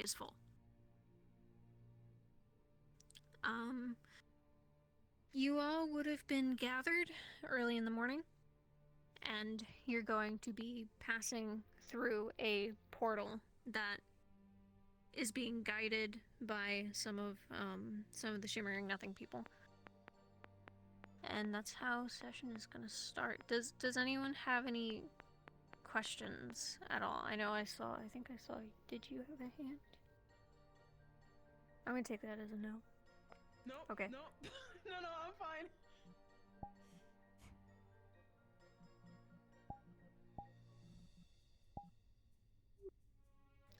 is full. You all would have been gathered early in the morning, and you're going to be passing through a portal that is being guided by some of the Shimmering Nothing people. And that's how session is gonna start. Does anyone have any questions at all? I think I saw. Did you have a hand? I'm gonna take that as a no. No. Okay. No. No, I'm fine.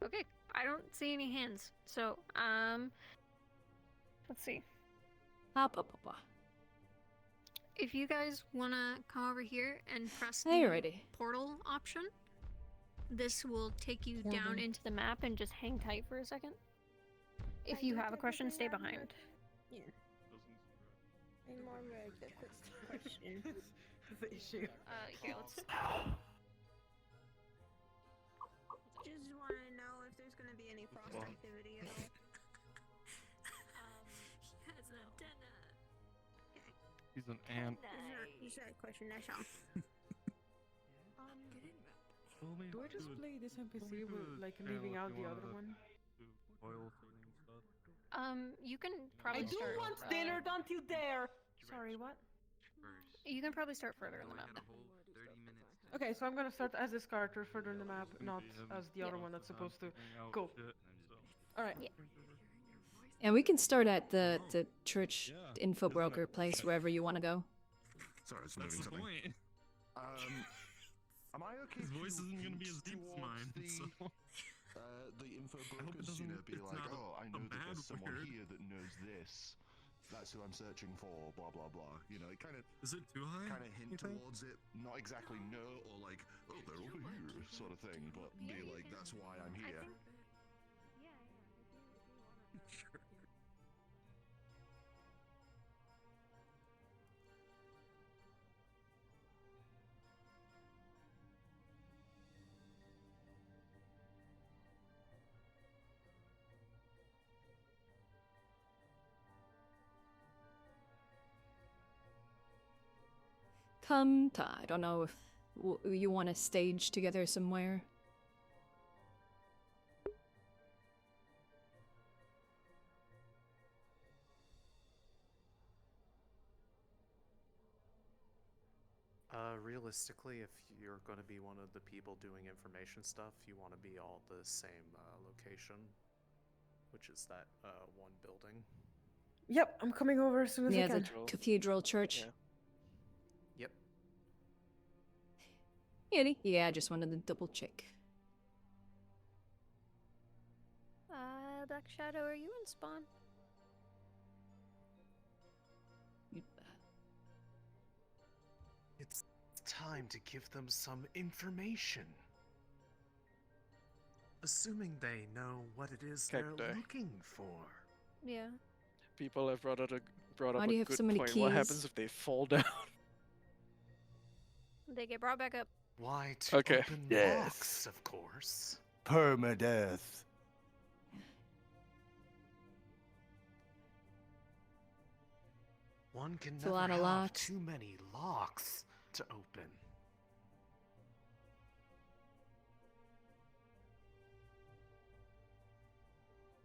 Okay, I don't see any hands. So, let's see. If you guys wanna come over here and press the portal option, this will take you down into the map and just hang tight for a second. If you have a question, stay behind. Yeah. And more like the quick question. The issue. Here, let's. Just want to know if there's going to be any frost activity at all. He has an antenna. Okay. He's an ant. Just that question, that's all. Do I just play this NPC with, like, leaving out the other one? You can probably start. I do want dinner, don't you dare! Sorry, what? You can probably start further in the map. Okay, so I'm gonna start as this character further in the map, not as the other one that's supposed to. Cool. Alright. Yeah. And we can start at the church info broker place, wherever you want to go. Sorry, I was moving something. Am I okay? His voice isn't gonna be as deep as mine, so... The info hope it brokers, you know, doesn't- be it's like, not oh, I know a that bad there's someone word." here that knows this. That's who I'm searching for, blah, blah, blah. You know, it kind of Is it too high? hint you think? towards it. Not exactly no or like, oh, they're over here sort of thing, but be like, that's why I'm here. Sure. I don't know if you want to stage together somewhere. Realistically, if you're going to be one of the people doing information stuff, you want to be all at the same location, which is that one building. Yep, I'm coming over as soon as I Yeah, can. the cathedral church. Yep. Yeah, I just wanted to double check. Black Shadow, are you in spawn? It's time to give them some information. Assuming they know what it is they're looking for. Yeah. People have brought up Why a do you have good so many point. What happens keys? if they fall down? They get brought back up. Why to open locks, of course. Permadeath. One can It's a never lot of have locks. too many locks to open.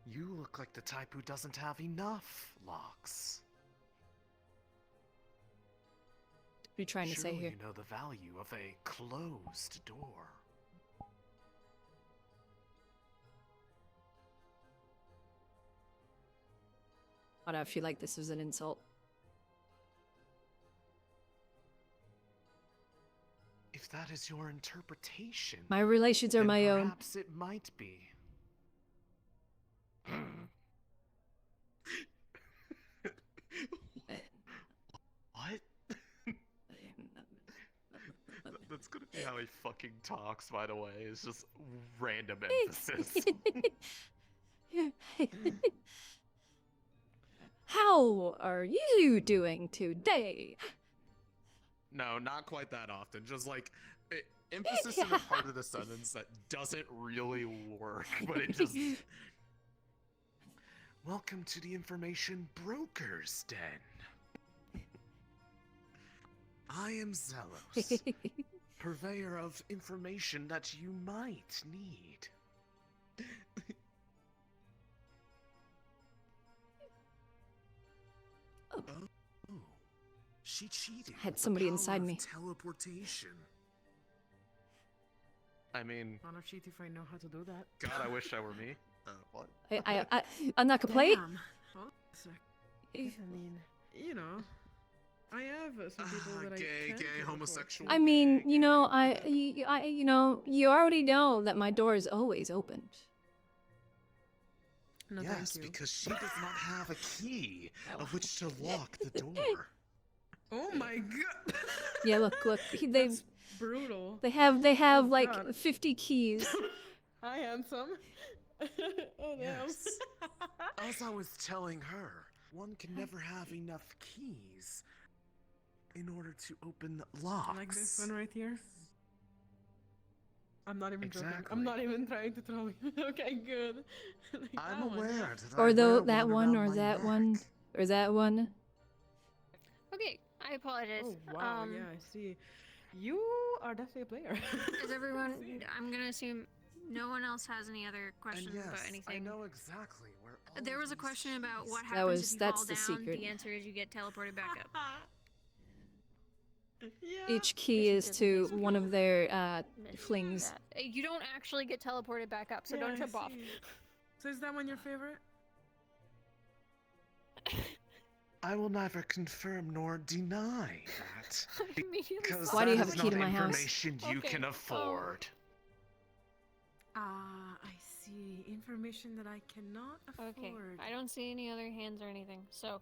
You look like the type who doesn't have enough locks. What are you trying to say Surely here? you know the value of a closed door. I don't feel like this is an insult. If that is your interpretation, My relations are then my own. perhaps it might be. What? That's gonna be how he fucking talks, by the way. It's just random emphasis. How are you doing today? No, not quite that often. Just like emphasis in a part of the sentence that doesn't really work, but it just Welcome to the Information Broker's Den. I am Zelos, purveyor of information that you might need. Oh, she cheated. Had with the somebody power inside of me. Teleportation. I mean, I'll cheat if I know how to do that. God, I wish that were me. What? I'm not gonna play. Damn. Hold on a sec. I mean, you know, I have some people that I Gay, can gay, teleport homosexual. to. I mean, you know, you know, you already know that my door is always open. No, Yes, thank you. because she does not have a key of which to lock the door. Oh my god. Yeah, look, they That's brutal. they have Oh, like God. 50 keys. Hi, handsome. Oh, damn. Yes. As I was telling her, one can never have enough keys in order to open locks. Like this one right here. I'm not even joking. Exactly. I'm not even trying to troll you. Okay, good. Like I'm that one, yeah. aware that Or I though wear that one, around or my that one, neck. or that one. Okay, I apologize. Oh wow, yeah, I see. You are definitely a player. Is everyone? I'm gonna assume no one else has any other questions And yes, about I anything. know exactly where all There of was a these question about keys- what happens if you that's fall the down. secret. The answer is you get teleported back up. Yeah. Each key Mission is doesn't to basically one of their Mission flings. that- You don't actually get teleported back up, so Yeah, don't I jump off. see. So is that one your favorite? I will neither confirm nor deny that. Immediately Because Why do you that have a is key not to my house? information you Okay, can afford. Ah, I see. Information that I cannot afford. Okay, I don't see any other hands or anything, so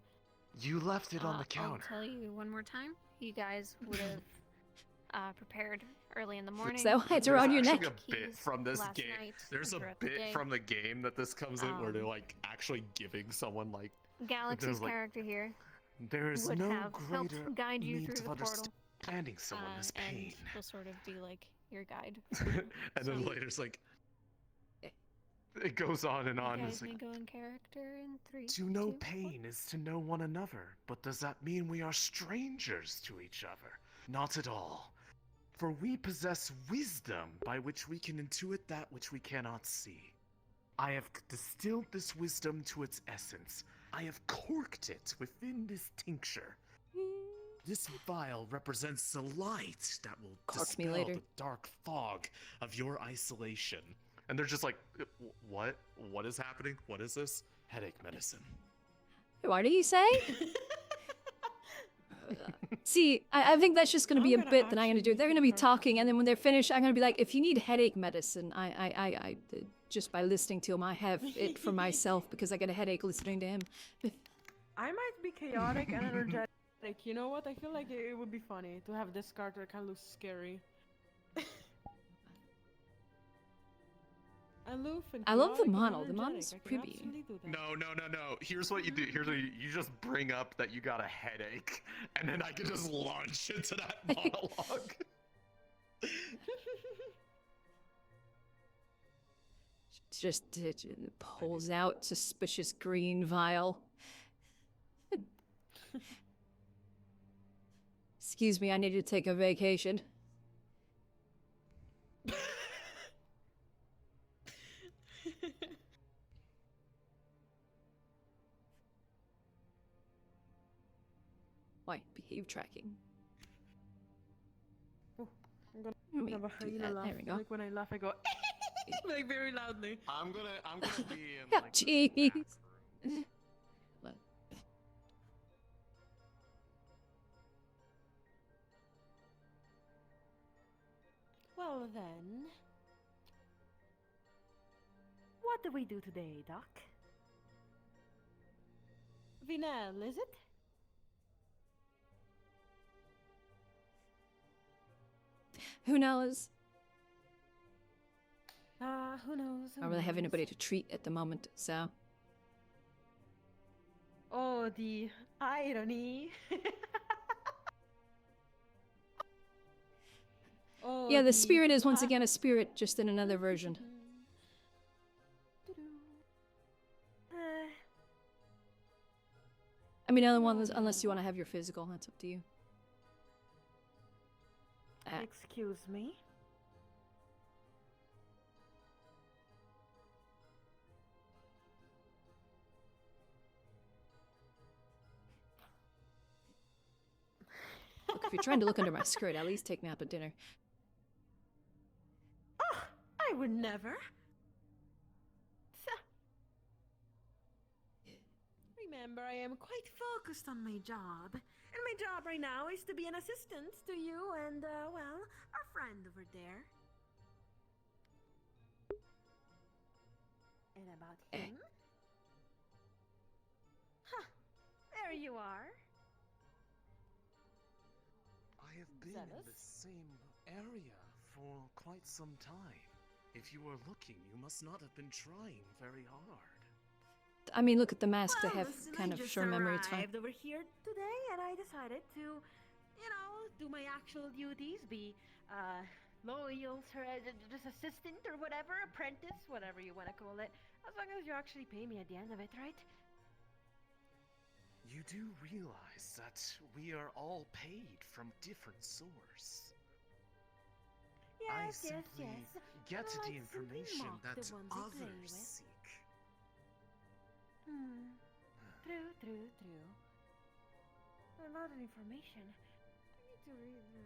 You left it on the I'll counter. tell you one more time. You guys would have prepared early in the morning. Is that why it's There's around your neck? actually a bit Keys from this last game. night There's and a throughout the bit day. from the game that this comes in where they're Um, like actually giving someone like Galaxy's like- character here there is would no have helped greater guide you means through of the portal, understanding someone's and pain. will sort of be like your guide. And then So- later it's like it goes on and You on. guys It's may like go in character in 3, to know 2, 1. pain is to know one another, but does that mean we are strangers to each other? Not at all. For we possess wisdom by which we can intuit that which we cannot see. I have distilled this wisdom to its essence. I have corked it within this tincture. This vial represents the light that will Cork me dispel later. the dark fog of your isolation. And they're just like, what? What is happening? What is this? Headache medicine. What do you say? See, I think that's just gonna be a I'm gonna bit that I'm gonna do. actually They're make gonna a be card. talking, and then when they're finished, I'm gonna be like, if you need headache medicine, I just by listening to him, I have it for myself because I get a headache listening to him. I might be chaotic and energetic. You know what? I feel like it would be funny to have this character that kind of looks scary. Aloof and I love the chaotic and model. The energetic. model's I can pretty. absolutely do that. No. Here's what you do. Here's what you just bring up that you got a headache, and then I can just launch into that monologue. Just pulls out suspicious green vial. Excuse me, I need to take a vacation. Why? Behave tracking. I'm gonna Let me have a do hyena that. laugh. There we go. Like when I laugh, I go like very loudly. I'm gonna be in Oh, like this jeez. back room. Well then, what do we do today, Doc? Vinel, is it? Who knows? Who knows? I don't really have anybody to treat at the moment, so. Oh, the irony. Oh, Yeah, the spirit is once again a spirit, just in another version. mean, unless you want to have your physical, that's up to you. Excuse me? Look, if you're trying to look under my skirt, at least take me out to dinner. Oh, I would never. Remember, I am quite focused on my job. And my job right now is to be an assistant to you and, well, our friend over there. And about him? Huh, there you are. I have been in the same area for quite some time. If you were looking, you must not have been trying very hard. I mean, look at the mask. Well, They have listen, kind I of just short memory. It's fine. arrived over here today, and I decided to, you know, do my actual duties, be loyal, just assistant or whatever, apprentice, whatever you want to call it, as long as you actually pay me at the end of it, right? You do realize that we are all paid from different source. I Yes, simply yes. get I the like simply information mock that the ones I play others with. seek. True. A lot of information. I need to read the...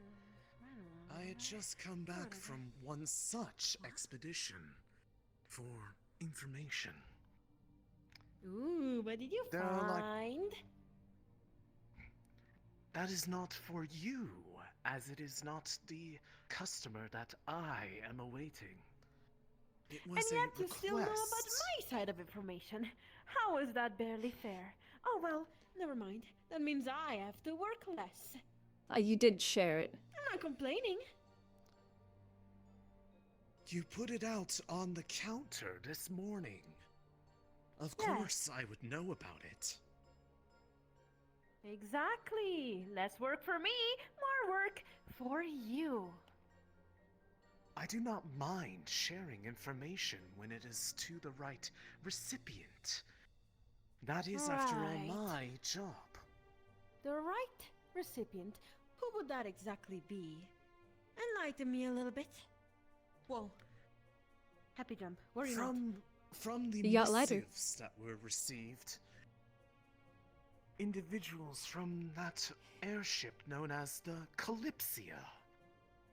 I don't know. I had just come back Whatever. from one such expedition for information. Ooh, what did you There are, like- find? That is not for you, as it is not the customer that I am awaiting. It was And yet a you still know about request. my side of information. How is that barely fair? Oh well, never mind. That means I have to work less. You did share it. I'm not complaining. You put it out on the counter this morning. Of Yes. course I would know about it. Exactly. Less work for me, more work for you. I do not mind sharing information when it is to the right recipient. That is, after all, Right. my job. The right recipient? Who would that exactly be? Enlighten me a little bit. Whoa. Happy jump. Where are you not? From the The yacht lighter. missives that were received, individuals from that airship known as the Kalysia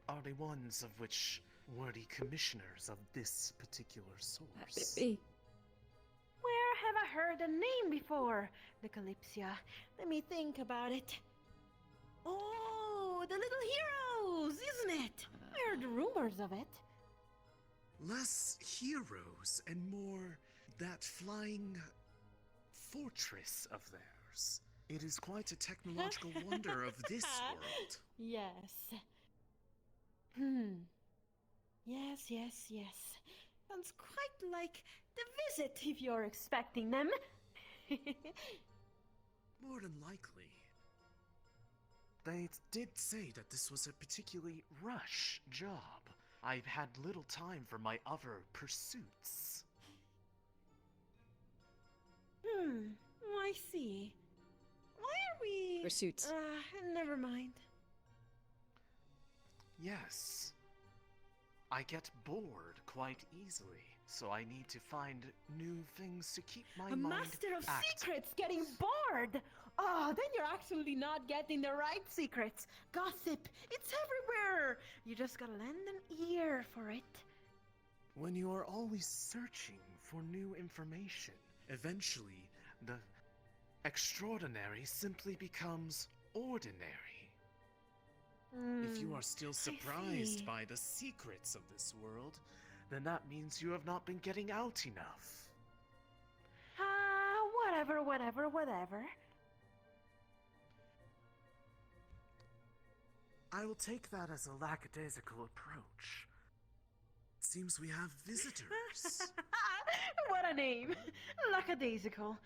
are the ones of which were the commissioners of this particular source. Be. Where have I heard the name before? The Kalysia. Let me think about it. Oh, the little heroes, isn't it? I heard rumors of it. Less heroes and more that flying fortress of theirs. It is quite a technological wonder of this world. Yes. Yes. Sounds quite like the visit if you're expecting them. More than likely. They did say that this was a particularly rush job. I've had little time for my other pursuits. I see. Why are we... Pursuits. Never mind. Yes. I get bored quite easily, so I need to find new things to keep my A mind master of active. secrets getting bored! Oh, then you're actually not getting the right secrets. Gossip, it's everywhere! You just gotta lend an ear for it. When you are always searching for new information, eventually the extraordinary simply becomes ordinary. If you are still surprised see. by the secrets of this world, then that means you have not been getting out enough. Whatever. I will take that as a lackadaisical approach. Seems we have visitors. What a name! Lackadaisical.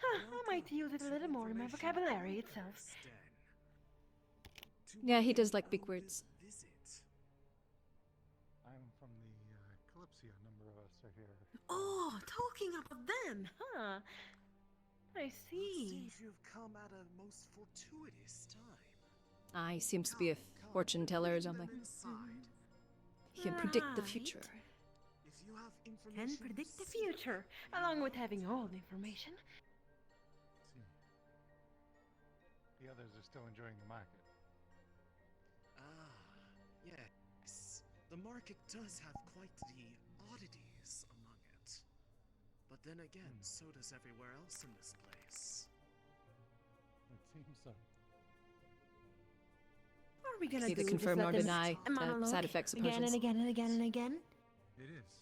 I might use it a little more in my vocabulary itself. Yeah, he does like big words. I'm from the Kalysia. A number of us are here. Oh, talking about them, huh? I see. Seems you've come at a most fortuitous time. Ah, he seems to be a fortune teller or something. He can predict the Right. future. If you have Can information predict the you seek, future, along with having all the information. See. The others are still enjoying the market. Yes. The market does have quite the oddities among it. But then again, so does everywhere else in this place. It seems so. Are we gonna Neither do confirm just nor let them deny the monologue side effects of again potions. and again and again and again? It is.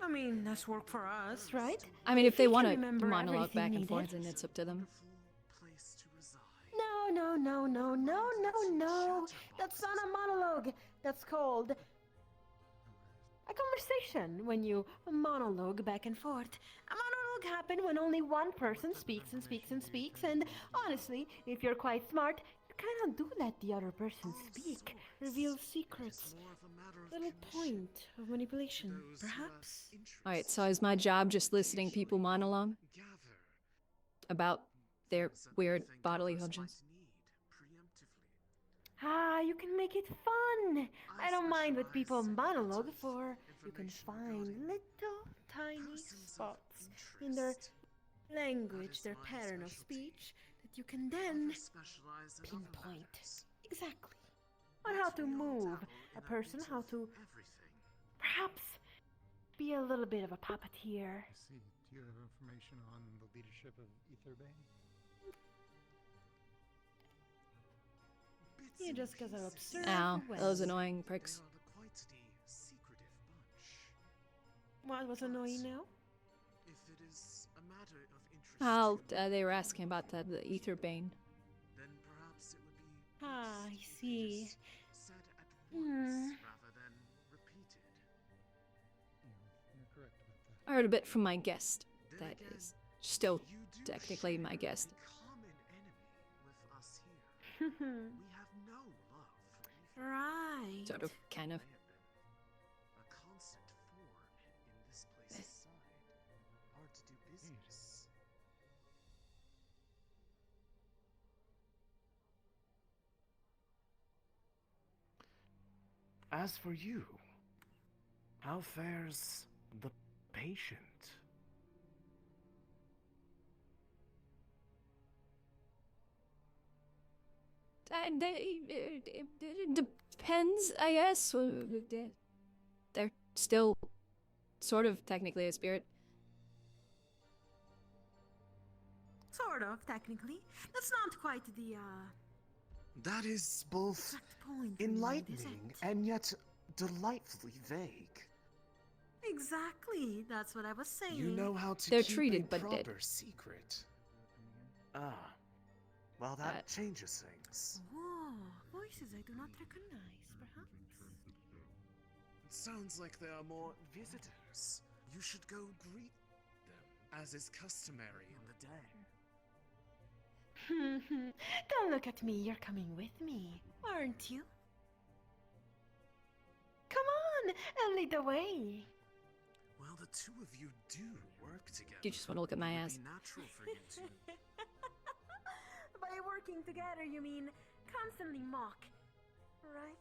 I mean, that's work for us, right? I mean, if they We want can to remember monologue everything back and needed. forth, then it's up to them. Wonderful place to reside. No, no, no, no, no, no, no. That's not a monologue. That's called a conversation. When you monologue back and forth. A monologue happens when only one person speaks and speaks and speaks. And honestly, if you're quite smart, you cannot do let the other person speak. Reveal secrets. More of a matter of Little commission point of manipulation, to those who have perhaps. Alright, interest. so is my job just listening people monologue Gather about their things that weird we think bodily others functions? might need preemptively. Ah, you can make it fun. I don't mind what people specialize in monologue bits of for. You can information find regarding little tiny persons of spots in their interest. language, is their my pattern of specialty. speech that you can then Others specialize in other pinpoint. matters. Exactly. On But how to we all move dabble a in person, bit how of to everything. perhaps be a little bit of a puppeteer. I see. Do you have information on the leadership of Etherbane? Bits You and just gotta pieces. observe Ow, well. those annoying They pricks. are the quite the secretive bunch. What was annoying now? If it is a matter of interest Oh, to you, they were asking about the Etherbane. then perhaps it would be Ah, I best if it see. is said at once rather than repeated. You're correct about that. I heard a bit from my guest. Then That again, is still you do technically my share guest. a common enemy with us here. We have no love for Ether. Right. Sort of, kind of. May have been a constant thorn in this place's side. Hard to do business. As for you, how fares the patient? And it depends, I guess. They're still sort of technically a spirit. Sort of, technically. That's not quite the That is both exact point. we need, is enlightening it? and yet delightfully vague. Exactly. That's what I was saying. You know how to They're keep treated, a but dead. proper secret. Ah, well that changes things. Whoa, voices I do not recognize, perhaps. It sounds like there are more visitors. You should go greet them, as is customary in the day. Don't look at me, you're coming with me, aren't you? Come on, and lead the way. Well, the two of you do work together. You just want to look at my It would ass. be natural for you to. By working together, you mean constantly mock, right?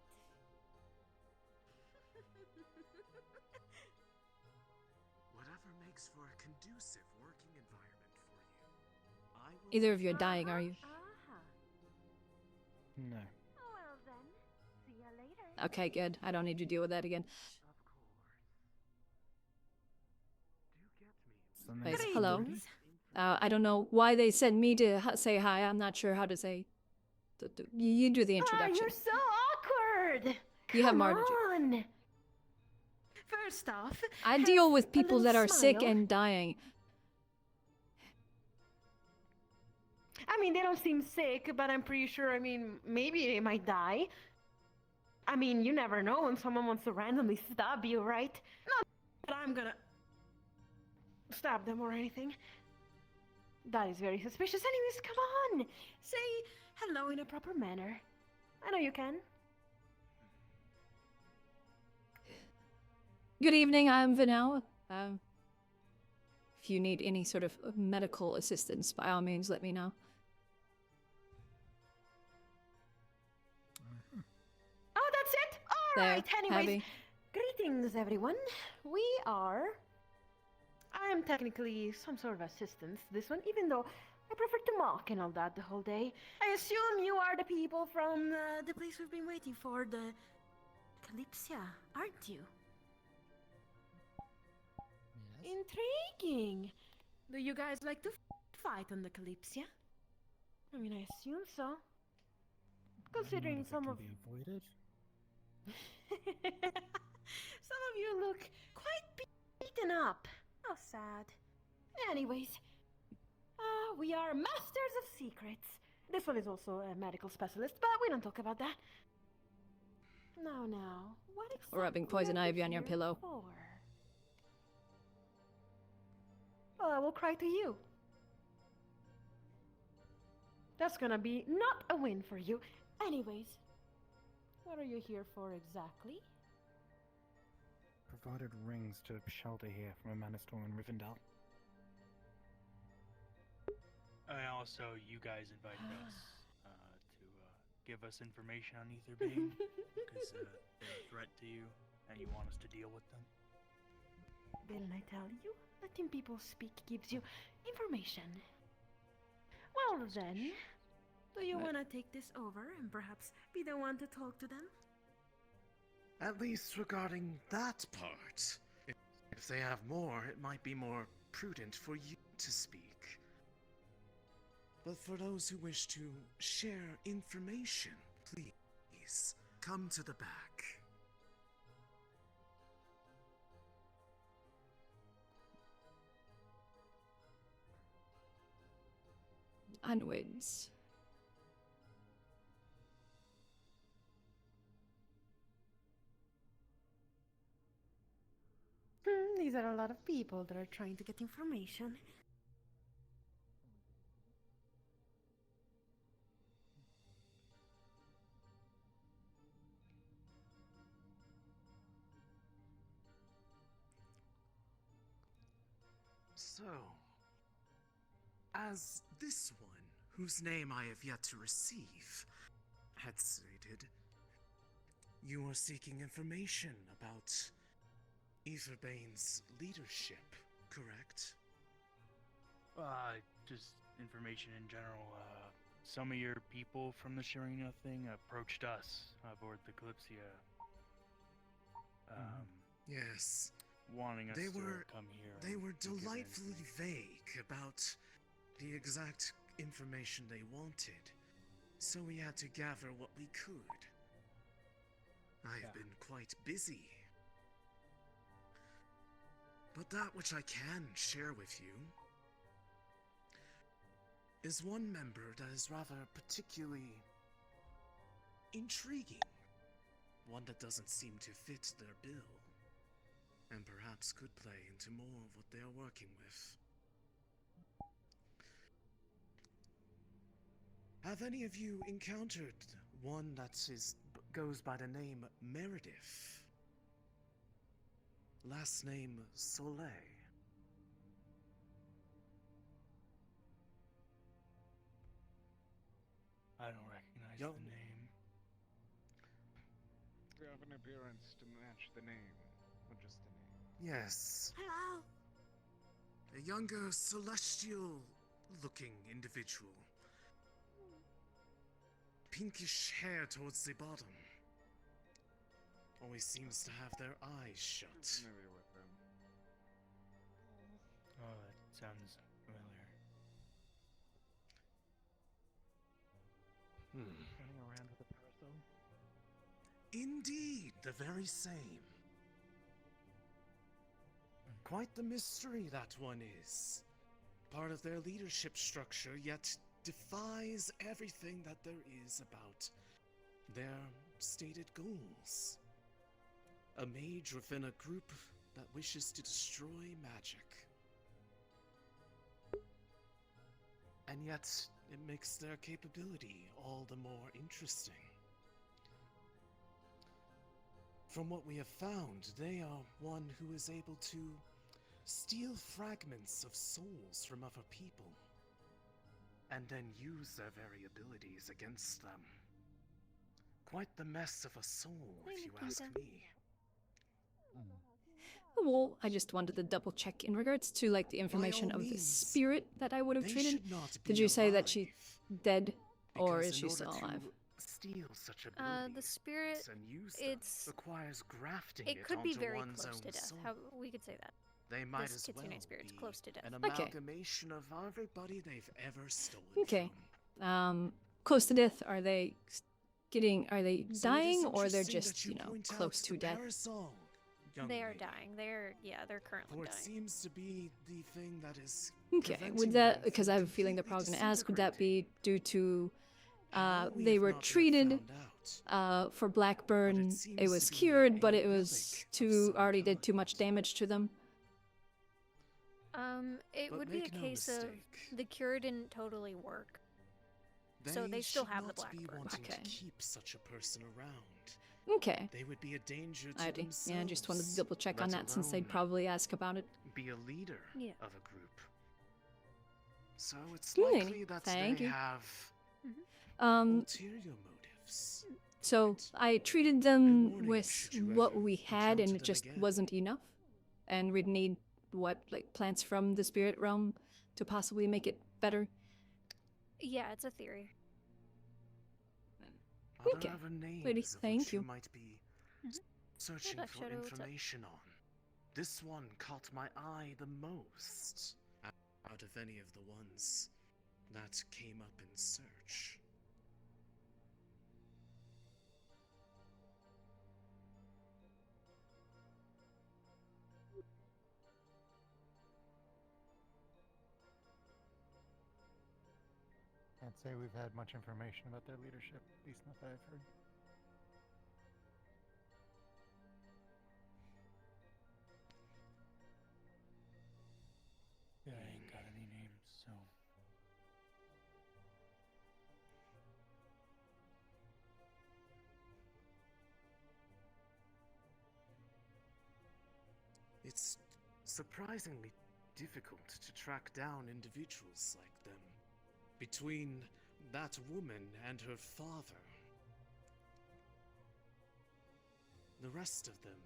Whatever makes for a conducive working environment for you. I will Either of you are dying, are you? No. Oh, well then. See ya later. Okay, good. I don't need to deal with that again. Of course. Do get me. Wait, Greetings. hello? I don't know why they sent me to say hi. I'm not sure how to say. You do the Ah, introduction. you're so awkward. You have Come more to do. on. First off, I have deal with a people little that are sick smile. and dying. I mean, they don't seem sick, but I'm pretty sure, I mean, maybe they might die. I mean, you never know when someone wants to randomly stab you, right? Not that I'm gonna stab them or anything. That is very suspicious. Anyways, come on! Say hello in a proper manner. I know you can. Good evening, I'm Vanau. If you need any sort of medical assistance, by all means, let me know. Oh, that's it? There, Alright, anyways. Abby. Greetings, everyone. We are... I am technically some sort of assistant to this one, even though I prefer to mock and all that the whole day. I assume you are the people from the place we've been waiting for, the Kalysia, aren't you? Yes. Intriguing. Do you guys like to fight on the Kalysia? I mean, I assume so. Considering If it some can of... be avoided. Some of you look quite beaten up. How sad. Anyways, we are masters of secrets. This one is also a medical specialist, but we don't talk about that. Now, what exactly Or rubbing poison are you ivy on your here pillow. for? Well, I will cry to you. That's gonna be not a win for you. Anyways, what are you here for exactly? Provided rings to shelter here from a mana storm in Rivendell. And also, you guys invited us to give us information on Etherbane because they're a threat to you and you want us to deal with them. Didn't I tell you? Letting people speak gives you information. Well then, do you want to take this over and perhaps be the one to talk to them? At least regarding that part. If they have more, it might be more prudent for you to speak. But for those who wish to share information, please come to the back. Onwards. These are a lot of people that are trying to get information. So, as this one, whose name I have yet to receive, had stated, you are seeking information about Etherbane's leadership, correct? Just information in general. Some of your people from the Sharina thing approached us aboard the Kalysia. Yes. Wanting us They to were- come here. They and were give delightfully information. vague about the exact information they wanted, so we had to gather what we could. I've been quite busy. But that which I can share with you is one member that is rather particularly intriguing. One that doesn't seem to fit their bill, and perhaps could play into more of what they are working with. Have any of you encountered one that goes by the name Meredith? Last name Soleil. I don't recognize Yo. the name. We have an appearance to match the name, or just the name. Yes, Hello. a younger celestial-looking individual. Pinkish hair towards the bottom. Always seems to have their eyes shut. Familiar with them. Oh, that sounds familiar. Running around with a parasol? Indeed, the very same. Quite the mystery that one is. Part of their leadership structure, yet defies everything that there is about their stated goals. A mage within a group that wishes to destroy magic. And yet, it makes their capability all the more interesting. From what we have found, they are one who is able to steal fragments of souls from other people, and then use their very abilities against them. Quite the mess of a soul, if you ask me. Well, I just wanted to double check in regards to like the information all of the means, spirit that I would have They treated. should not Did be you say that she's alive, dead, or because is in she order still to alive? steal such abilities The spirit, and use it's- them requires grafting it could be onto very one's close own to death. soul. How we could say that. They might this as well Kitsune spirit's be close to death. an Okay. amalgamation of everybody they've ever stolen Okay. from. Close to death. Are they Are they So it is dying, or they're interesting just that you point out close to the death? parasol, young They are lady, dying. They're currently For it dying. seems to be the thing that is Okay. preventing Would them that, because I from have a feeling they're probably completely going to ask, would that be due to How we they have were not yet treated found out. for Blackburn, it seems was to be cured, a but it relic was of too some already did too much kind. damage to them. It But would be a make no case of mistake. the cure didn't totally work. So they still should have the not be Blackburn. wanting Okay. to keep such a person around. Okay. They would be a danger to Alrighty. themselves. Yeah, I just wanted to double check on let that since they'd alone probably ask about it. be a leader Yeah. of a group. So it's Alrighty. likely that Thank they you. have ulterior motives. So I treated A them warning with should you what ever we had, and encounter it them just again. wasn't enough. And we'd need like plants from the spirit realm to possibly make it better. Yeah, it's a theory. Are there Okay. other names Lady, of thank which you you. might be Mhm. searching Black for Shadow, what's up? information on? This one caught my eye the most out of any of the ones that came up in search. Can't say we've had much information about their leadership, at least not that I've heard. Yeah, I ain't got any names, so. It's surprisingly difficult to track down individuals like them. Between that woman and her father, the rest of them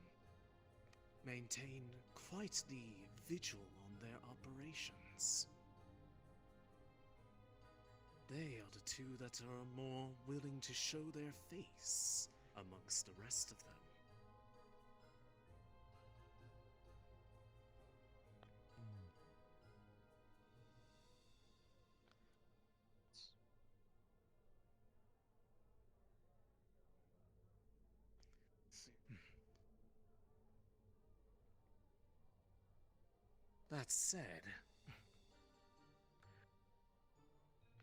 maintain quite the vigil on their operations. They are the two that are more willing to show their face amongst the rest of them. That said,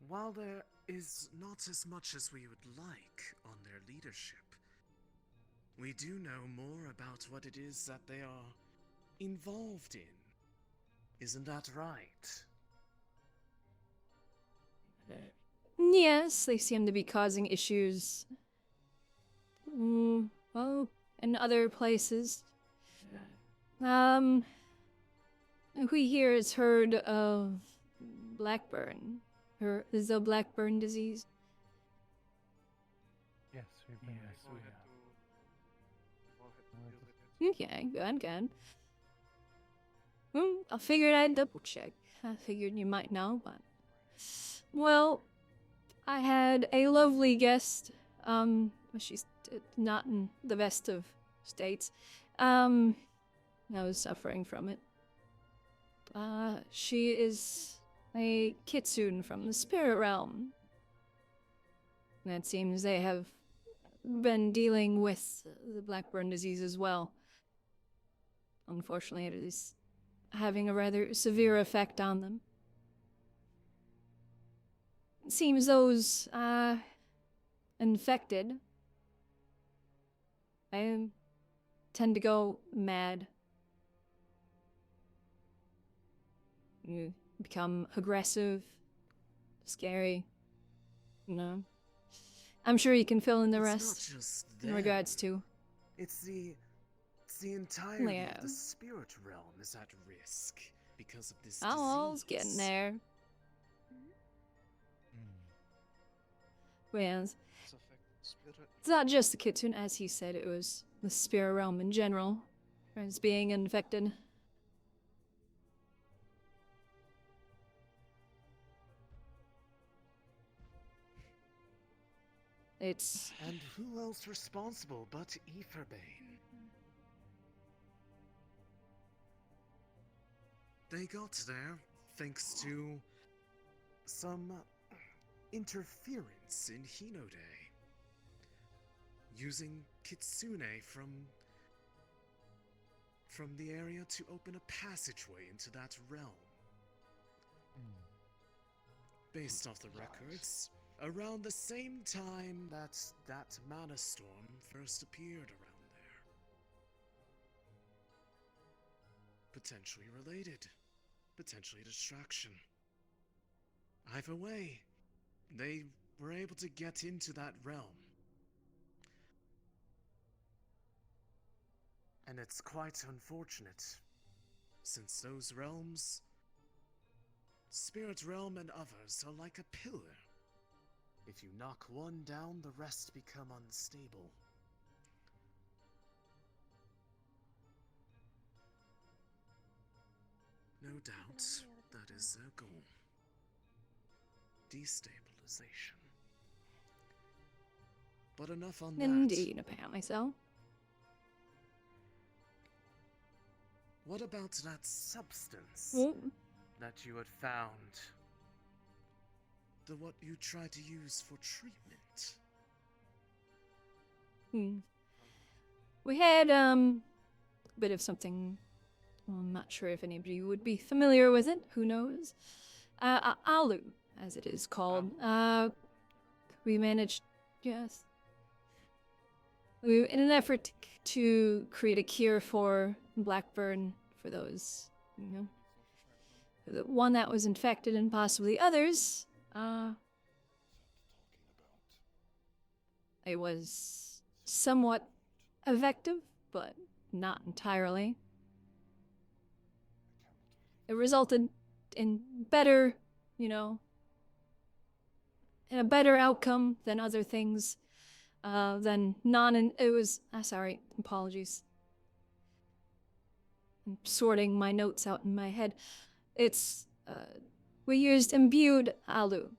while there is not as much as we would like on their leadership, we do know more about what it is that they are involved in. Isn't that right? Yes, they seem to be causing issues. Well, in other places. Who here has heard of Blackburn? The Blackburn disease? Yes, we've been Okay, good. I figured I'd double check. I figured you might know, but... Well, I had a lovely guest. She's not in the best of states. I was suffering from it. She is a kitsune from the spirit realm. And it seems they have been dealing with the Blackburn disease as well. Unfortunately, it is having a rather severe effect on them. It seems those, infected, tend to go mad. You become aggressive, scary, you know. I'm sure you can fill in the It's rest not just in them. regards to. It's the The entirety Yeah. of the spirit realm is at risk because of this Oh, it's disease. getting there. Well, It's affected spirit. it's not just the kitsune, as he said, it was the spirit realm in general as being infected. It's And who else responsible but Aetherbane? They got there thanks to some interference in Hinode, using kitsune from the area to open a passageway into that realm. Based off the records, around the same time that mana storm first appeared around there. Potentially related. Potentially a distraction. Either way, they were able to get into that realm. And it's quite unfortunate, since those realms, Spirit Realm and others, are like a pillar. If you knock one down, the rest become unstable. No doubt, that is their goal. Destabilization. But enough on that. indeed, apparently so. What about that substance Oh, that you had found? The what you tried to use for treatment? We had a bit of something. Well, I'm not sure if anybody would be familiar with it. Who knows? Alu, as it is called. We managed, yes. We, in an effort to create a cure for Blackburn, for those, you know, the one that was infected and possibly others. It was somewhat effective, but not entirely. It resulted in better, you know, in a better outcome than other things, than it was, sorry, apologies. I'm sorting my notes out in my head. It's, we used imbued alu.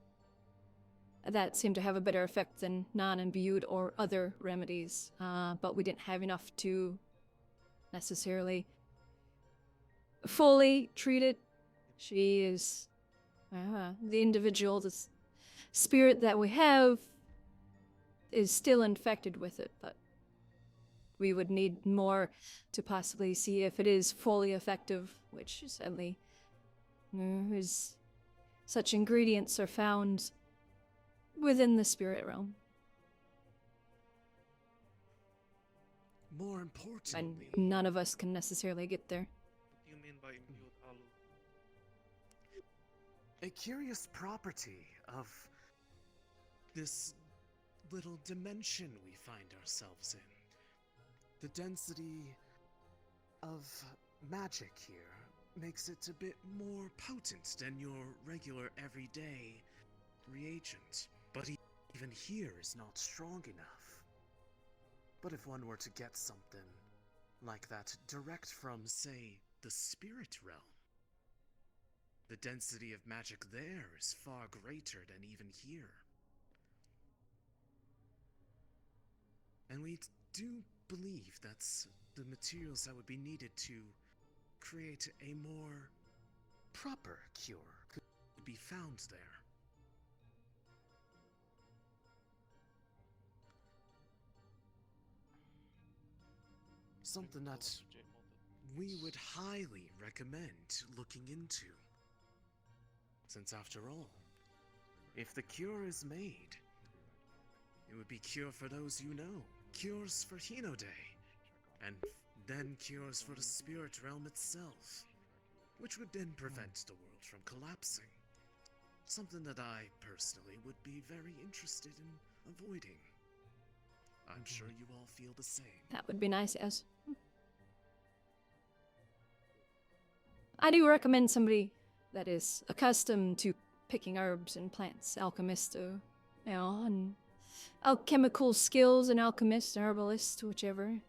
That seemed to have a better effect than non-imbued or other remedies, but we didn't have enough to necessarily fully treat it. She is the individual, the spirit that we have is still infected with it, but we would need more to possibly see if it is fully effective, which sadly, is such ingredients are found within the spirit realm. More And importantly, none of us can necessarily get there. What do you mean by imbued alu? a curious property of this little dimension we find ourselves in. The density of magic here makes it a bit more potent than your regular everyday reagent. But even here is not strong enough. But if one were to get something like that direct from, say, the spirit realm, the density of magic there is far greater than even here. And we do believe that's the materials that would be needed to create a more proper cure could be found there. Something that we would highly recommend looking into. Since after all, if the cure is made, it would be cure for those you know, cures for Hinode, and then cures for the spirit realm itself, which would then prevent the world from collapsing. Something that I personally would be very interested in avoiding. I'm sure you all feel the same. That would be nice, yes. I do recommend somebody that is accustomed to picking herbs and plants, alchemisto, you know, and alchemical skills, and alchemist, herbalist, whichever.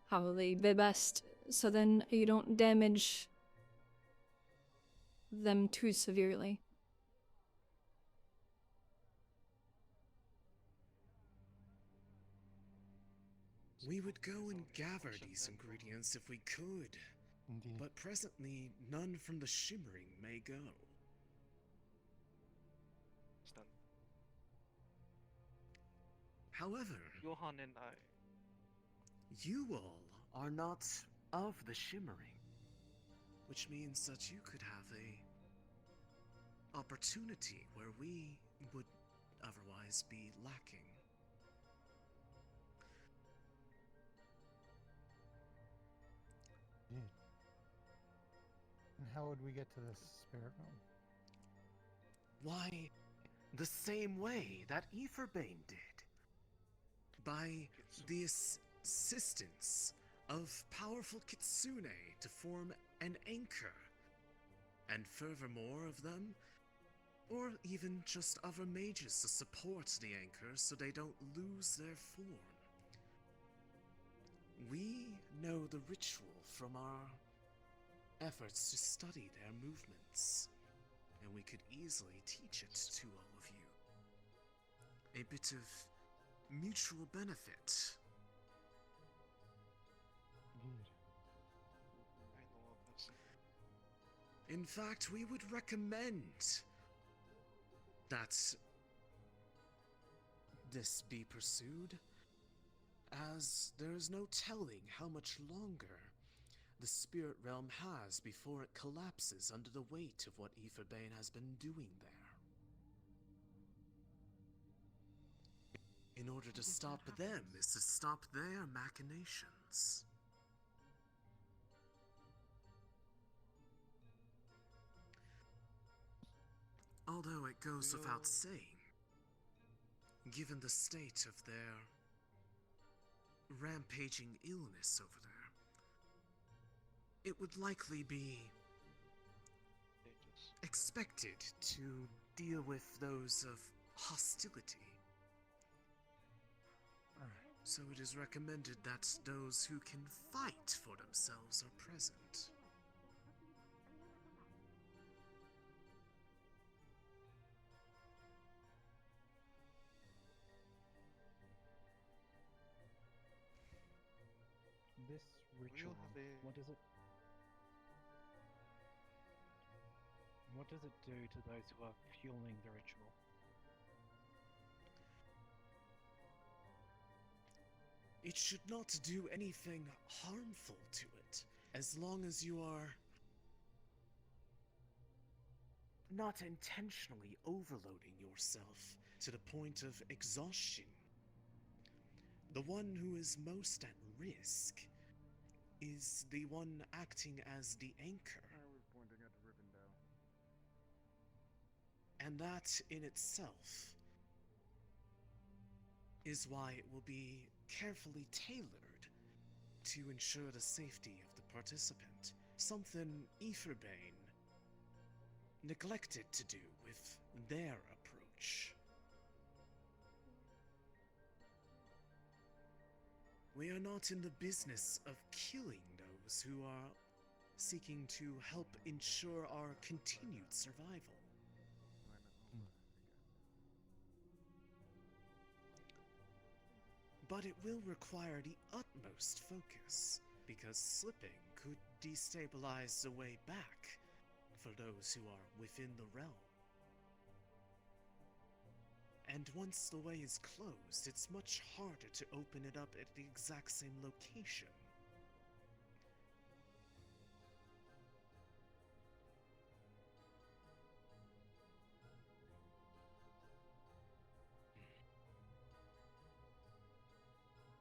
Probably the best, so then you don't damage them too severely. We would go and gather these ingredients if we could, Indeed. but presently none from the Shimmering may go. However, Johan and I. you all are not of the Shimmering, which means that you could have a opportunity where we would otherwise be lacking. Indeed. And how would we get to this spirit realm? Why, the same way that Aetherbane did. By the assistance of powerful kitsune to form an anchor, and furthermore of them, or even just other mages to support the anchor so they don't lose their form. We know the ritual from our efforts to study their movements, and we could easily teach it to all of you. A bit of mutual benefit. Indeed. I know of this. In fact, we would recommend that this be pursued, as there is no telling how much longer the spirit realm has before it collapses under the weight of what Aetherbane has been doing there. In order to stop them is to stop their machinations. Although it goes without saying, given the state of their rampaging illness over there, it would likely be expected to deal with those of hostility. So it is recommended that those who can fight for themselves are present. This ritual, have a- what does it do to those who are fueling the ritual? It should not do anything harmful to it, as long as you are not intentionally overloading yourself to the point of exhaustion. The one who is most at risk is the one acting as the anchor. I was pointing at Rivendell. And that in itself is why it will be carefully tailored to ensure the safety of the participant. Something Aetherbane neglected to do with their approach. We are not in the business of killing those who are seeking to help ensure our continued survival. But it will require the utmost focus, because slipping could destabilize the way back for those who are within the realm. And once the way is closed, it's much harder to open it up at the exact same location.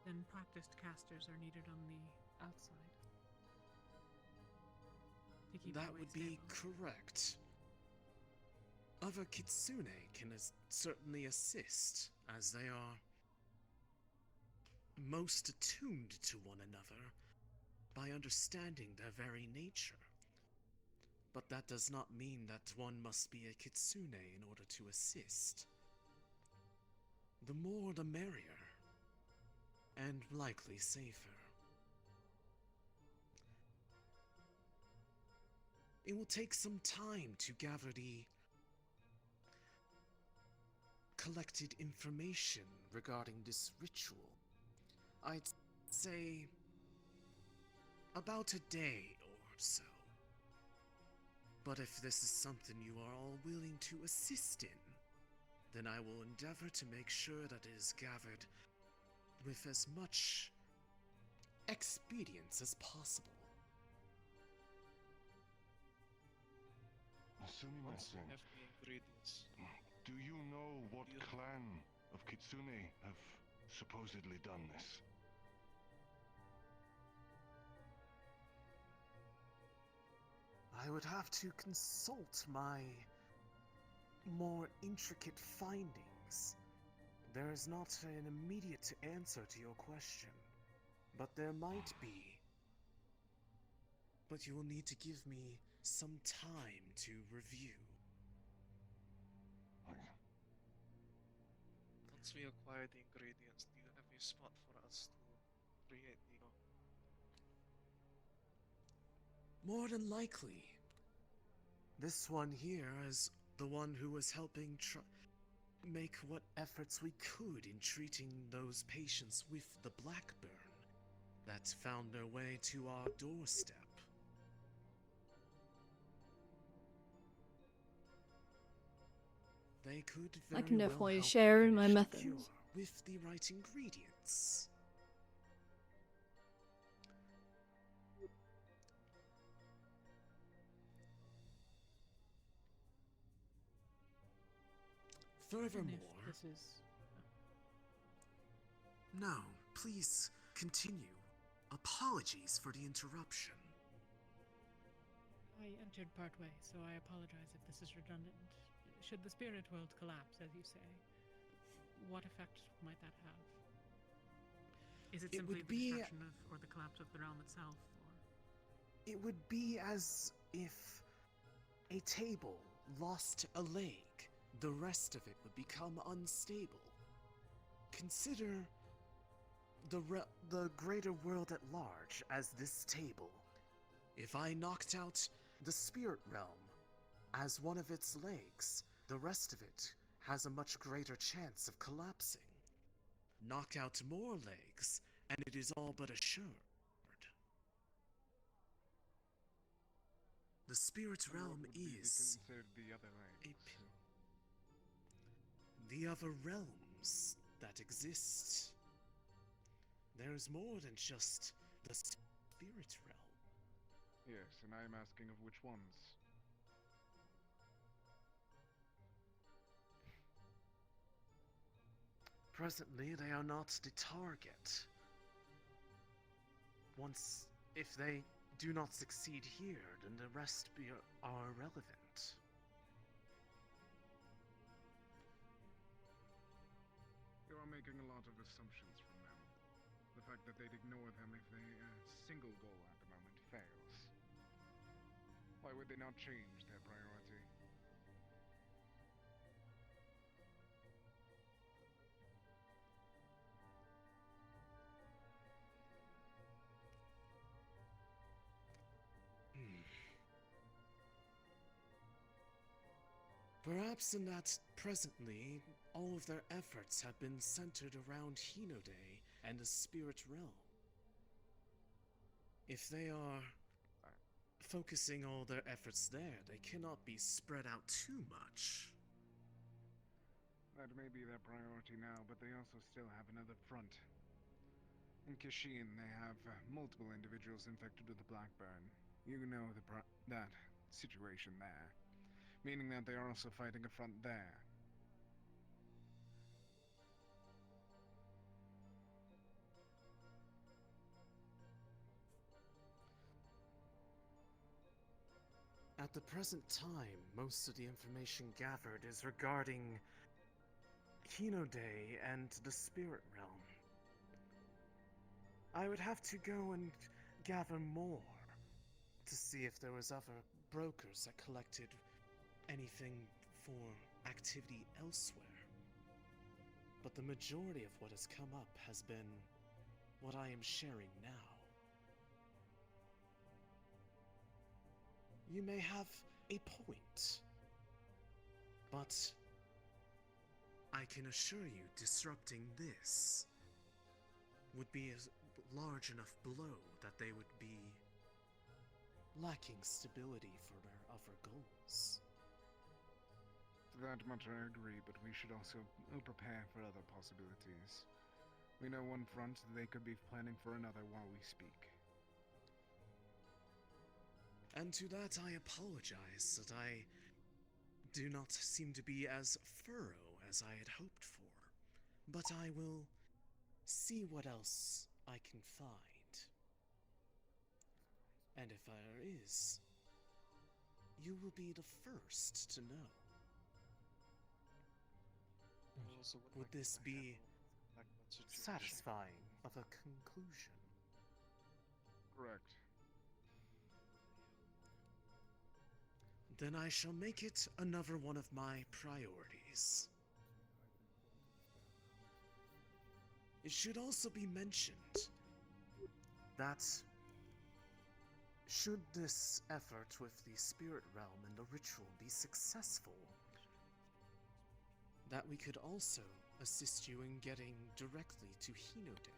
Then practiced casters are needed on the outside. To keep That the way would be stable. correct. Other kitsune can certainly assist, as they are most attuned to one another, by understanding their very nature. But that does not mean that one must be a kitsune in order to assist. The more the merrier, and likely safer. It will take some time to gather the collected information regarding this ritual. I'd say about a day or so. But if this is something you are all willing to assist in, then I will endeavor to make sure that it is gathered with as much expedience as possible. Sumimasen, Have the ingredients. do you know what clan of Kitsune have supposedly done this? I would have to consult my more intricate findings. There is not an immediate answer to your question, but there might be. But you will need to give me some time to review. Once we acquire the ingredients, do you have a spot for us to create the... More than likely. This one here is the one who was helping make what efforts we could in treating those patients with the Blackburn that found their way to our doorstep. They could very I can well definitely help share my finish the cure methods. with the right ingredients. Furthermore, This is... no, please continue. Apologies for the interruption. I entered partway, so I apologize if this is redundant. Should the spirit world collapse, as you say, what effect might that have? Is it simply would the be- destruction of, or the collapse of the realm itself, or... It would be as if a table lost a leg. The rest of it would become unstable. Consider the greater world at large as this table. If I knocked out the spirit realm as one of its legs, the rest of it has a much greater chance of collapsing. Knock out more legs, and it is all but assured. The spirit realm is the other legs. the other realms that exist. There's more than just the spirit realm. Yes, and I'm asking of which ones. Presently, they are not the target. If they do not succeed here, then the rest are irrelevant. You are making a lot of assumptions from them. The fact that they'd ignore them if a single goal at the moment fails. Why would they not change their priority? Perhaps in that presently, all of their efforts have been centered around Hinode and the spirit realm. If they are focusing all their efforts there, they cannot be spread out too much. That may be their priority now, but they also still have another front. In Kashin, they have multiple individuals infected with the Blackburn. You know that situation there. Meaning that they are also fighting a front there. At the present time, most of the information gathered is regarding Hinode and the spirit realm. I would have to go and gather more to see if there was other brokers that collected anything for activity elsewhere. But the majority of what has come up has been what I am sharing now. You may have a point, but I can assure you disrupting this would be a large enough blow that they would be lacking stability for their other goals. That much I agree, but we should also prepare for other possibilities. We know one front, they could be planning for another while we speak. And to that I apologize that I do not seem to be as thorough as I had hoped for. But I will see what else I can find. And if there is, you will be the first to know. Would this be satisfying of a conclusion? Correct. Then I shall make it another one of my priorities. It should also be mentioned that should this effort with the spirit realm and the ritual be successful, that we could also assist you in getting directly to Hinode,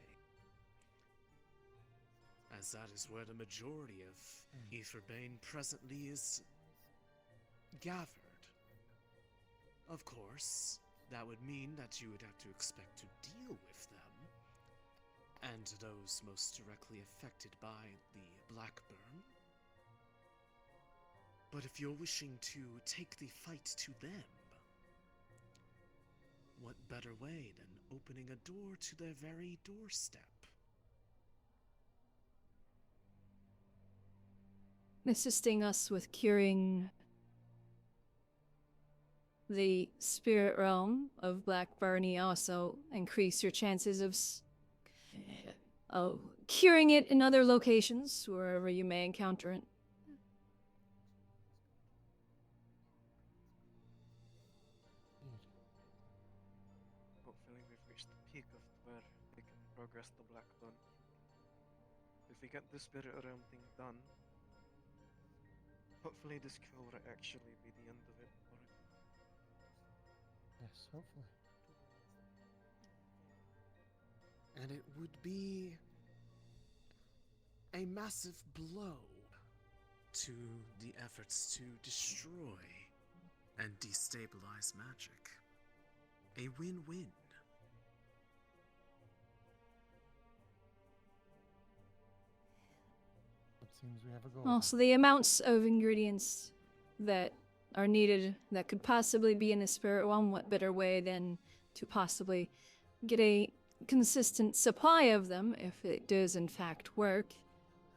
as that is where the majority of Aetherbane presently is gathered. Of course, that would mean that you would have to expect to deal with them, and those most directly affected by the Blackburn. But if you're wishing to take the fight to them, what better way than opening a door to their very doorstep? Assisting us with curing the spirit realm of Blackburny also increase your chances of curing it in other locations, wherever you may encounter it. Hopefully we've reached the peak of where we can progress the Blackburn. If we get the spirit realm thing done, hopefully this cure will actually be the end of it for it. Yes, hopefully. And it would be a massive blow to the efforts to destroy and destabilize magic. A win-win. It seems we have a goal. Also, the amounts of ingredients that are needed that could possibly be in a spirit realm, what better way than to possibly get a consistent supply of them, if it does in fact work,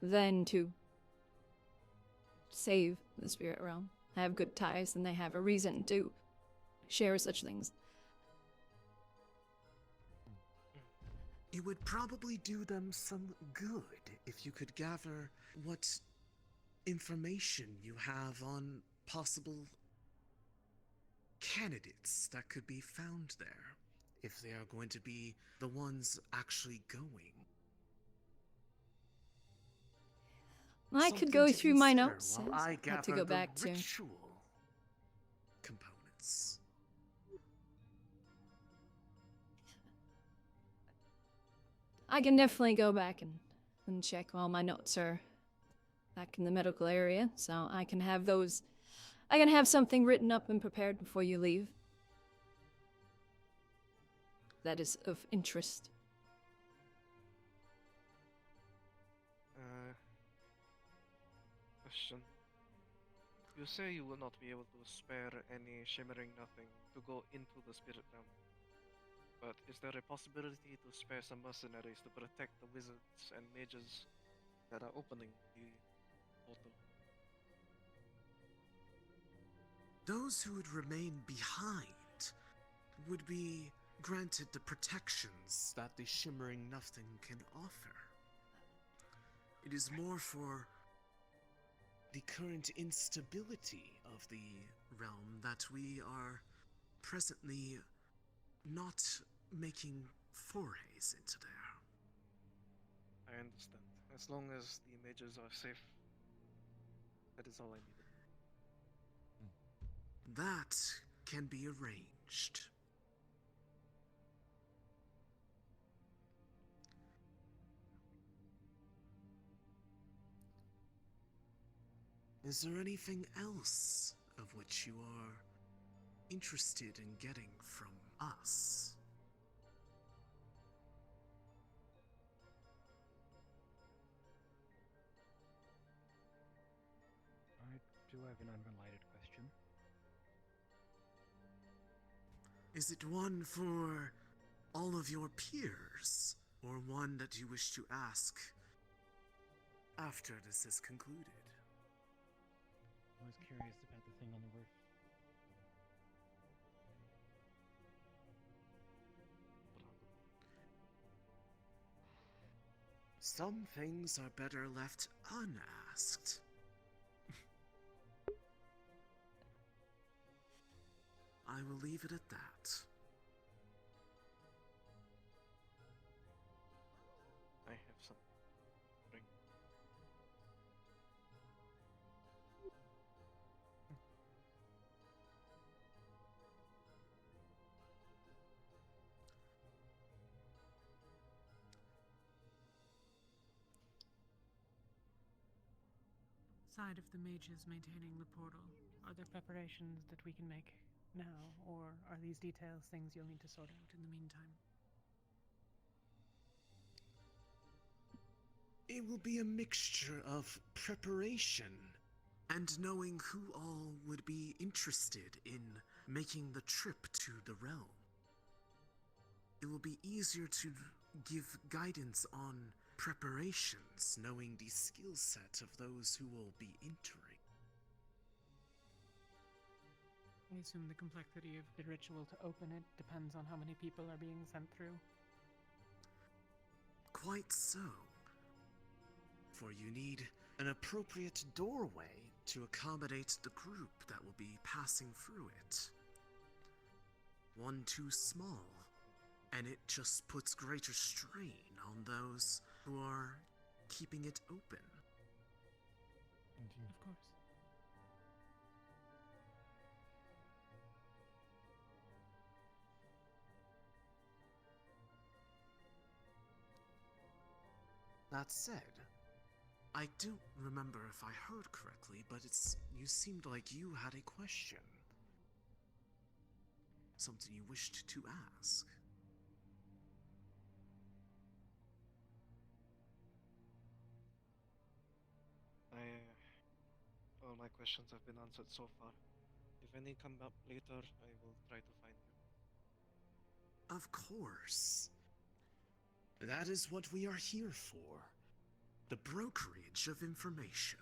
than to save the spirit realm, have good ties, and they have a reason to share such things. It would probably do them some good if you could gather what information you have on possible candidates that could be found there, if they are going to be the ones actually going. I could go through my notes. I had to go back to ritual components. I can definitely go back and check. All my notes are back in the medical area, so I can have those. I can have something written up and prepared before you leave. That is of interest. Question. You say you will not be able to spare any shimmering nothing to go into the spirit realm. But is there a possibility to spare some mercenaries to protect the wizards and mages that are opening the portal? Those who would remain behind would be granted the protections that the Shimmering Nothing can offer. It is more for the current instability of the realm that we are presently not making forays into there. I understand. As long as the images are safe, that is all I needed. That can be arranged. Is there anything else of which you are interested in getting from us? I do have an unrelated question. Is it one for all of your peers, or one that you wish to ask after this is concluded? I was curious about the thing on the roof. Some things are better left unasked. I will leave it at that. I have some ring. Side of the mages maintaining the portal, are there preparations that we can make now, or are these details things you'll need to sort out in the meantime? It will be a mixture of preparation and knowing who all would be interested in making the trip to the realm. It will be easier to give guidance on preparations, knowing the skill set of those who will be entering. I assume the complexity of the ritual to open it depends on how many people are being sent through. Quite so. For you need an appropriate doorway to accommodate the group that will be passing through it. One too small, and it just puts greater strain on those who are keeping it open. Of course. That said, I don't remember if I heard correctly, but you seemed like you had a question. Something you wished to ask. All my questions have been answered so far. If any come up later, I will try to find you. Of course. That is what we are here for. The brokerage of information.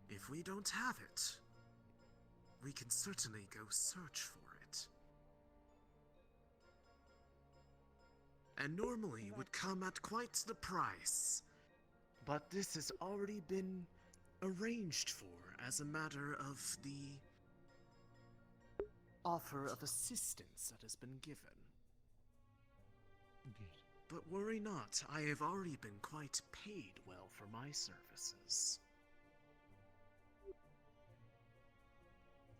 If we don't have it, we can certainly go search for it. And normally would come at quite the price. But this has already been arranged for as a matter of the offer of assistance that has been given. But worry not, I have already been quite paid well for my services.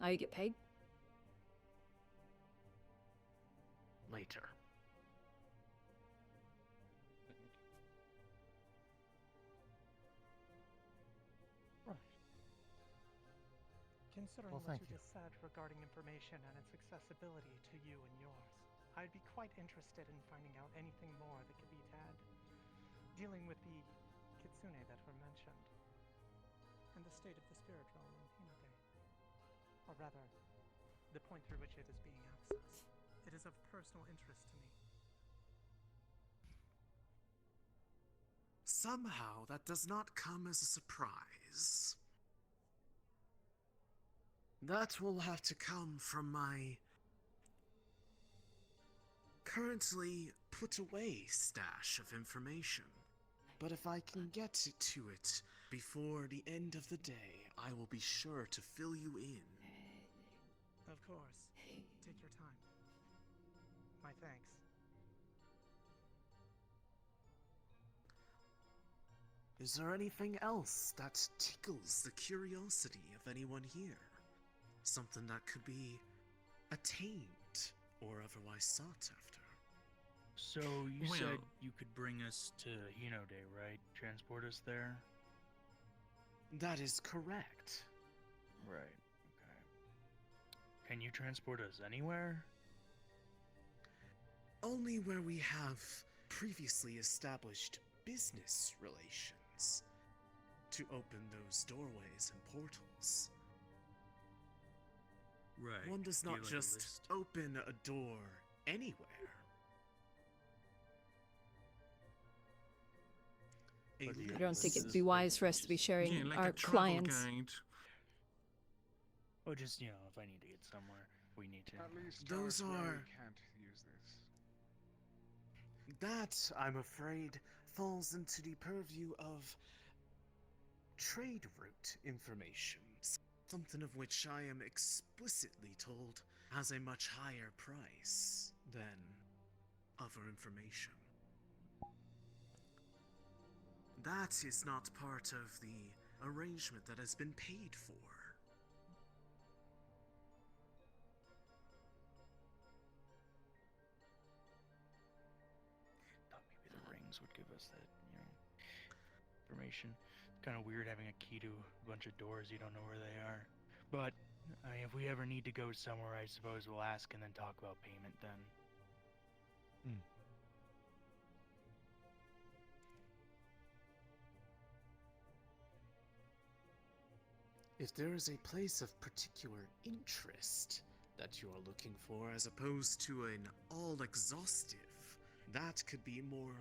Now you get paid? Later. Right. Considering Well, what thank you you. just said regarding information and its accessibility to you and yours, I'd be quite interested in finding out anything more that could be had dealing with the kitsune that were mentioned, and the state of the spirit realm in Hinode. Or rather, the point through which it is being accessed. It is of personal interest to me. Somehow, that does not come as a surprise. That will have to come from my currently put away stash of information. But if I can get to it before the end of the day, I will be sure to fill you in. Of course. Take your time. My thanks. Is there anything else that tickles the curiosity of anyone here? Something that could be attained or otherwise sought after? So you said Well- you could bring us to Hinode, right? Transport us there? That is correct. Right. Okay. Can you transport us anywhere? Only where we have previously established business relations to open those doorways and portals. Right. One does Do you not like a just list? open a door anywhere. A But do you I have a don't list think of it'd the be wise places for us you to be just- sharing Yeah, like our a travel clients. guide. Oh, just, if I need to get somewhere, we need to. At least Those ours where we are- can't use this. That, I'm afraid, falls into the purview of trade route information. Something of which I am explicitly told has a much higher price than other information. That is not part of the arrangement that has been paid for. Thought maybe the rings would give us that, information. It's kind of weird having a key to a bunch of doors you don't know where they are. But, I mean, if we ever need to go somewhere, I suppose we'll ask and then talk about payment then. If there is a place of particular interest that you are looking for as opposed to an all-exhaustive, that could be more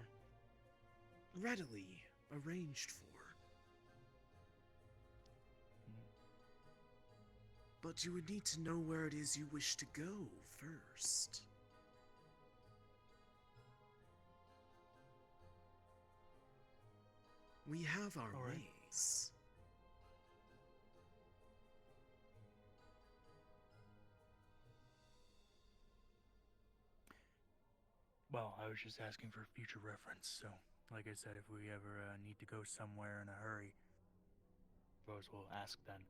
readily arranged for. But you would need to know where it is you wish to go first. We have our All right. ways. Well, I was just asking for future reference, so, like I said, if we ever need to go somewhere in a hurry, suppose we'll ask then.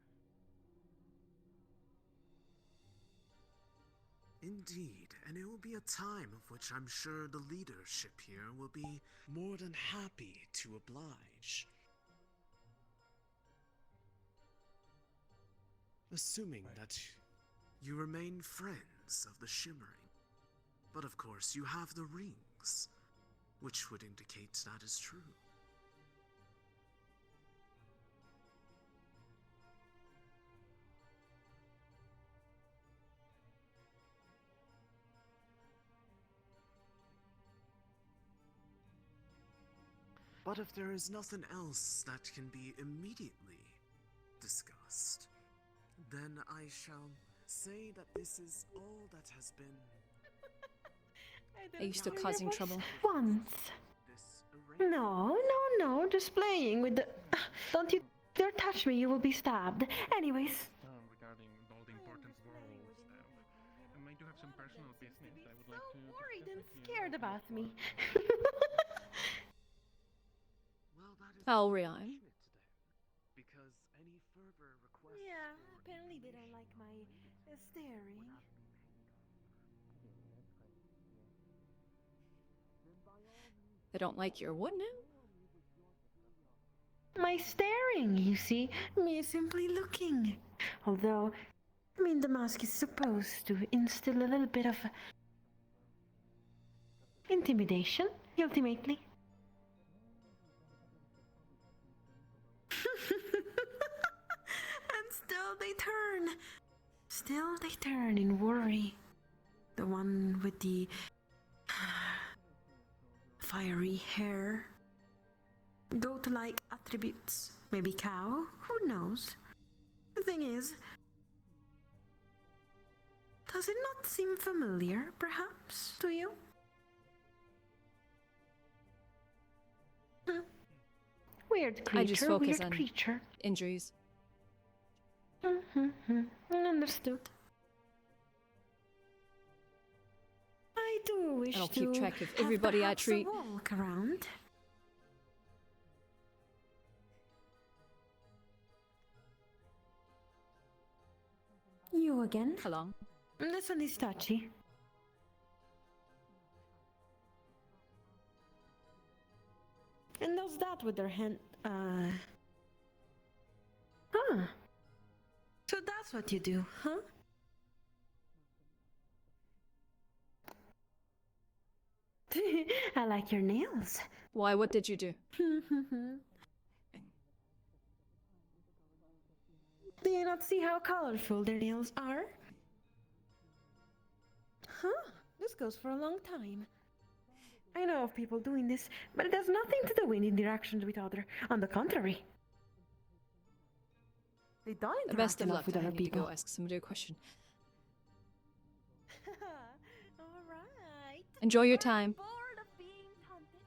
Indeed, and it will be a time of which I'm sure the leadership here will be more than happy to oblige. Assuming that you remain friends of the Shimmering. But of course, you have the rings, which would indicate that is true. But if there is nothing else that can be immediately discussed, then I shall say that this is all that has been Are you still causing trouble? Once. this No, no, just playing with the. Don't you dare touch me, you will be stabbed. Anyways. Regarding all the important roles, I do have some personal business I would like to So worried and discuss with you. scared about me. Well, that is I'll resign. unfortunate then, because any further requests Yeah, for apparently they don't like my staring. They don't like your what now? My staring, you see, me simply looking. Although, the mask is supposed to instill a little bit of intimidation, ultimately. And still they turn. Still they turn in worry. The one with the fiery hair. Goat-like attributes. Maybe cow? Who knows? The thing is, does it not seem familiar, perhaps, to you? Weird creature, I just focus weird on creature. injuries. Understood. I do wish I don't to keep track of have everybody I perhaps treat. a walk around. You again? How long? This one is touchy. And does that with their hand. Huh. So that's what you do, huh? I like your nails. Why? What did you do? Do you not see how colorful their nails are? Huh? This goes for a long time. I know of people doing this, but it has nothing to do with interactions with other. On the contrary. They don't The best interact of enough luck. with I other need to people. go ask somebody a question. Alright. Enjoy your time. Bored of being taunted?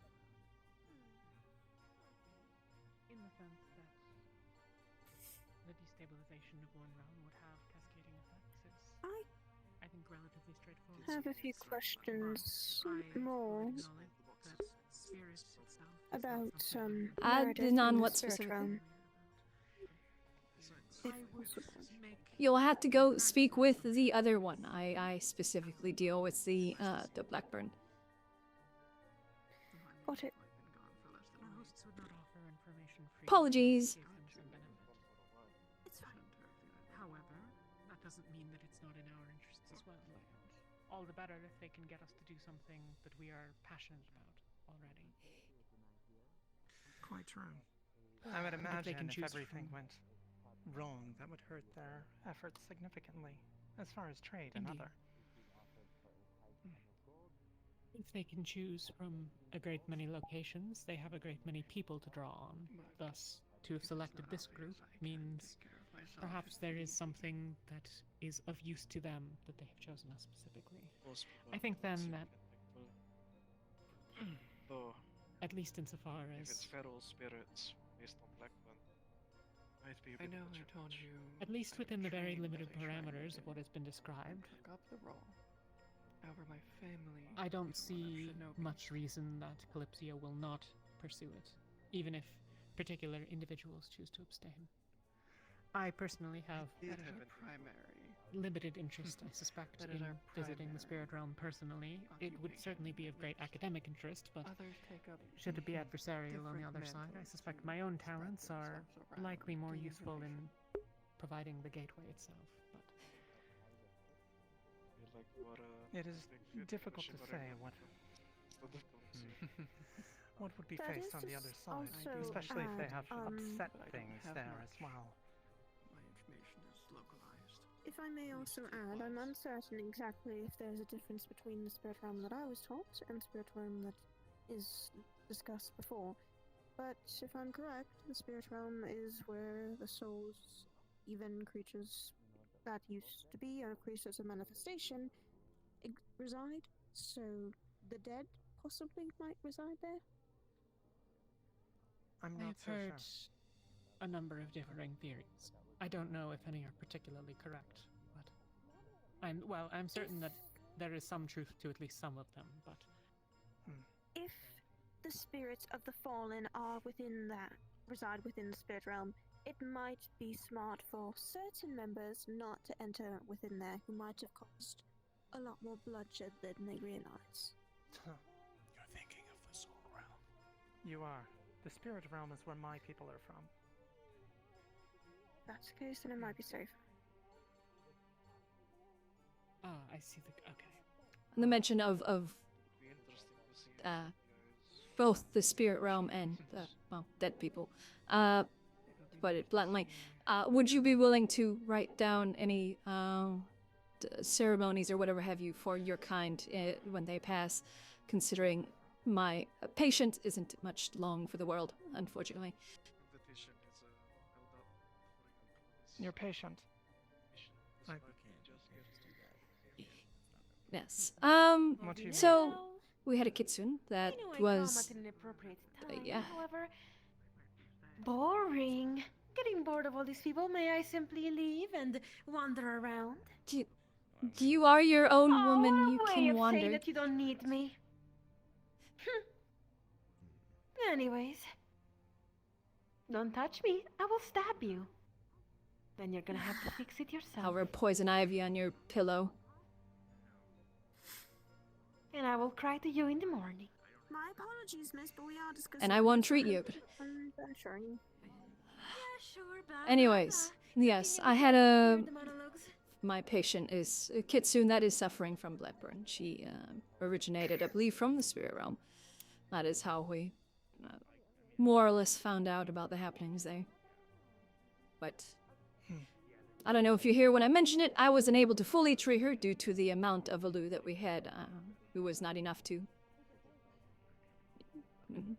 In the sense that the destabilization of one realm would have cascading effects is, I think, relatively straightforward. I have a few questions I more acknowledge that spirit itself is not about something Meredith None in the what spirit specifically? realm. If I would possible. make You'll have to go speak with the other one. I specifically deal with the Blackburn. Got it. our hosts would not offer information free. Apologies. Give them some benefit. It's fine. However, that doesn't mean that it's not in our interests as well. All the better if they can get us to do something that we are passionate about already. Quite true. I would And if they imagine can if choose everything from- went wrong, that would hurt their efforts significantly, as far as trade and Indeed. other. If they can choose from a great many locations, they have a great many people to draw on. Thus, to have selected this group means perhaps there is something that is of use to them that they have chosen us specifically. I think then that, Though, at least insofar if it's as, feral spirits based on Blackburn, might be a bit of a challenge. at least within the very limited parameters of what has been described, However, my family. I don't see much reason that Kalysia will not pursue it, even if particular individuals choose to abstain. I personally have That is our primary. limited interest, I suspect, That is in our visiting the primary spirit realm personally. It would certainly be of great academic interest, but Others take up should it be adversarial on the different other side, I mantles suspect to my own spread talents are themselves around likely more the useful in information. providing the gateway itself. But It is difficult to say what what would be That faced is on the other just side, also especially if they add, have upset things have there much. as well. My information is localized. If I may also add, I'm uncertain exactly if there's a difference between the spirit realm that I was taught and spirit realm that is discussed before. But if I'm correct, the spirit realm is where the souls, even creatures that used to be or creatures of manifestation, reside. So the dead possibly might reside there. I'm not I've so heard sure. a number of differing theories. I don't know if any are particularly correct, but I'm certain that there is some truth to at least some of them, but If the spirits of the fallen are reside within the spirit realm, it might be smart for certain members not to enter within there who might have caused a lot more bloodshed than they realize. You're thinking of the soul realm. You are. The spirit realm is where my people are from. If that's the case, then it might be safe. I see okay. And the mention of both the spirit realm and dead people. To put it bluntly, would you be willing to write down any ceremonies or whatever have you for your kind when they pass, considering my patient isn't much long for the world, unfortunately. You're patient. Yes. What do you So mean? we had a kitsune that I know I was come at an inappropriate time. yeah. However, Boring. Getting bored of all these people. May I simply leave and wander around? You are your own woman. What You a way can of saying wander. that you don't need me. Anyways, don't touch me. I will stab you. Then you're gonna have to fix it yourself. I'll rub poison ivy on your pillow. And I will cry to you in the morning. My apologies, miss, but we are discussing. And I won't treat you. I'm sure. Yeah, sure, blah, Anyways, yes, I had a... My patient is Kitsune that is suffering from bloodburn. She originated, I believe, from the spirit realm. That is how we more or less found out about the happenings there. But I don't know if you hear when I mention it, I wasn't able to fully treat her due to the amount of Alu that we had, who was not enough to.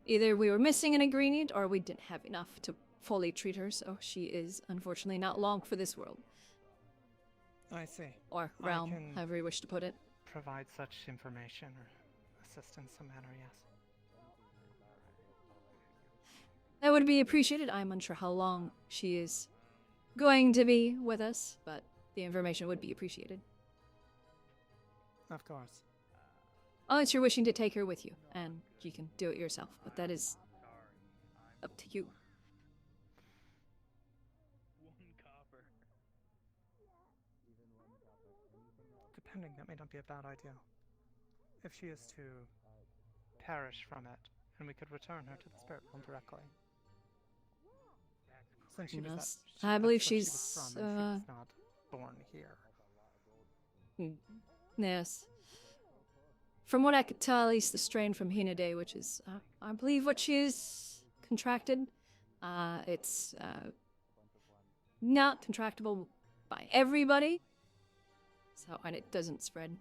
Either we were missing an ingredient or we didn't have enough to fully treat her, so she is unfortunately not long for this world. I see. Or I realm, can however you wish to put it. provide such information or assist in some manner, yes. That would be appreciated. I'm unsure how long she is going to be with us, but the information would be appreciated. Of course. Unless you're wishing to take her with you, and you can do it yourself, but that is up to you. Depending, that may not be a bad idea. If she is to perish from it, and we could return her to the spirit realm directly. Since she was Yes, that, I believe that's where she's, she was from, and she was not born here. Yes. From what I could tell, at least the strain from Hinade, which is, I believe, what she is contracted, it's not contractable by everybody, so, and it doesn't spread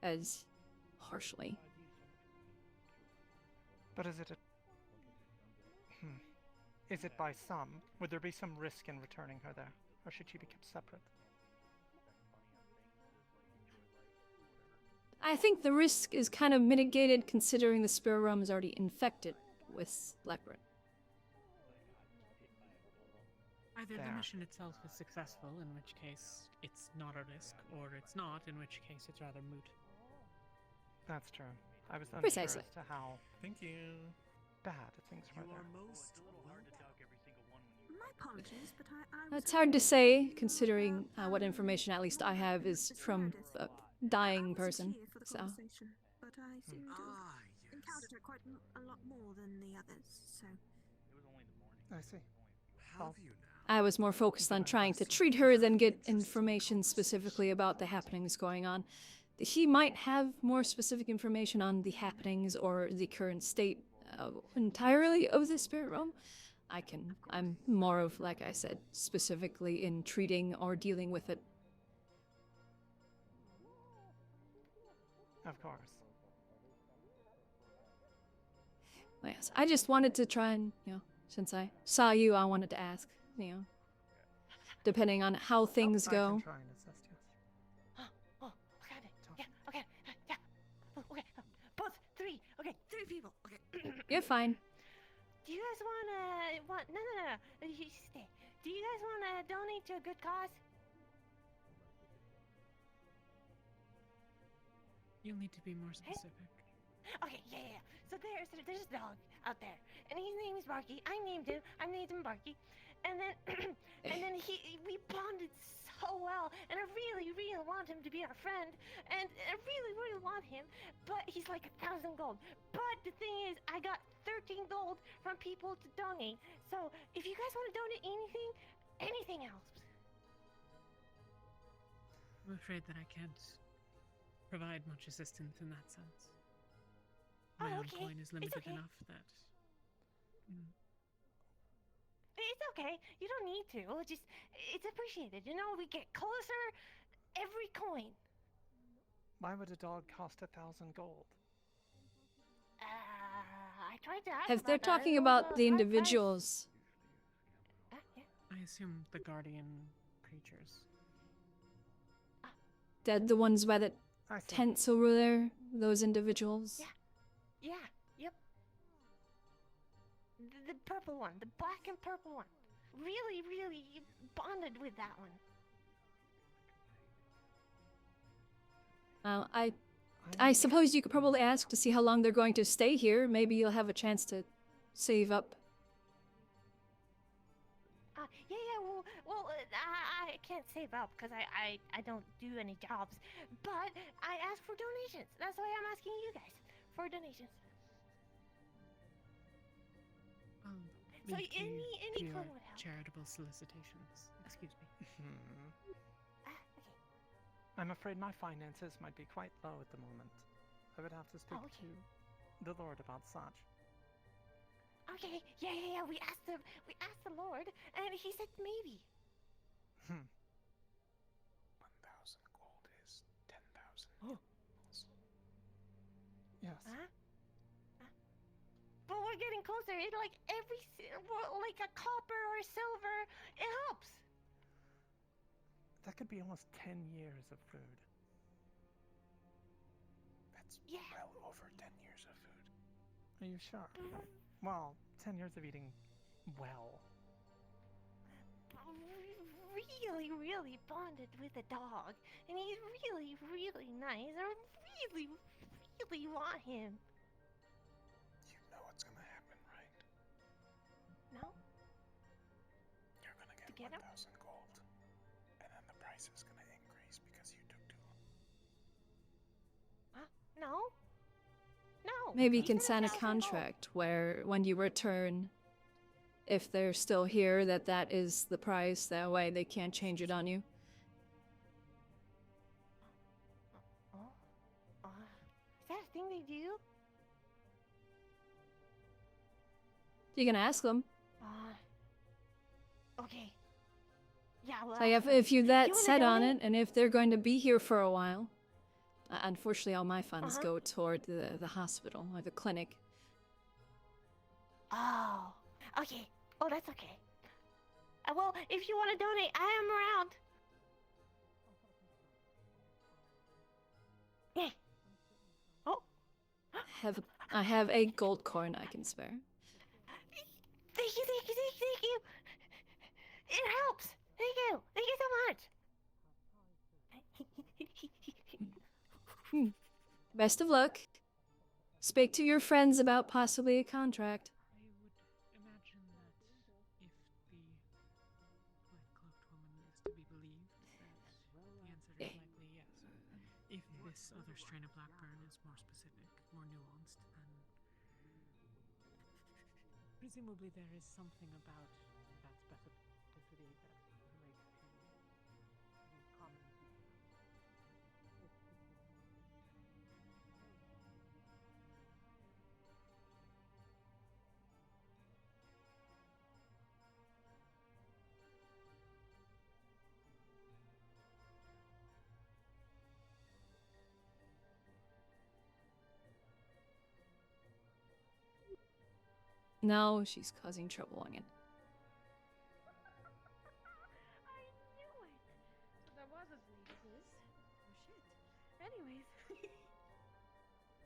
as harshly. But is it a... Is it by some? Would there be some risk in returning her there? Or should she be kept separate? I think the risk is kind of mitigated considering the spirit realm is already infected with Blackburn. Either the mission itself is successful, in which case it's not a risk, or it's not, in which case it's rather moot. That's true. I was unsure Precisely. as to how Thank you. bad things were there. My apologies, but I It's hard to say, considering what information at least I have is from a dying person. here for the So, conversation, but I seem to have encountered her quite a lot more than the others, so... I see. I was more focused on trying to treat her than get information specifically about the happenings going on. He might have more specific information on the happenings or the current state entirely of the spirit realm. I'm more of, like I said, specifically in treating or dealing with it. Of course. Yes, I just wanted to try and, since I saw you, I wanted to ask, depending on how things I go. can try and assist, yes. Oh, got it. Yeah, okay, yeah. Okay, both, three people. Okay. You're fine. Do you guys no, you stay. Do you guys wanna donate to a good cause? You'll need to be more specific. Okay, yeah. So there's a dog out there, and his name is Barky. I named him Barky, and then we bonded so well, and I really want him to be our friend, and I really want him, but he's like 1,000 gold. But the thing is, I got 13 gold from people to donate. So if you guys want to donate anything helps. I'm afraid that I can't provide much assistance in that sense. My own coin is limited enough that... It's okay. You don't need to. It's appreciated. We get closer every coin. Why would a dog cost 1,000 gold? I tried to ask If they're about that. talking It was about a the high price. individuals, Yeah. I assume the guardian creatures. the ones by the I see. tents over there, those individuals. Yeah. Yep. the purple one, the black and purple one. Really, really bonded with that one. I suppose you could probably ask to see how long they're going to stay here. Maybe you'll have a chance to save up. I can't save up because I don't do any jobs. But I ask for donations. That's why I'm asking you guys for donations. So Link you any to your coin would help. charitable solicitations. Excuse me. Okay. I'm afraid my finances might be quite low at the moment. I would have to speak to the Lord about such. Okay. Yeah. We asked the Lord, and he said maybe. 1,000 gold is 10,000. Yes. Huh? But we're getting closer. It like like a copper or a silver. It helps. That could be almost 10 years of food. That's well over 10 years of food. Are you sure? Well, 10 years of eating well. Really, really bonded with the dog, and he's really, really nice. I really, really want him. You know what's gonna happen, right? No? You're gonna To get get him? 1,000 gold, and then the price is gonna increase because you took too long. Huh? No? No. Maybe you He can said sign a 1,000 gold. contract where when you return, if they're still here, that is the price. That way they can't change it on you. Is that a thing they do? You can ask them. Okay. Yeah, well. So if you're that set on it, and if they're going to be here for a while, unfortunately all my funds go toward the hospital or the clinic. Oh. Okay. Oh, that's okay. Well, if you want to donate, I am around. Yeah. Oh. I have a gold coin I can spare. Thank you. It helps. Thank you so much. Best of luck. Speak to your friends about possibly a contract. I would imagine that if the white-cloaked woman is to be believed, that the answer is likely yes. If this other strain of Blackburn is more specific, more nuanced, then presumably there is something about that specificity that relates to the common people. No, she's causing trouble again. I knew it. So there was a sleepless. Oh shit. Anyways.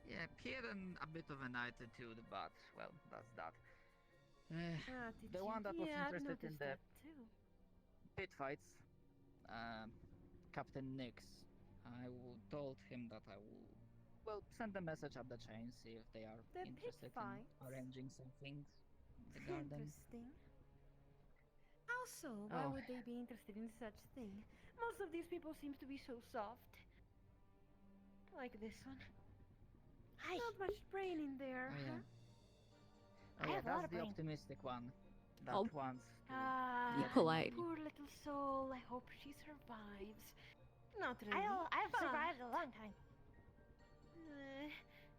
Yeah, Pierre and a bit of an attitude, but well, that's that. The one that was interested in the pit fights, Captain Nix, told him that I will send a message up the chain, see if they are interested in arranging some things in the garden. Interesting. How so? Why would they be interested in such thing? Most of these people seem to be so soft. Like this one. Hi. Not much brain in there, huh? Oh yeah, that's the optimistic one. That wants to be polite. Poor little soul. I hope she survives. Not really. I've survived a long time.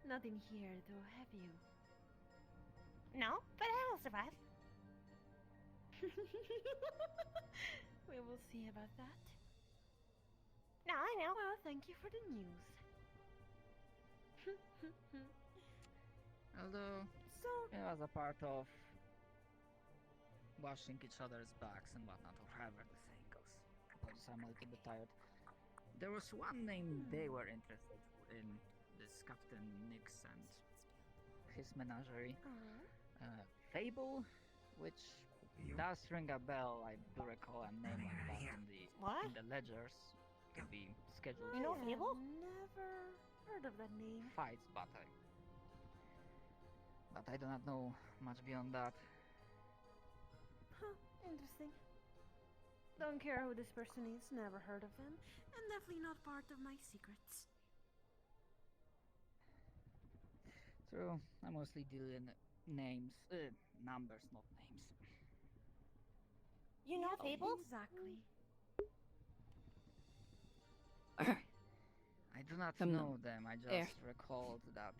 Not in here, though, have you? No, but I will survive. We will see about that. No, I know. Well, thank you for the news. Although, it was a part of washing each other's backs and whatnot, or however the saying goes. Apologies, I'm a little bit tired. There was one name they were interested in, this Captain Nix and his menagerie. Fable, which does ring a bell. I do recall a name like that in the ledgers to be scheduled You know for Fable? Never heard of that name. fights, but I do not know much beyond that. Huh, interesting. Don't care who this person is, never heard of them, and definitely not part of my secrets. True, I mostly deal in names, numbers, not names. You know Yep, Fable? Exactly. I do not Come know them, I There. just recalled that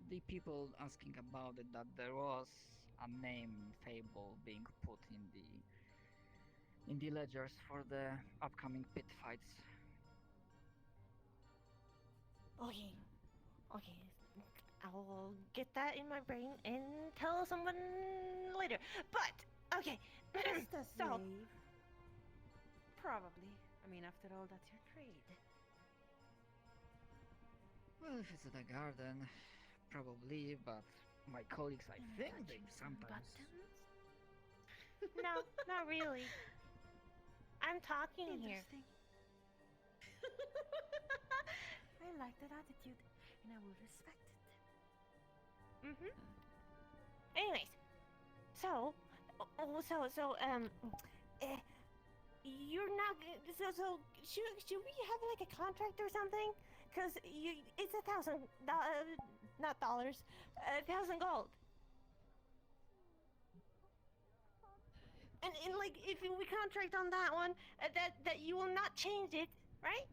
the people asking about it, that there was a name Fable being put in the ledgers for the upcoming pit fights. Okay. Okay. I'll get that in my brain and tell someone later. But okay. Just a So slave. Probably. I mean, after all, that's your trade. Well, if it's at a garden, probably, but my colleagues, I think they sometimes... no, not really. I'm talking here. Interesting. I like that attitude, and I will respect it. Anyways, you're not. So should we have like a contract or something? Cause it's $1,000, not dollars, 1,000 gold. And like, if we contract on that one, that you will not change it, right?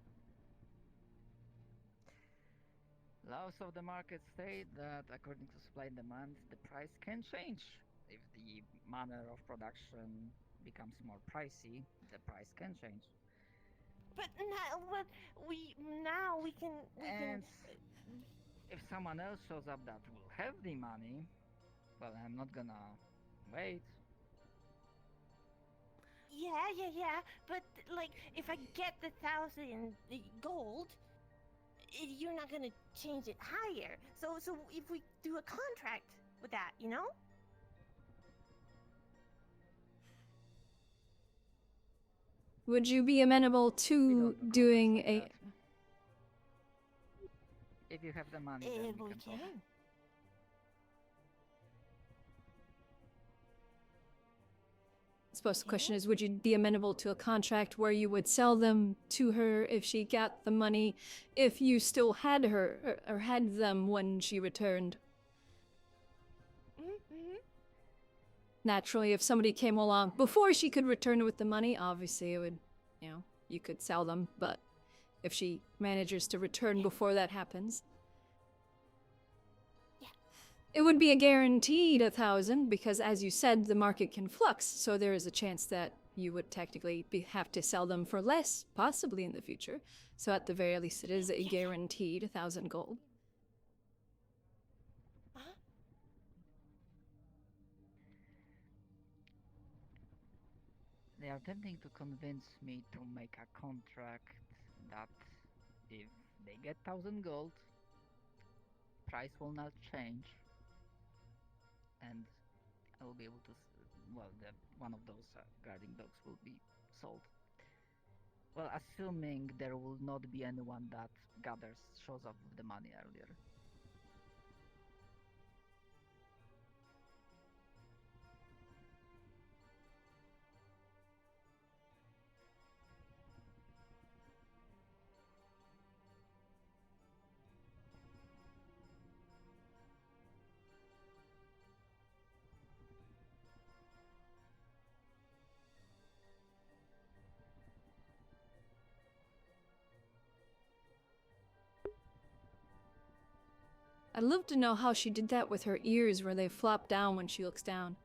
Laws of the market state that according to supply and demand, the price can change. If the manner of production becomes more pricey, the price can change. But now we can. And if someone else shows up that will have the money, well, I'm not gonna wait. Yeah. But like, if I get the 1,000 gold, you're not gonna change it higher. So if we do a contract with that, you know? Would you be amenable to doing like a... that. If you have the money, then we can talk. I suppose the question is, would you be amenable to a contract where you would sell them to her if she got the money, if you still had her, or had them when she returned? Naturally, if somebody came along before she could return with the money, obviously it would, you could sell them, but if she manages to return before that happens, it would be a guaranteed 1,000 because, as you said, the market can flux, so there is a chance that you would technically have to sell them for less, possibly in the future. So at the very least, it is a guaranteed 1,000 gold. They are attempting to convince me to make a contract that if they get 1,000 gold, price will not change, and I will be able to, one of those guarding dogs will be sold. Well, assuming there will not be anyone that shows up with the money earlier. I'd love to know how she did that with her ears where they flop down when she looks down.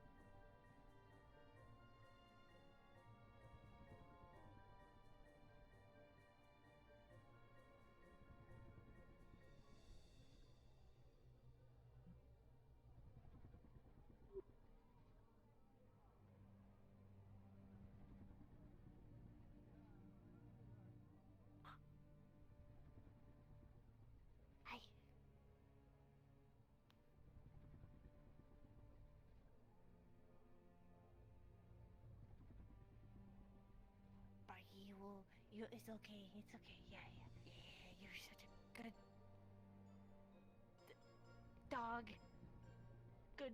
It's okay. It's okay. Yeah. You're such a good dog. Good.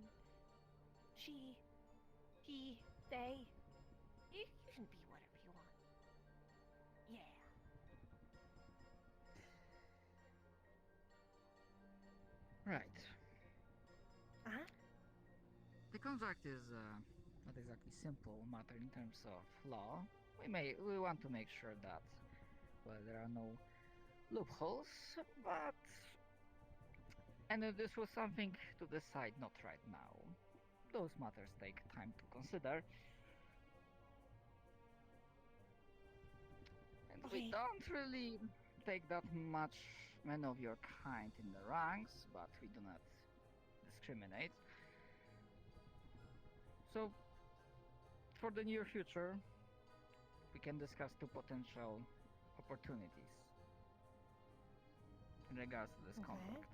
She. He. They. You can be whatever you want. Yeah. Right. Uh-huh. The contract is not exactly simple matter in terms of law. We want to make sure that well there are no loopholes, but this was something to decide not right now. Those matters take time to consider. And we don't really take that much men of your kind in the ranks, but we do not discriminate. So, for the near future, we can discuss two potential opportunities in regards to this contract.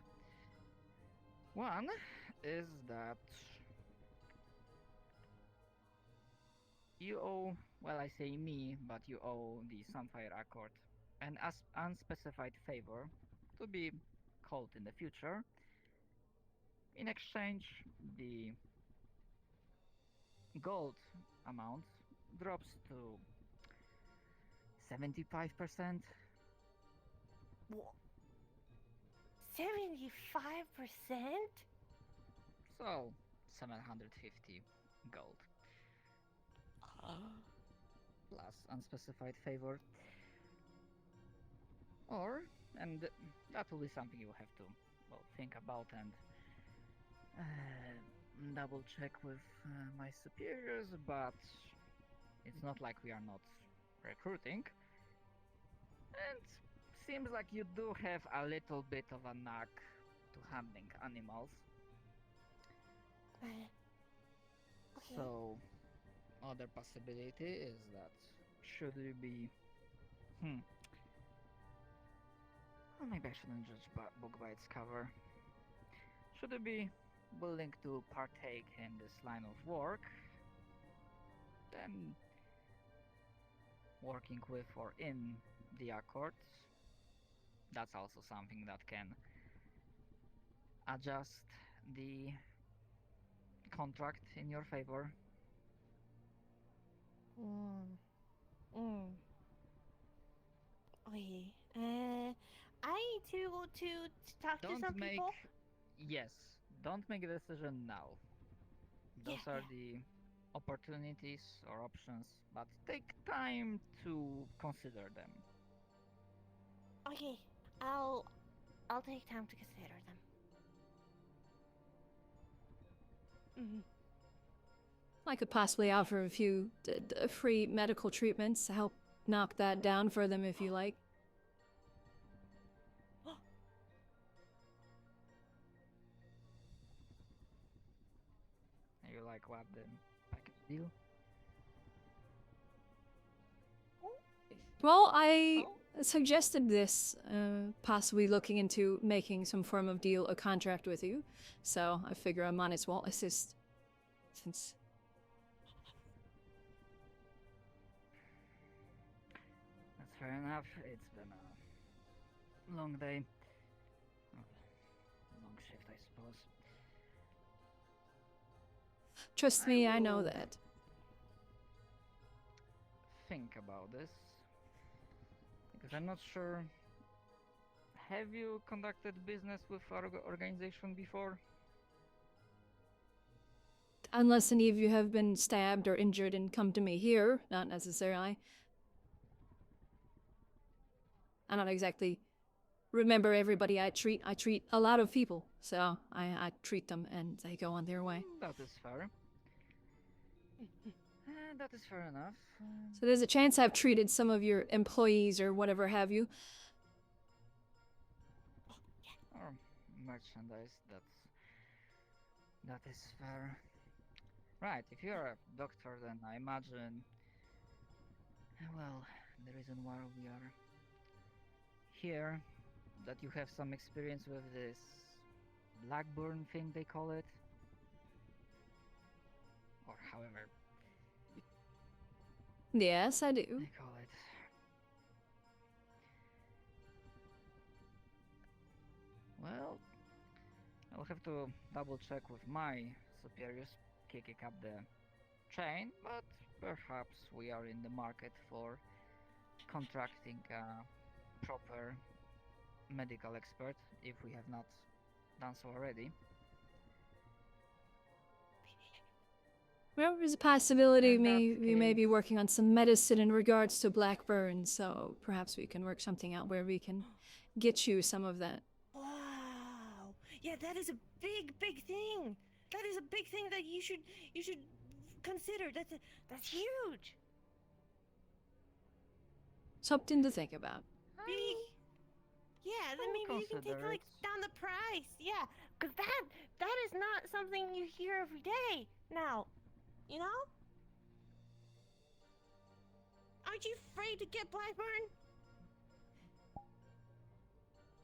One is that you owe, well, I say me, but you owe the Sunfire Accord an unspecified favor to be called in the future. In exchange, the gold amount drops to 75%. What? 75%? So, 750 gold. Plus unspecified favor. Or, and that will be something you have to, well, think about and double check with my superiors, but it's not like we are not recruiting. And seems like you do have a little bit of a knack to handling animals. Okay. So, other possibility is that should we be... Well, maybe I shouldn't judge book by its cover. Should we be willing to partake in this line of work, then working with or in the Accords, that's also something that can adjust the contract in your favor. Okay. I need to go to talk to some people. Yes, don't make a decision now. Those are the opportunities or options, but take time to consider them. Okay, I'll take time to consider them. I could possibly offer a few free medical treatments to help knock that down for them if you like. You like what the package deal? Well, I suggested this, possibly looking into making some form of deal, a contract with you. So I figure I might as well assist, since... That's fair enough. It's been a long day. Long shift, I suppose. Trust me, I know that. Think about this. Because I'm not sure. Have you conducted business with our organization before? Unless any of you have been stabbed or injured and come to me here, not necessarily. I don't exactly remember everybody I treat. I treat a lot of people, so I treat them and they go on their way. That is fair. That is fair enough. So there's a chance I've treated some of your employees or whatever have you. Or merchandise, that is fair. Right, if you're a doctor, then I imagine... Well, the reason why we are here, that you have some experience with this Blackburn thing they call it. Or however... Yes, I do. They call it. Well, I'll have to double check with my superiors, kicking up the chain, but perhaps we are in the market for contracting a proper medical expert if we have not done so already. Well, there's a possibility In that we may be case- working on some medicine in regards to black burn, so perhaps we can work something out where we can get you some of that. Wow. Yeah, that is a big thing. That is a big thing that you should consider. That's huge. Something to think about. Maybe, yeah, then maybe you can take consider like down the price. Yeah, because that is not something you hear every day now. You know? Aren't you afraid to get Blackburn?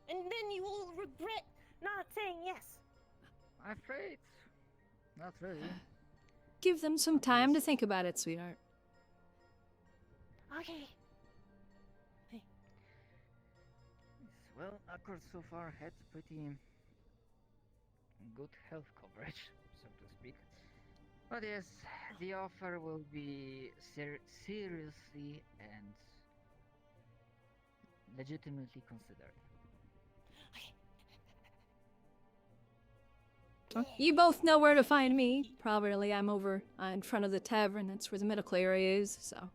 And then you will regret not saying yes. I'm afraid. Not really. Give them some time to think about it, sweetheart. Okay. Yes, well, Accord so far had pretty good health coverage, so to speak. But yes, the offer will be seriously and legitimately considered. You both know where to find me. Probably I'm over in front of the tavern. That's where the medical area is, so.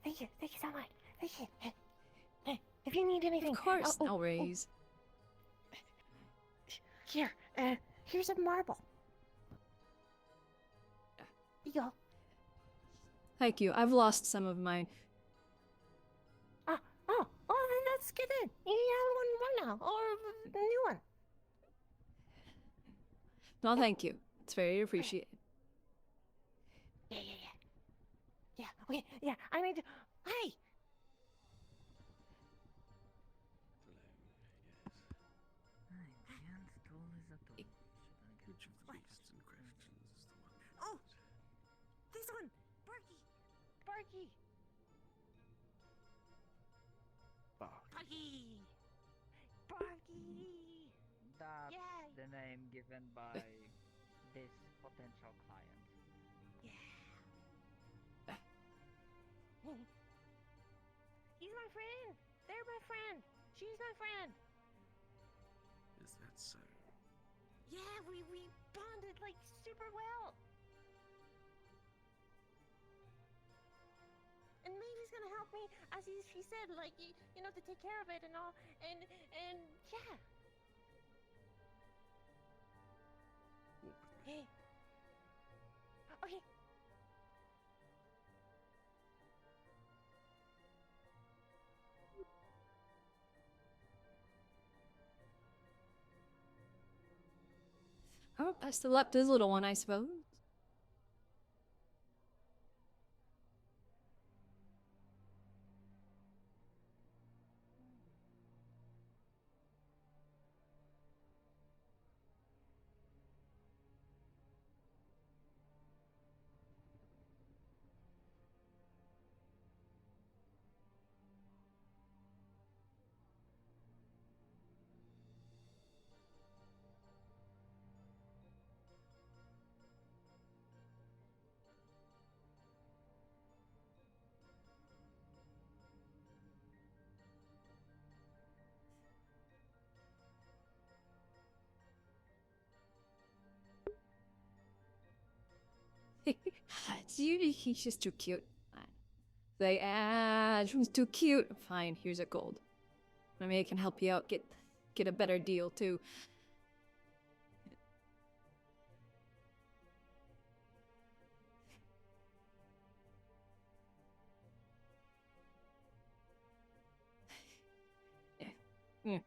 Thank you so much. Thank you. If you need anything, Of course, no worries. Here, here's a marble. You go. Thank you. I've lost some of mine. Then let's get in. You have one now, or a new one. No, thank you. It's very appreciated. Yeah, okay, yeah, I need to... Hey! Which of the beasts in question is the one? Oh! This one! Barky! Barky! Barky! Barky! That's Yeah. the name given by this potential client. He's my friend! They're my friend! She's my friend! Is that so? Yeah, we bonded like super well! And Mavy's gonna help me, as she said, like, you know, to take care of it and all, and yeah. Hey. Okay. Oh, best of luck to the little one, I suppose. He's just too cute. They she's too cute. Fine, here's a gold. Maybe I can help you out, get a better deal too. Yeah.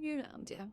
you know, dear.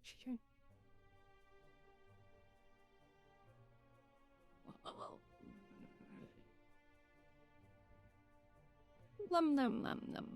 Sure. Lum num num num.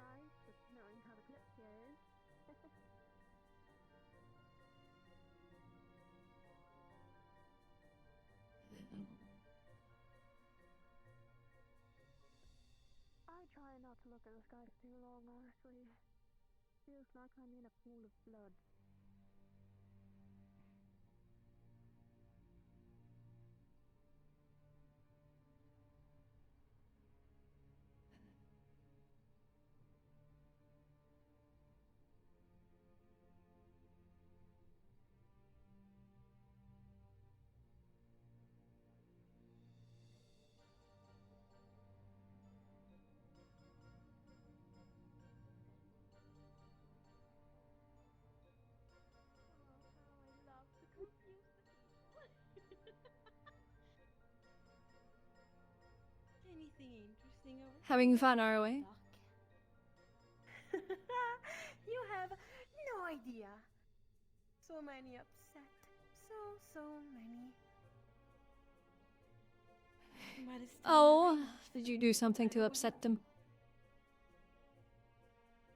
surprised, but knowing how the Kalysia is. I try not to look at the sky for too long, honestly. Feels like I'm in a pool of blood. Anything interesting over Having fun, are we? You have no idea. So many upset. So many. But it's still Oh, very did you do something to upset them?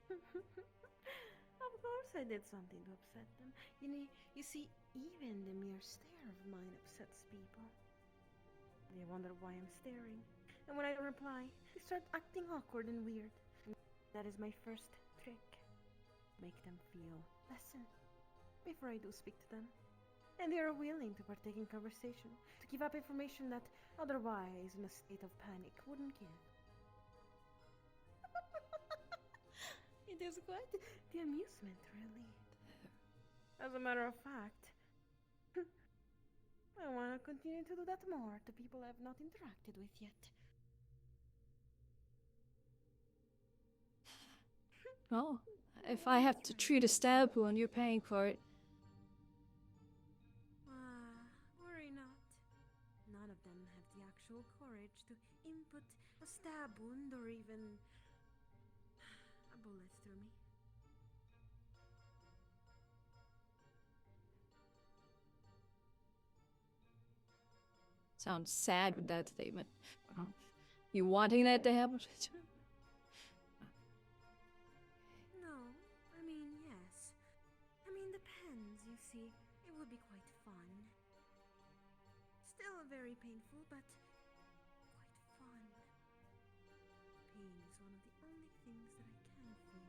Of course I did something to upset them. You see, even the mere stare of mine upsets people. They wonder why I'm staring. And when I don't reply, they start acting awkward and weird. And that is my first trick. Make them feel lesson before I do speak to them. And they are willing to partake in conversation, to give up information that otherwise in a state of panic wouldn't give. It is quite the amusement, really. As a matter of fact, I want to continue to do that more to people I have not interacted with yet. Well, if I have to treat a stab wound, you're paying for it. Worry not. None of them have the actual courage to input a stab wound or even a bullet through me. Sounds sad with that statement. You wanting that to happen? No, I mean, yes. I mean, depends, you see. It would be quite fun. Still very painful, but quite fun. Pain is one of the only things that I can feel.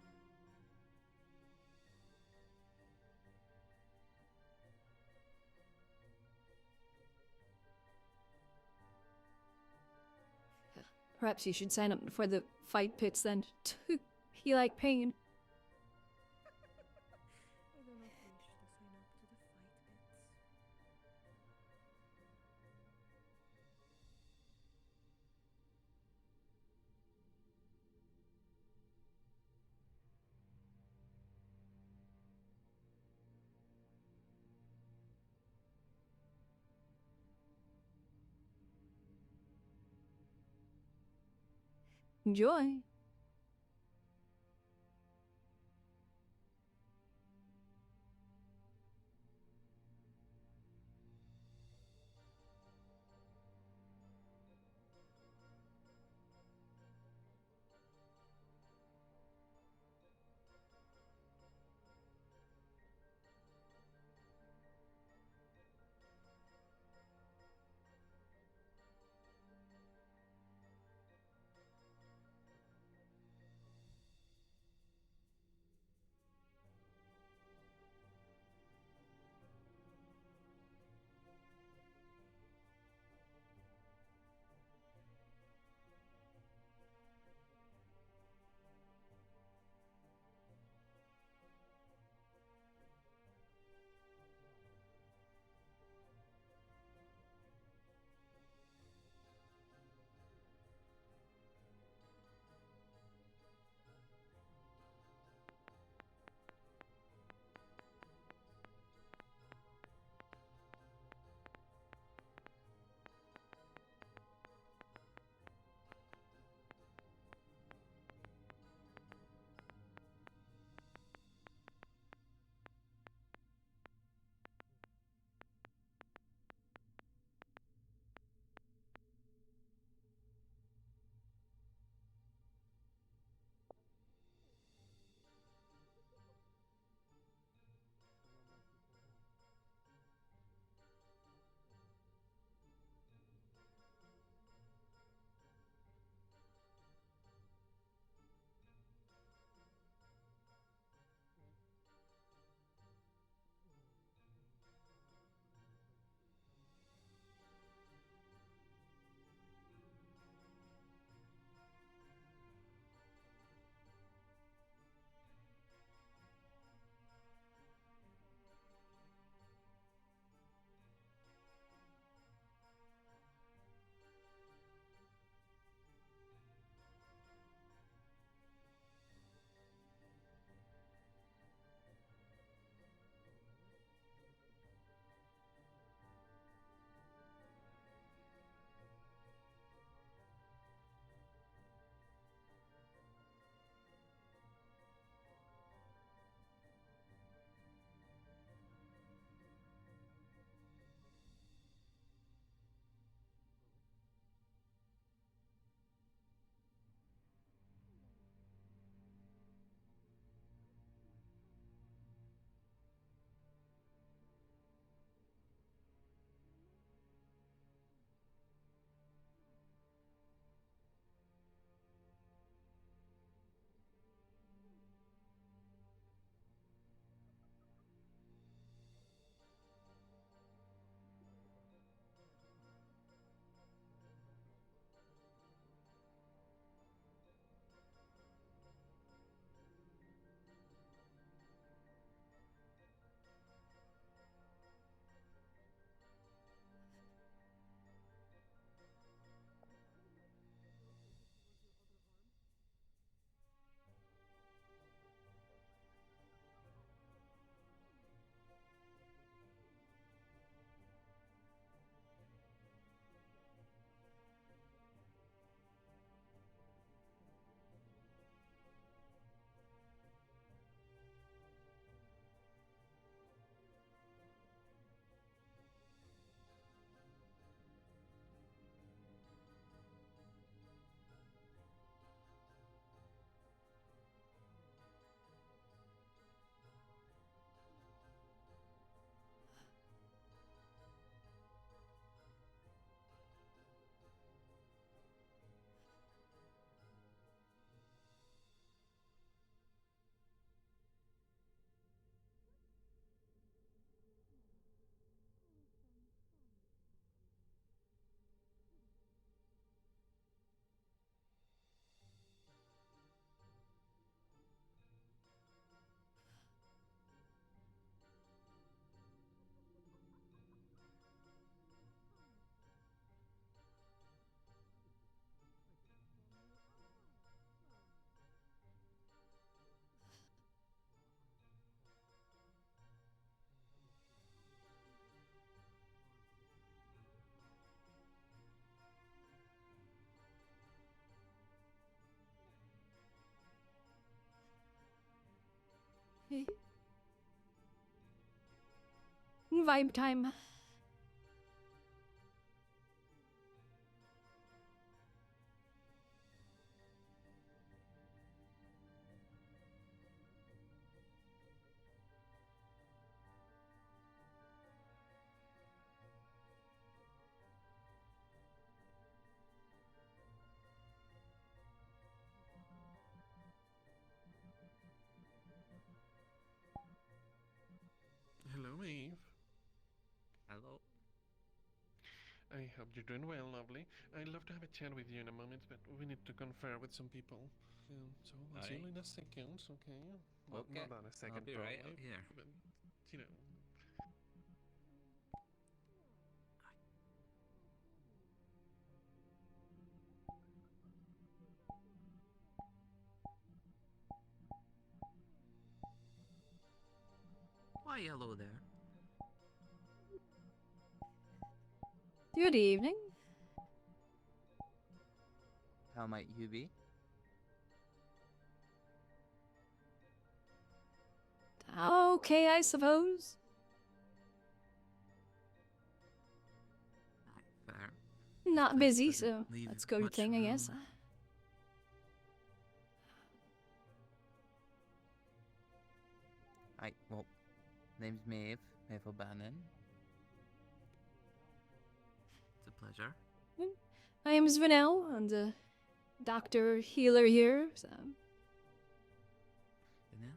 Perhaps you should sign up for the fight pits then. You like pain. I do not wish to sign up to the fight pits. Enjoy. vibe time. Hello, Eve. Hello. I hope you're doing well, lovely. I'd love to have a chat with you in a moment, but we need to confer with some people. So I'll see you in a second, okay? Well, Okay. not on a second, I'll be right probably, out here. but, you know. Why, hello there. Good evening. How might you be? Okay, I suppose. Fair. Not busy, doesn't so leave that's a good much thing, I guess. room. Hi, well, name's Maeve O'Bannon. It's a pleasure. My name's Vanel. I'm the doctor healer here, so. Vanel?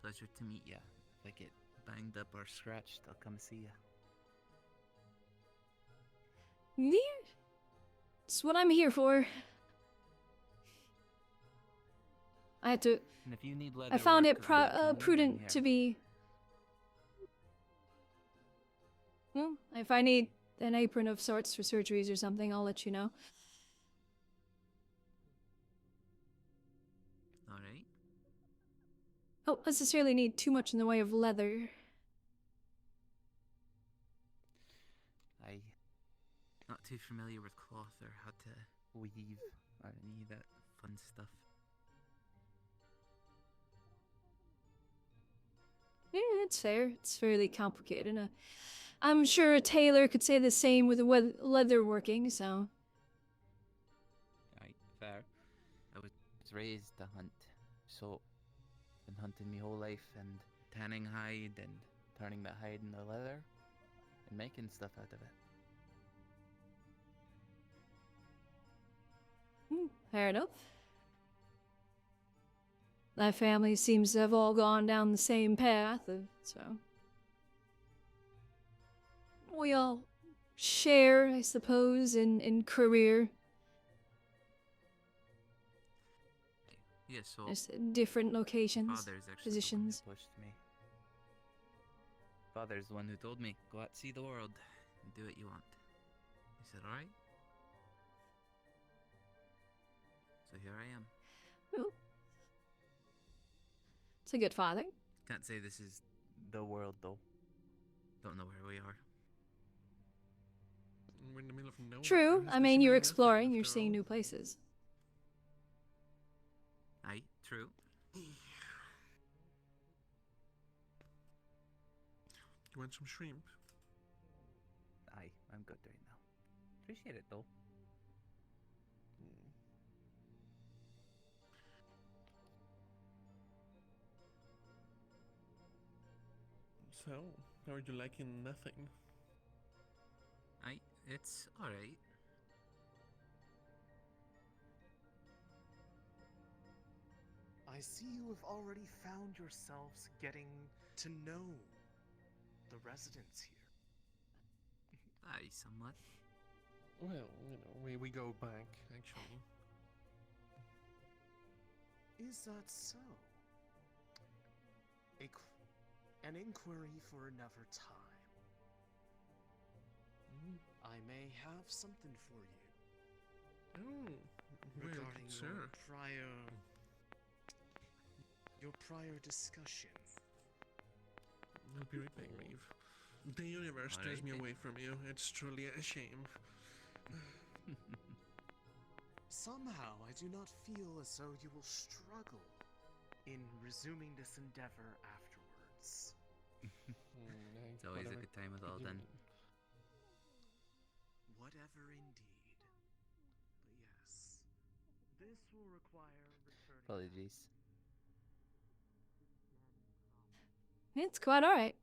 Pleasure to meet ya. If I get banged up or scratched, I'll come see ya. Yeah. It's what I'm here for. I had to. And if you need leather I found work, it come in prudent here. to be. Well, if I need an apron of sorts for surgeries or something, I'll let you know. Alright. Don't necessarily need too much in the way of leather. I not too familiar with cloth or how to weave or any of that fun stuff. Yeah, it's fair. It's fairly complicated. I'm sure a tailor could say the same with leather working, so. Right, fair. I was raised to hunt, so been hunting my whole life and tanning hide and turning that hide into leather and making stuff out of it. Fair enough. My family seems to have all gone down the same path, so. We all share, I suppose, in career. Yeah, so Just different locations, Father's actually positions. the one who pushed me. Father's the one who told me, go out, see the world, and do what you want. I said, alright. So here I am. Well, it's a good father. Can't say this is the world, though. Don't know where we are. We're in the middle of nowhere. True. Who's I to mean, say you're nothing, exploring, you're after seeing all? new places. Aye, true. You want some shrimp? Aye, I'm good right now. Appreciate it, though. So, how are you liking nothing? Aye, it's alright. I see you have already found yourselves getting to know the residents here. Aye, somewhat. Well, you know, we go back, actually. Is that so? An inquiry for another time. I may have something for you. Oh, Regarding well, sure. your prior discussion. I'll be right back, Maeve. The universe tears me away from you. It's truly a shame. Somehow, I do not feel as though you will struggle in resuming this endeavor afterwards. It's always a Whatever good time with all you done. mean. Whatever indeed. But yes, this will require returning. Apologies. It's quite alright.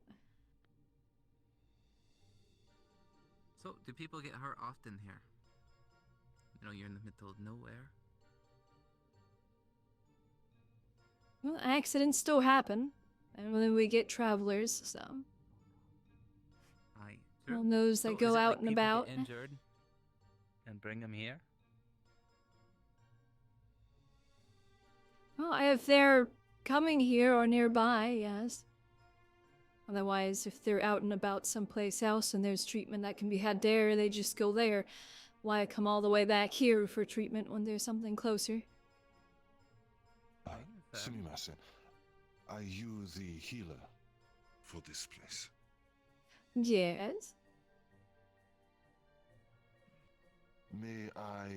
So, do people get hurt often here? You know, you're in the middle of nowhere. Well, accidents still happen. And then we get travelers, so. Aye. Well, those that So go is it out like and people about. get injured and bring them here? Well, if they're coming here or nearby, yes. Otherwise, if they're out and about someplace else and there's treatment that can be had there, they just go there. Why come all the way back here for treatment when there's something closer? Sumimasen, are you the healer for this place? Yes. May I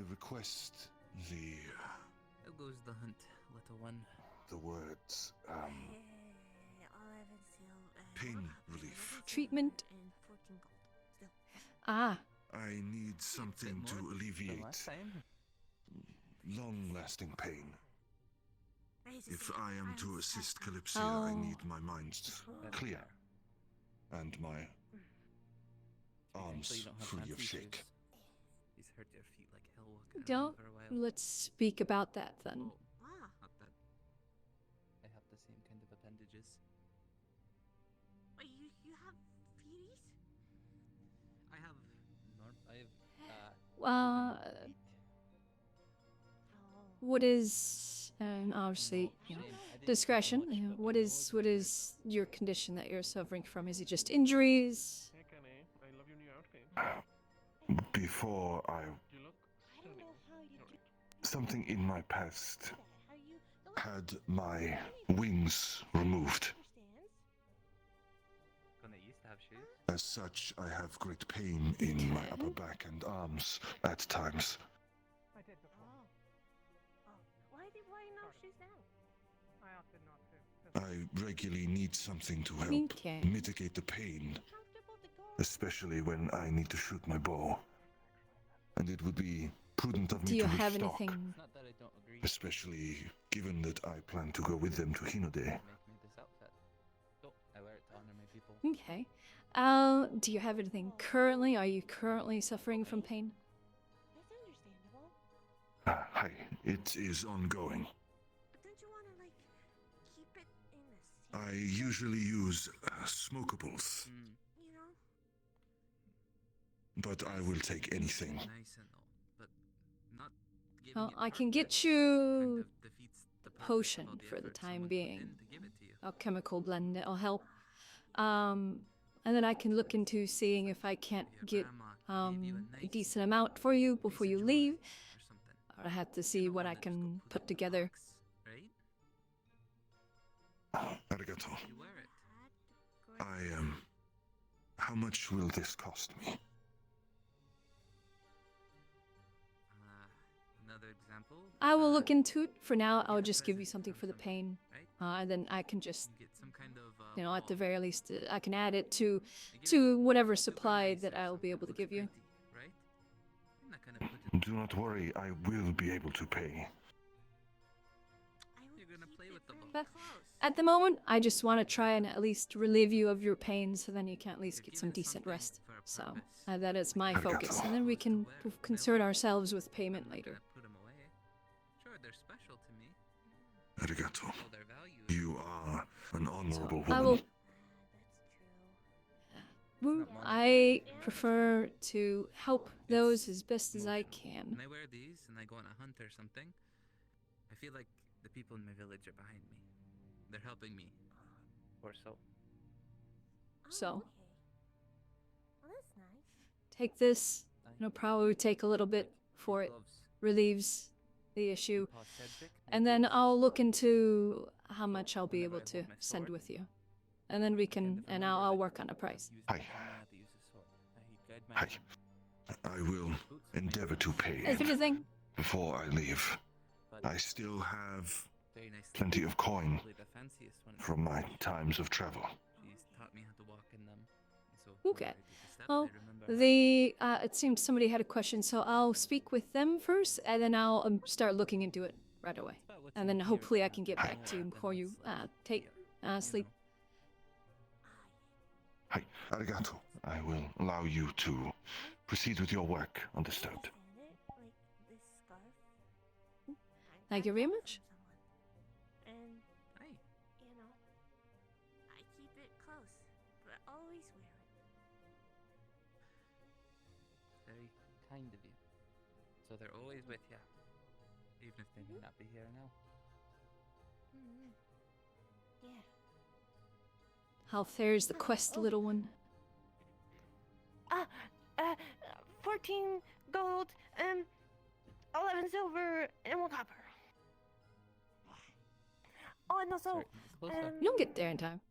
request How goes the hunt, little one? the words, pain relief. Treatment. Ah. I need something to alleviate long-lasting pain. If I am to assist Kalysia, I need my mind clear and my arms free of shake. He's hurt your feet like hell walking Don't. around for a while. Let's speak about that then. Not that. I have the same kind of appendages. Wait, you have feeties? I have What is, and obviously, you know, discretion. You know, what is your condition that you're suffering from? Is it just injuries? Hey, Kenny, I love your new outfit. Before something in my past had my wings removed. When they used to have shoes. As such, I have great pain in my upper back and arms at times. I did before. Why no shoes now? I opted not to. I regularly need something to help Okay. mitigate the pain, especially when I need to shoot my bow. And it would be prudent of Do me you to have restock, anything? Not that I don't agree. especially given that I plan to go with them to Hinode. Make me this outfit. So I wear it to honor my people. Okay. Do you have anything currently? Are you currently suffering from pain? That's understandable. Hi, it is ongoing. But don't you want to, like, keep it in a I usually use smokables, you know? but I will take anything. Nice and all, but not giving Well, it I can get purpose you defeats the purpose of potion all the for the effort time someone put being. in to give it to you. A chemical blend that'll help. And then I can look into seeing if I can't get a decent amount for you before you leave. Or I have to see what I can put together. Arigato. How much will this cost me? Another example. I will look into it. For now, I'll just give you something for the pain. And then I can just, Some kind of you know, at the very least, I can add it to whatever supply that I'll be able to give you. Right? I'm not gonna put it. Do not worry, I will be able to pay. You're gonna play with the book. But at the moment, I just want to try and at least relieve you of your pain so then you can at least get some decent rest. So that is my focus. And then we can concern ourselves with payment later. Put them away. Sure, they're special to me. Arigato. Know their value. You are an honorable I woman. will. I prefer to help those as best as I can. When I wear these and I go on a hunt or something, I feel like the people in my village are behind me. They're helping me. Or so. So, Well, that's nice. take this. It'll probably take a little bit before it relieves the issue. And then I'll look into how much I'll be able to send with you. And then we can, and I'll work on a price. Hi. Hi. I will endeavor to pay If anything, before I leave. I still have Very nice. Plenty of coin Probably the fanciest one. from my times of travel. She's taught me how to walk in them. And so Okay. whenever I take a step, Oh, I remember. it seems somebody had a question, so I'll speak with them first, and then I'll start looking into it right away. And then hopefully I can get back to you before you take sleep. Hi, arigato. I will allow you to proceed with your work undisturbed. Like this scarf. Thank you very much. And you know, I keep it close, but always wear it. Very kind of you. So they're always with you, even if they may not be here now. Yeah. How fares the quest, little one? 14 gold, 11 silver, and 1 copper. Oh, and also, You don't get there in time.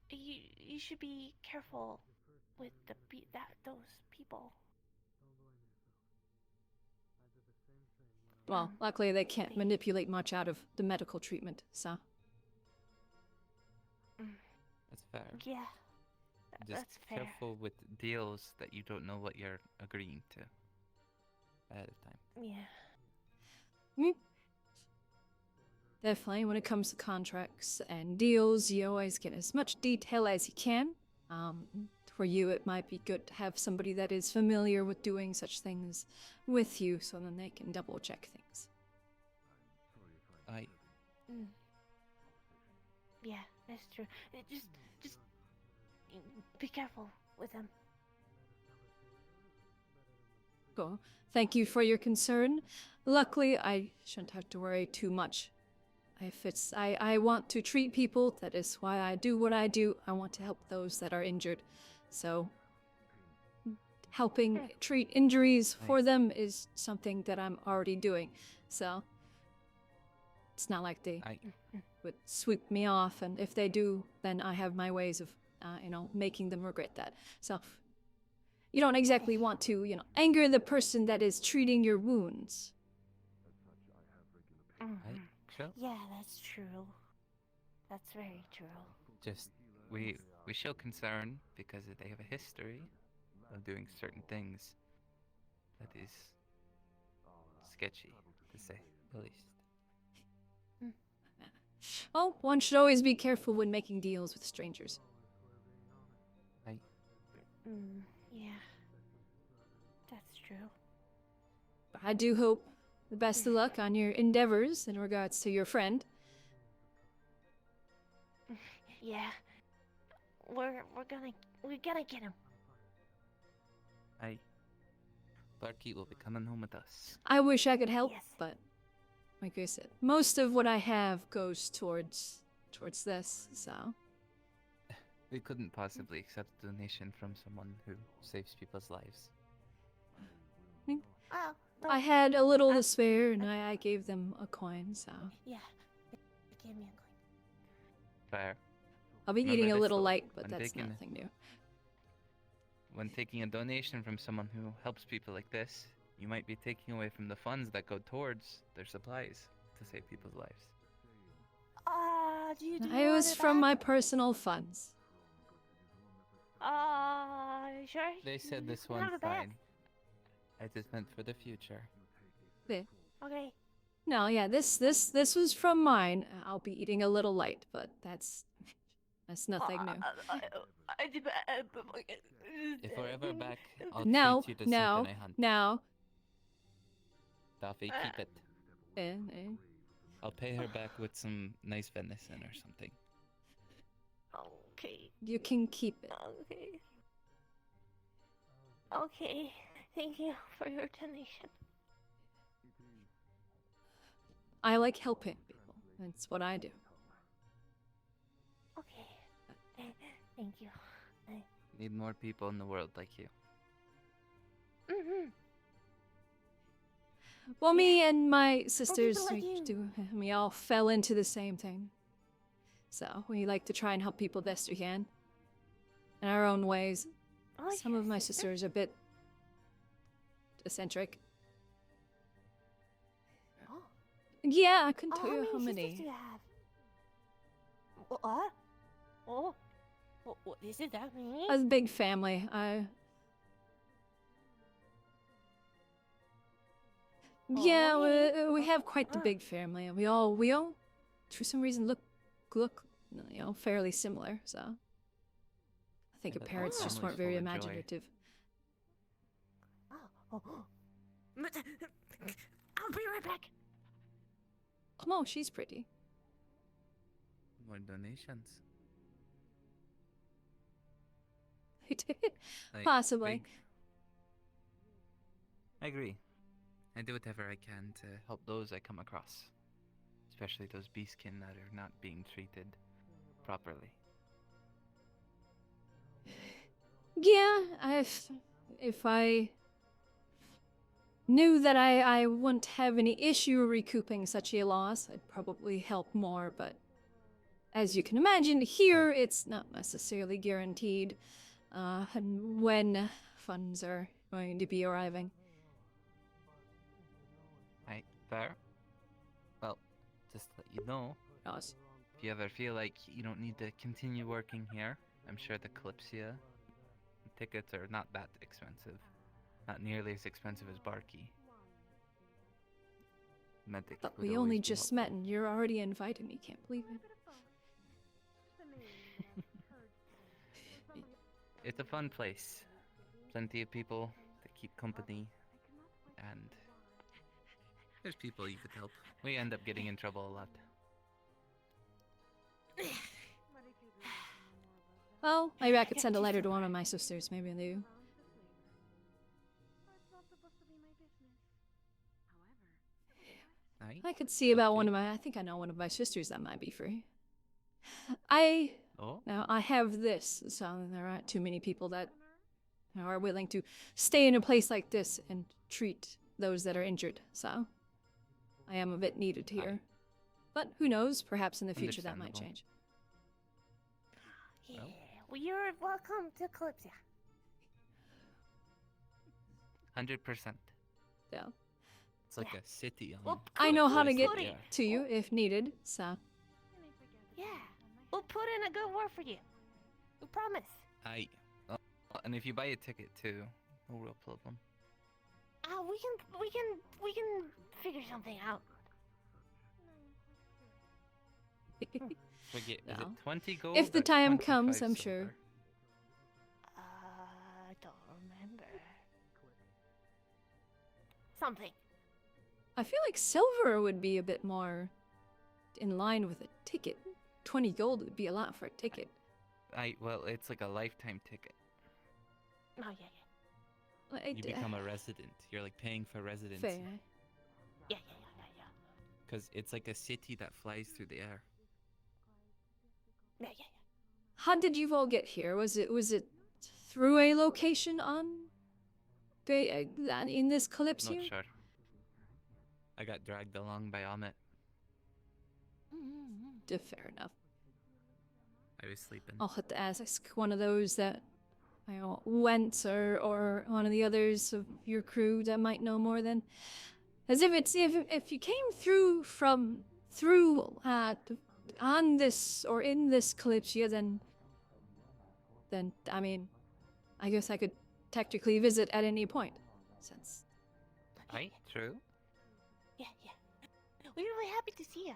you should be careful with those people. Well, luckily they can't manipulate much out of the medical treatment, so. That's fair. Yeah, Just that's fair. careful with deals that you don't know what you're agreeing to ahead of time. Yeah. Definitely, when it comes to contracts and deals, you always get as much detail as you can. For you, it might be good to have somebody that is familiar with doing such things with you, so then they can double check things. Yeah, that's true. Just be careful with them. Cool. Thank you for your concern. Luckily, I shouldn't have to worry too much. I want to treat people, that is why I do what I do. I want to help those that are injured. So, helping treat injuries for them is something that I'm already doing. So, it's not like they would sweep me off, and if they do, then I have my ways of, making them regret that. So, you don't exactly want to, anger the person that is treating your wounds. Sure. Yeah, that's true. That's very true. Just we show concern because they have a history of doing certain things that is sketchy, to say the least. Oh, one should always be careful when making deals with strangers. Yeah, that's true. But I do hope the best of luck on your endeavors in regards to your friend. Yeah, we're gonna get him. Barkeep will be coming home with us. I wish I could help, but like I said, most of what I have goes towards this, so. We couldn't possibly accept a donation from someone who saves people's lives. Oh, no. I had a little to spare, and I gave them a coin, so. Yeah, they gave me a coin. Fair. I'll be Remember eating a this, little though, light, but when that's taking nothing new. When taking a donation from someone who helps people like this, you might be taking away from the funds that go towards their supplies to save people's lives. Do you It was from my personal funds. Sure? They said this Not one's a bad. fine. I just meant for the future. Yeah. Okay. No, yeah, this was from mine. I'll be eating a little light, but that's nothing new. If we're ever back, I'll No, treat you to no, something I hunt. no. Daffy, keep it. I'll pay her back with some nice venison or something. Okay. You can keep it. Okay. Okay. Thank you for your donation. I like helping people. That's what I do. Okay. Thank you. Need more people in the world like you. Well, me and my sisters, like you. we all fell into the same thing. So we like to try and help people best we can. In our own ways. Some of my sisters are a bit eccentric. Yeah, I couldn't Oh, tell you how sisters many. do you have? What? Oh, what does that mean? A big family. Yeah, we have quite the big family, and we all, for some reason, look, fairly similar. So I think our parents just weren't very imaginative. Oh. I'll be right back. Oh, she's pretty. More donations. Possibly. I agree. I do whatever I can to help those I come across. Especially those beastkin that are not being treated properly. Yeah, if I knew that I wouldn't have any issue recouping such a loss, I'd probably help more, but as you can imagine, here it's not necessarily guaranteed when funds are going to be arriving. Right, fair. Well, just to let you know, Yes. if you ever feel like you don't need to continue working here, I'm sure the Kalysia tickets are not that expensive. Not nearly as expensive as Barkey. Medic But would we always only be just helpful. met and you're already invited me, can't believe it. It's a fun place. Plenty of people that keep company, and there's people you could help. We end up getting in trouble a lot. Well, maybe I could send a letter to one of my sisters. Maybe they. I could see about one of my. I think I know one of my sisters that might be free. Now I have this, so there aren't too many people that are willing to stay in a place like this and treat those that are injured. So I am a bit needed here, but who knows? Perhaps in the future that might change. Yeah. Well, you're welcome to Kalysia. 100%. Yeah. It's like a city. I know how to get to you if needed. So. Yeah. We'll put in a good word for you. We promise. And if you buy a ticket too, no real problem. We can figure something out. Forget, is it No. 20 gold? If the or time 25 comes, I'm silver? sure. I don't remember. Something. I feel like silver would be a bit more in line with a ticket. 20 gold would be a lot for a ticket. Well, it's like a lifetime ticket. Oh, yeah. You become a resident. You're like paying for residency. Fair. Yeah. Because it's like a city that flies through the air. Yeah. How did you all get here? Was it through a location on in this Kalysia? Not sure. I got dragged along by Amit. Fair enough. I was sleeping. I'll have to ask one of those that went or one of the others of your crew that might know more than. As if you came through on this or in this Kalysia, then I mean, I guess I could technically visit at any point, since. Right, true. Yeah. We're really happy to see you.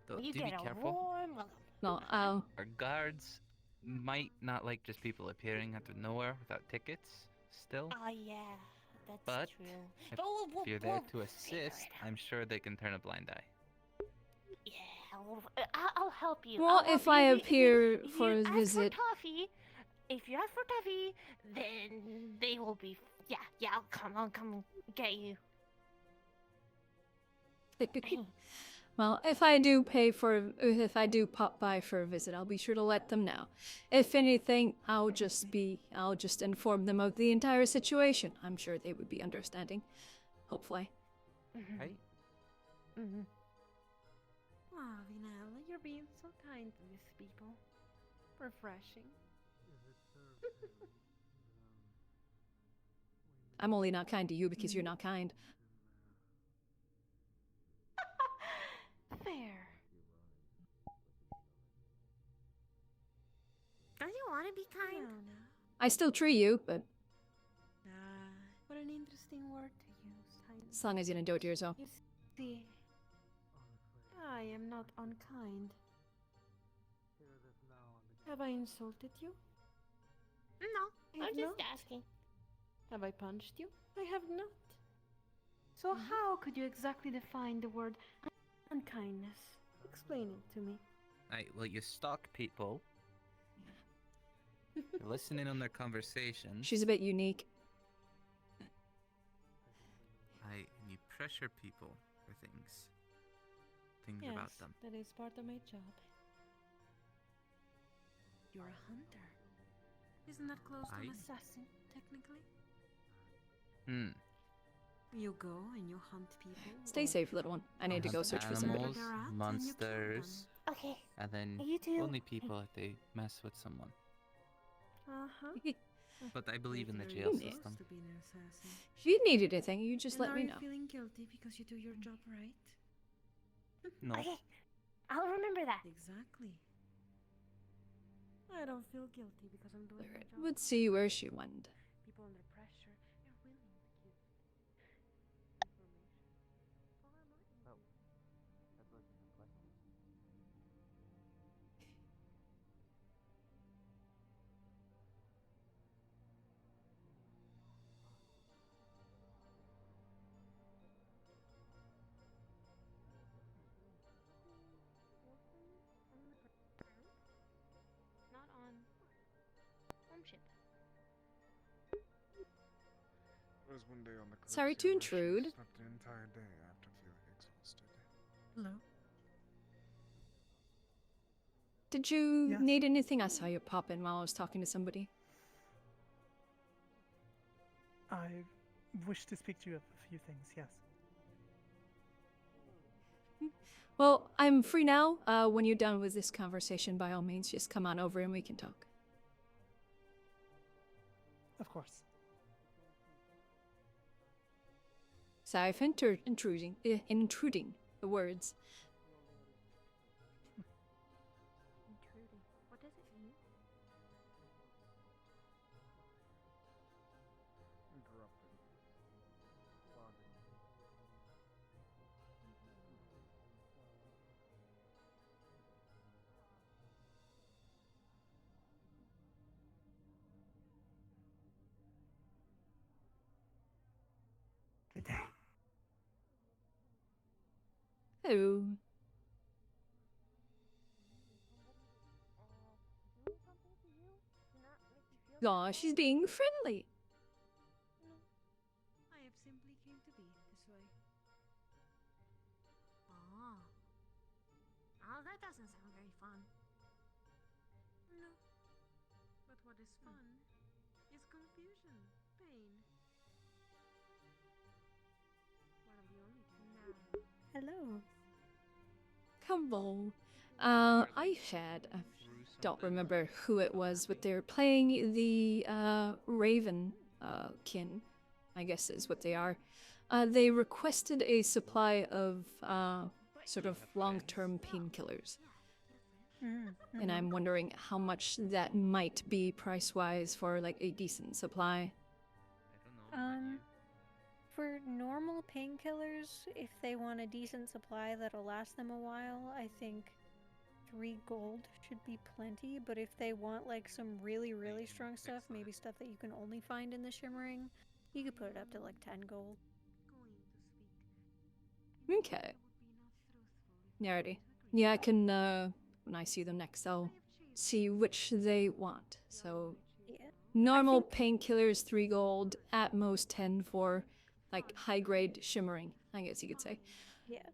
Do You be get a careful. warm welcome. No, Our guards might not like just people appearing out of nowhere without tickets. Still. Oh yeah, that's But true. if, But we'll you're there to figure assist, I'm sure they can turn a blind eye. Yeah, I'll help you. Well, I'll help if you. I If appear you for a ask visit. for Toffee, if you ask for Toffee, then they will be. Yeah. I'll come get you. Well, if I do pop by for a visit, I'll be sure to let them know. If anything, I'll just inform them of the entire situation. I'm sure they would be understanding. Hopefully. Right? Mm-hmm. Oh, Vinella, you're being so kind to these people. Refreshing. I'm only not kind to you because you're not kind. kind. I still tree you, but What an interesting word to use. as long as you didn't do it to yourself. You see, I am not unkind. Have I insulted you? No, I'm just asking. Have I punched you? I have not. So how could you exactly define the word unkindness? Explain it to me. Right, well, you stalk people. You're listening on their conversations. She's a bit unique. And you pressure people for things. Things Yes, about them. that is part of my job. You're a hunter. Isn't that close to an assassin, technically? You go and you hunt people. Stay safe, little one. I need to go search for somebody. Animals, monsters, Okay. and then You too. only people if they mess with someone. Uh-huh. But I believe in the Very jail close system. to being an assassin. If you needed anything, you just And let me know. Are you feeling guilty because you do your job right? No. Okay, I'll remember that. Exactly. I don't feel guilty because I'm doing my job. Let's see where she went. People under pressure, they're willing to give information. Oh, that wasn't the question. Not on home ship. It was one day on the Sorry Kalysia to where she intrude. Slept an entire day after feeling exhausted. Hello. Did you Yes. need anything? I saw you pop in while I was talking to somebody. I wish to speak to you of a few things, yes. Well, I'm free now. When you're done with this conversation, by all means, just come on over and we can talk. Of course. Sorry for intruding the words. Intruding. What does it mean? Interrupting. Bonding. Good day. Hello. Aw, she's being friendly. No. I have simply came to be this way. Oh. Oh, that doesn't sound very fun. No. But what is fun is confusion, pain. One of the only two. Hello. Come on. I don't remember who it was, but they're playing the Raven kin, I guess is what they are. They requested a supply of sort of long-term painkillers. And I'm wondering how much that might be price-wise for like a decent supply. For normal painkillers, if they want a decent supply that'll last them a while, I think 3 gold should be plenty. But if they want like some really, really strong stuff, maybe stuff that you can only find in the Shimmering, you could put it up to like 10 gold. Okay. Alrighty. Yeah, I can, when I see them next, I'll see which they want. So, Yeah. normal painkillers, 3 gold, at most 10 for, like, high-grade shimmering, I guess you could say. Yeah.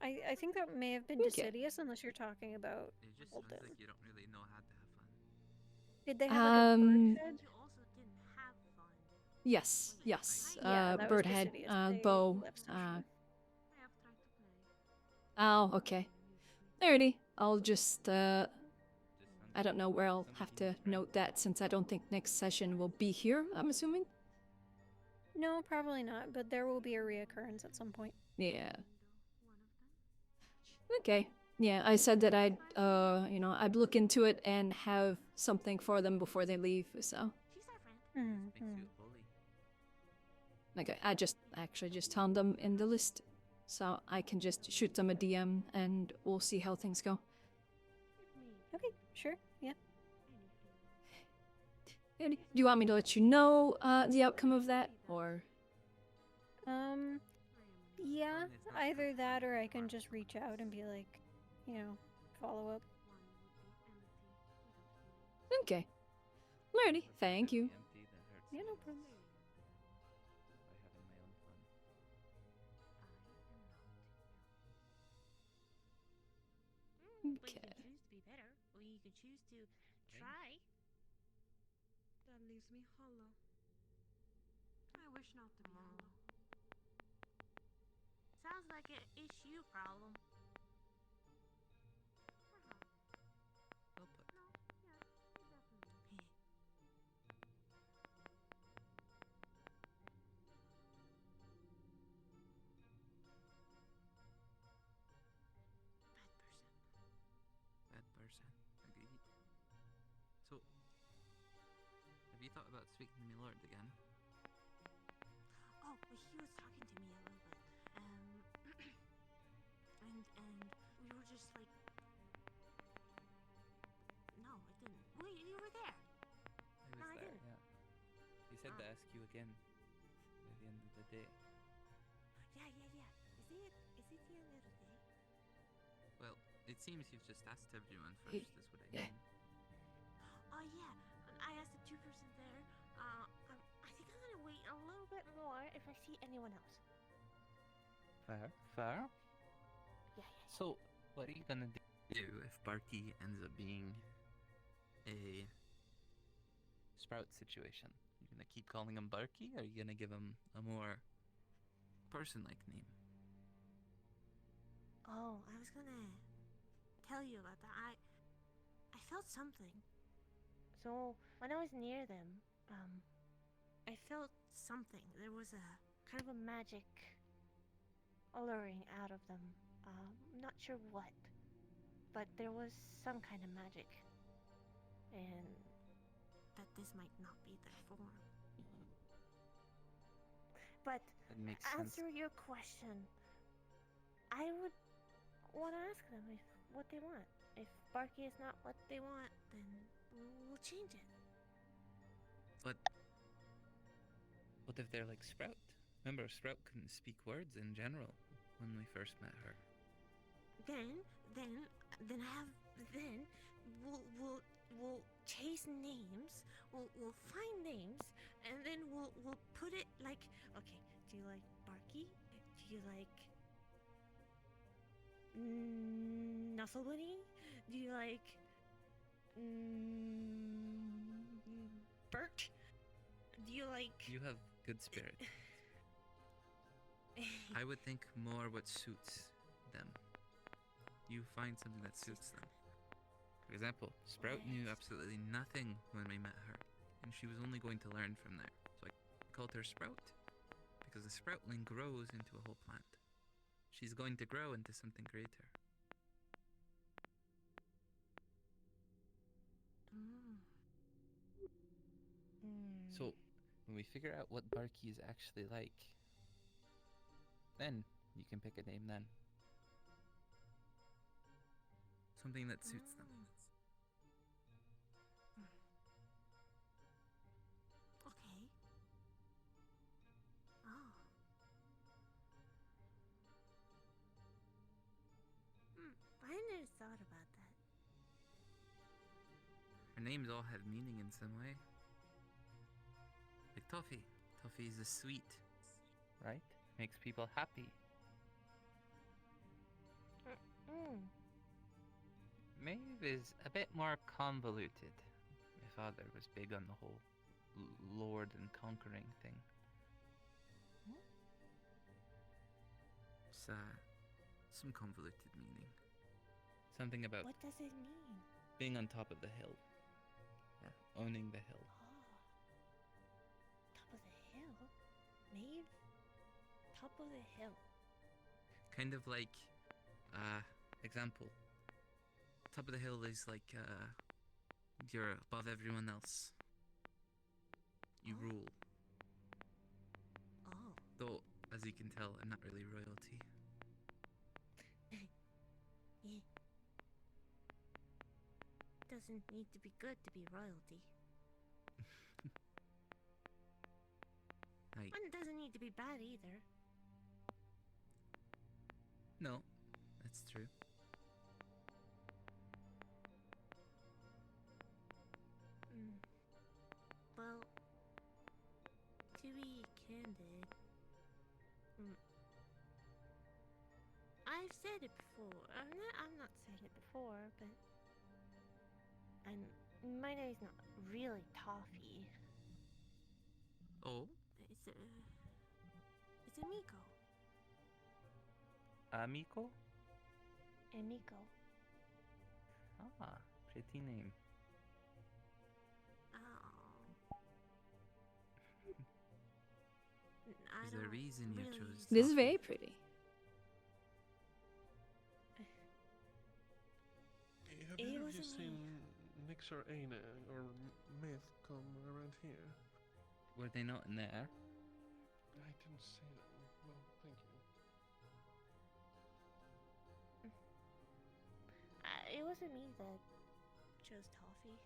I think that may have been Okay. Decidius, unless you're talking about It just Holden. sounds like you don't really know how to have fun. Did they have like a bird head? Yes, Yeah, that was bird head, Decidius. They bow, left some oh, okay. Alrighty, I'll just, I don't know where I'll have to note that since I don't think next session will be here, I'm assuming? No, probably not, but there will be a reoccurrence at some point. Yeah. Okay, Yeah, I said that I'd look into it and have something for them before they leave, so. Makes you holy. Like, I just found them in the list, so I can just shoot them a DM and we'll see how things go. Okay, sure, yeah. Do you want me to let you know the outcome of that, or? Yeah, either that or I can just reach out and be like, follow up. Okay. Alrighty, thank you. Yeah, no problem. By having my own fun. But you can choose to be better, or you can choose to try. That leaves me hollow. I wish not to be hollow. Sounds like an issue problem. Well put. No, yeah, it definitely. Bad person. Agreed. So, have you thought about speaking to my lord again? Oh, well, he was talking to me a little bit, and we were just like, no, I didn't. Wait, you were there. I was I there, didn't. yeah. He said to ask you again by the end of the day. Yeah. Is it the end of the day? Well, it seems you've just asked everyone first, is what I mean. Oh yeah, I asked the 2% there. I think I'm gonna wait a little bit more if I see anyone else. Fair. Yeah. So, what are you gonna do if Barky ends up being a Sprout situation? You gonna keep calling him Barky, or are you gonna give him a more person-like name? Oh, I was gonna tell you about that. I felt something. So when I was near them, I felt something. There was a kind of a magic alluring out of them. Not sure what, but there was some kind of magic, and that this might not be their form. But That makes answer sense. your question. I would want to ask them what they want. If Barky is not what they want, then we'll change it. But what if they're like Sprout? Remember, Sprout couldn't speak words in general when we first met her. Then we'll chase names. We'll find names, and then we'll put it like, okay. Do you like Barky? Do you like Nuzzle Bunny? Do you like Bert? Do you like? You have good spirit. I would think more what suits them. You find something that suits them. For example, Sprout knew absolutely nothing when we met her, and she was only going to learn from there. So I called her Sprout, because the Sproutling grows into a whole plant. She's going to grow into something greater. So, when we figure out what Barky is actually like, then you can pick a name then. Something that suits them. Okay. Oh. I never thought about that. Her names all have meaning in some way. Like Toffee. Toffee is a sweet, right? Makes people happy. Maeve is a bit more convoluted. My father was big on the whole lord and conquering thing. It's some convoluted meaning. Something about What does it mean? being on top of the hill. Or owning the hill. Top of the hill? Maeve? Top of the hill. Kind of like, example, top of the hill is like, you're above everyone else. You rule. Oh. Though, as you can tell, I'm not really royalty. Yeah. Doesn't need to be good to be royalty. Right. And it doesn't need to be bad either. No, that's true. Well, to be candid, I've said it before. I'm not said it before, but my name's not really Toffee. Oh? It's Amico. Amico? Amico. Ah, pretty name. Is there a reason you chose This is Toffee? very pretty. Have either of you seen Nyx or Aina or Myth come around here? Were they not in there? I didn't see them. Well, thank you. It wasn't me that chose Toffee.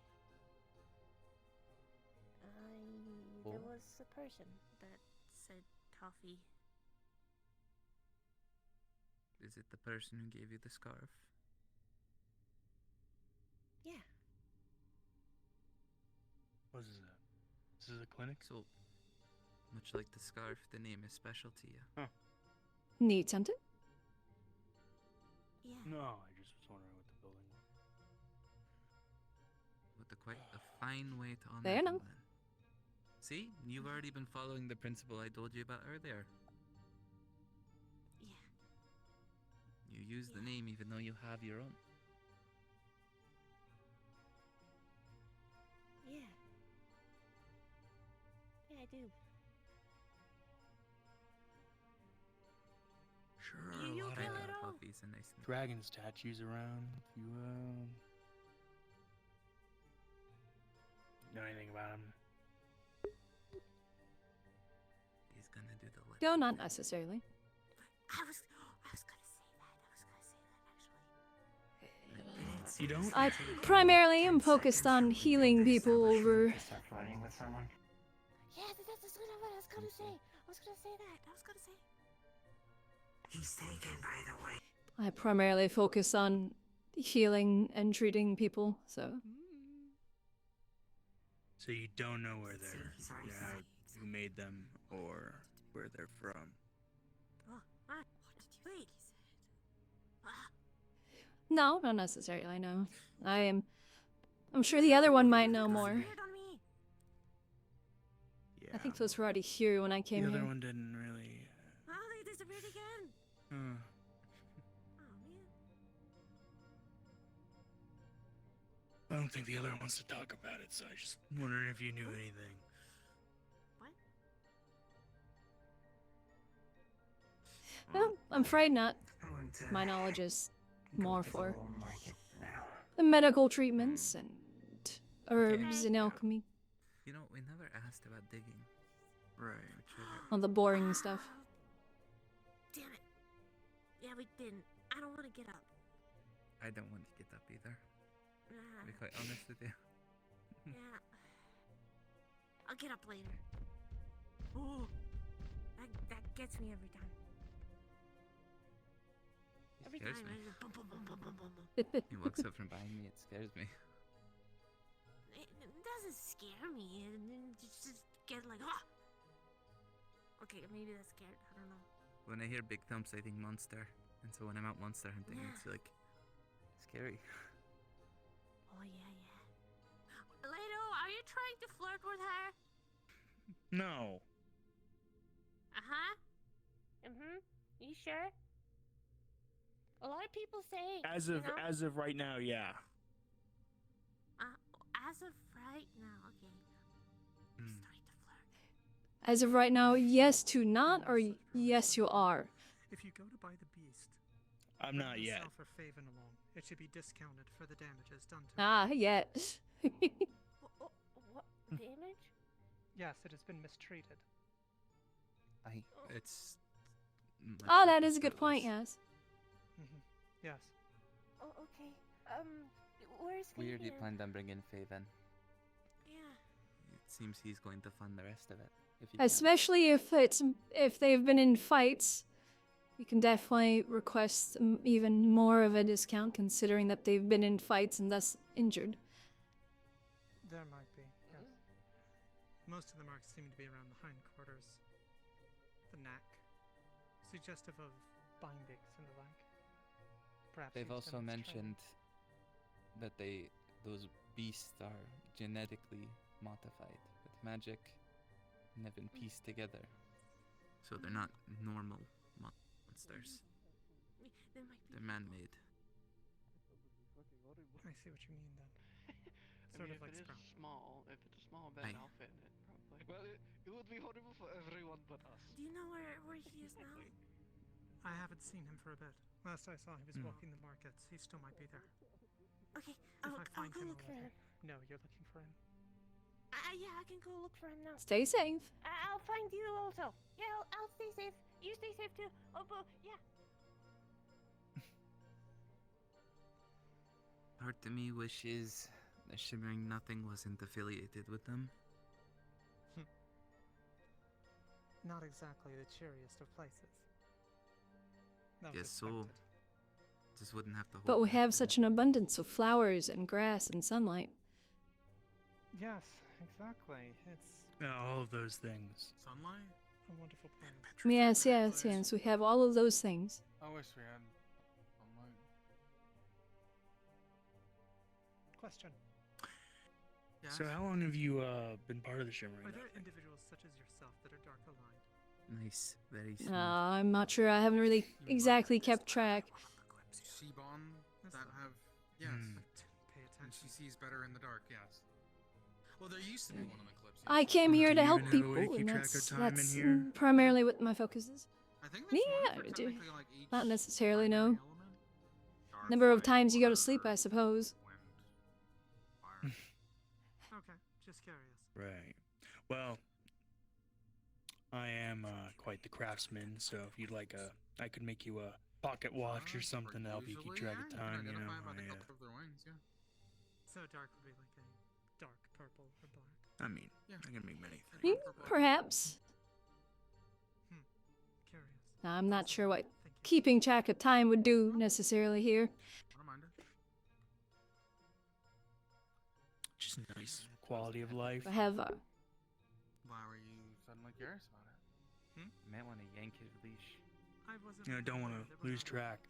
There was a person that said Toffee. Is it the person who gave you the scarf? Yeah. What is this? This is a clinic? So, much like the scarf, the name is special to you. Huh. Neat something? Yeah. No, I just was wondering what the building was. With quite a fine way to honor There them now. then. See? You've already been following the principle I told you about earlier. Yeah. You use the name even though you have your own. Yeah. Yeah, I do. Sure, You a lot kill of it all. Toffee's a nice name. dragon statues around. If you know anything about them? He's gonna do the lip. No, not necessarily. I was gonna say that. actually. You don't? I primarily am focused on healing people over. Start fighting with someone. Yeah, that's what I was gonna say. I was gonna say that. I was gonna say. He's taken, by the way. I primarily focus on healing and treating people, so. So you don't know where they're, who made them, or where they're from. Oh, what? Wait. No, not necessarily, no. I'm sure the other one might know more. Yeah. I think those were already here when I came The here. other one didn't really. Oh, they disappeared again. Uh, Oh man. I don't think the other one wants to talk about it, so I just wondering if you knew anything. What? Well, I'm afraid not. My knowledge is more for the medical treatments and herbs and alchemy. You know, we never asked about digging. Right. All the boring stuff. Damn it. Yeah, we didn't. I don't want to get up. I don't want to get up either. Nah. To be quite honest with you. Yeah. I'll get up later. Ooh. That gets me every time. Every scares time me. I just bum, bum, bum, bum, bum, bum. He walks up from behind me, it scares me. It doesn't scare me. It just get like, ah! Okay, maybe that's scared. I don't know. When I hear big thumps, I think monster. And so when I'm out monster hunting, it's like scary. Oh, yeah. Leto, are you trying to flirt with her? No. Uh-huh. Mm-hmm. You sure? A lot of people say, As of right now, yeah. As of right now, okay. I'm starting to flirt. As of right now, yes to not, or yes you are. If you go to buy the beast, I'm not yet. myself or Faven along. It should be discounted for the damages done to it. Ah, yes. What damage? Yes, it has been mistreated. It's. Oh, that is a good point, yes. Yes. Oh, okay. Where's Weird you Fabian? planned on bringing Faye then. Yeah. It seems he's going to fund the rest of it. If you can. Especially if they've been in fights, we can definitely request even more of a discount, considering that they've been in fights and thus injured. There might be, yes. Most of the marks seem to be around the hindquarters, the neck, suggestive of bindings and the like. Perhaps They've he's also been mentioned that those beasts are genetically modified with magic and have been pieced together. So they're not normal monsters. They're man-made. I see what you mean then. I Sort mean, of like if Sprout. if it's a small bed, I'll fit in it, probably. Well, it would be horrible for everyone but us. Do you know where he is now? I haven't seen him for a bit. Last I saw, he was walking the markets. He still might be there. Okay, If I'll I find go him, look I'll for let him. you- No, you're looking for him. Yeah, I can go look for him now. Stay safe. I'll find you also. Yeah, I'll stay safe. You stay safe too. Oh, but yeah. Part of me wishes the Shimmering Nothing wasn't affiliated with them. Not exactly the cheeriest of places. No Guess so. Just wouldn't have to hold But we back have then. such an abundance of flowers and grass and sunlight. Yes, exactly. It's All of those things. Sunlight? a wonderful planet. Yes. We have all of those things. I wish we had sunlight. Question. So how long have you been part of the Shimmering? Are there individuals such as yourself that are dark aligned? Nice, very smooth. I'm not sure. I haven't really exactly kept track. Shibon that have yes. Pay And attention. she sees better in the dark, yes. Well, there used to be one in Eclipse. I came here to help even have a way to people, and keep track of that's time in that's here? primarily what my focus is. I think there's one Yeah, for I do. technically, like, each Not necessarily, no. element. Number of times you go to sleep, I suppose. Okay, just curious. Right. Well, I am quite the craftsman, so if you'd like I could make you a pocket watch or something to help you keep track of time, you know. So dark would be like a dark purple or black. I mean, I can make many Hmm, things. perhaps. Curious. I'm not sure what keeping track of time would do necessarily here. Just nice quality of life. I have Why were you suddenly curious about it? You might want to yank his leash. I wasn't. You know, don't want to lose track.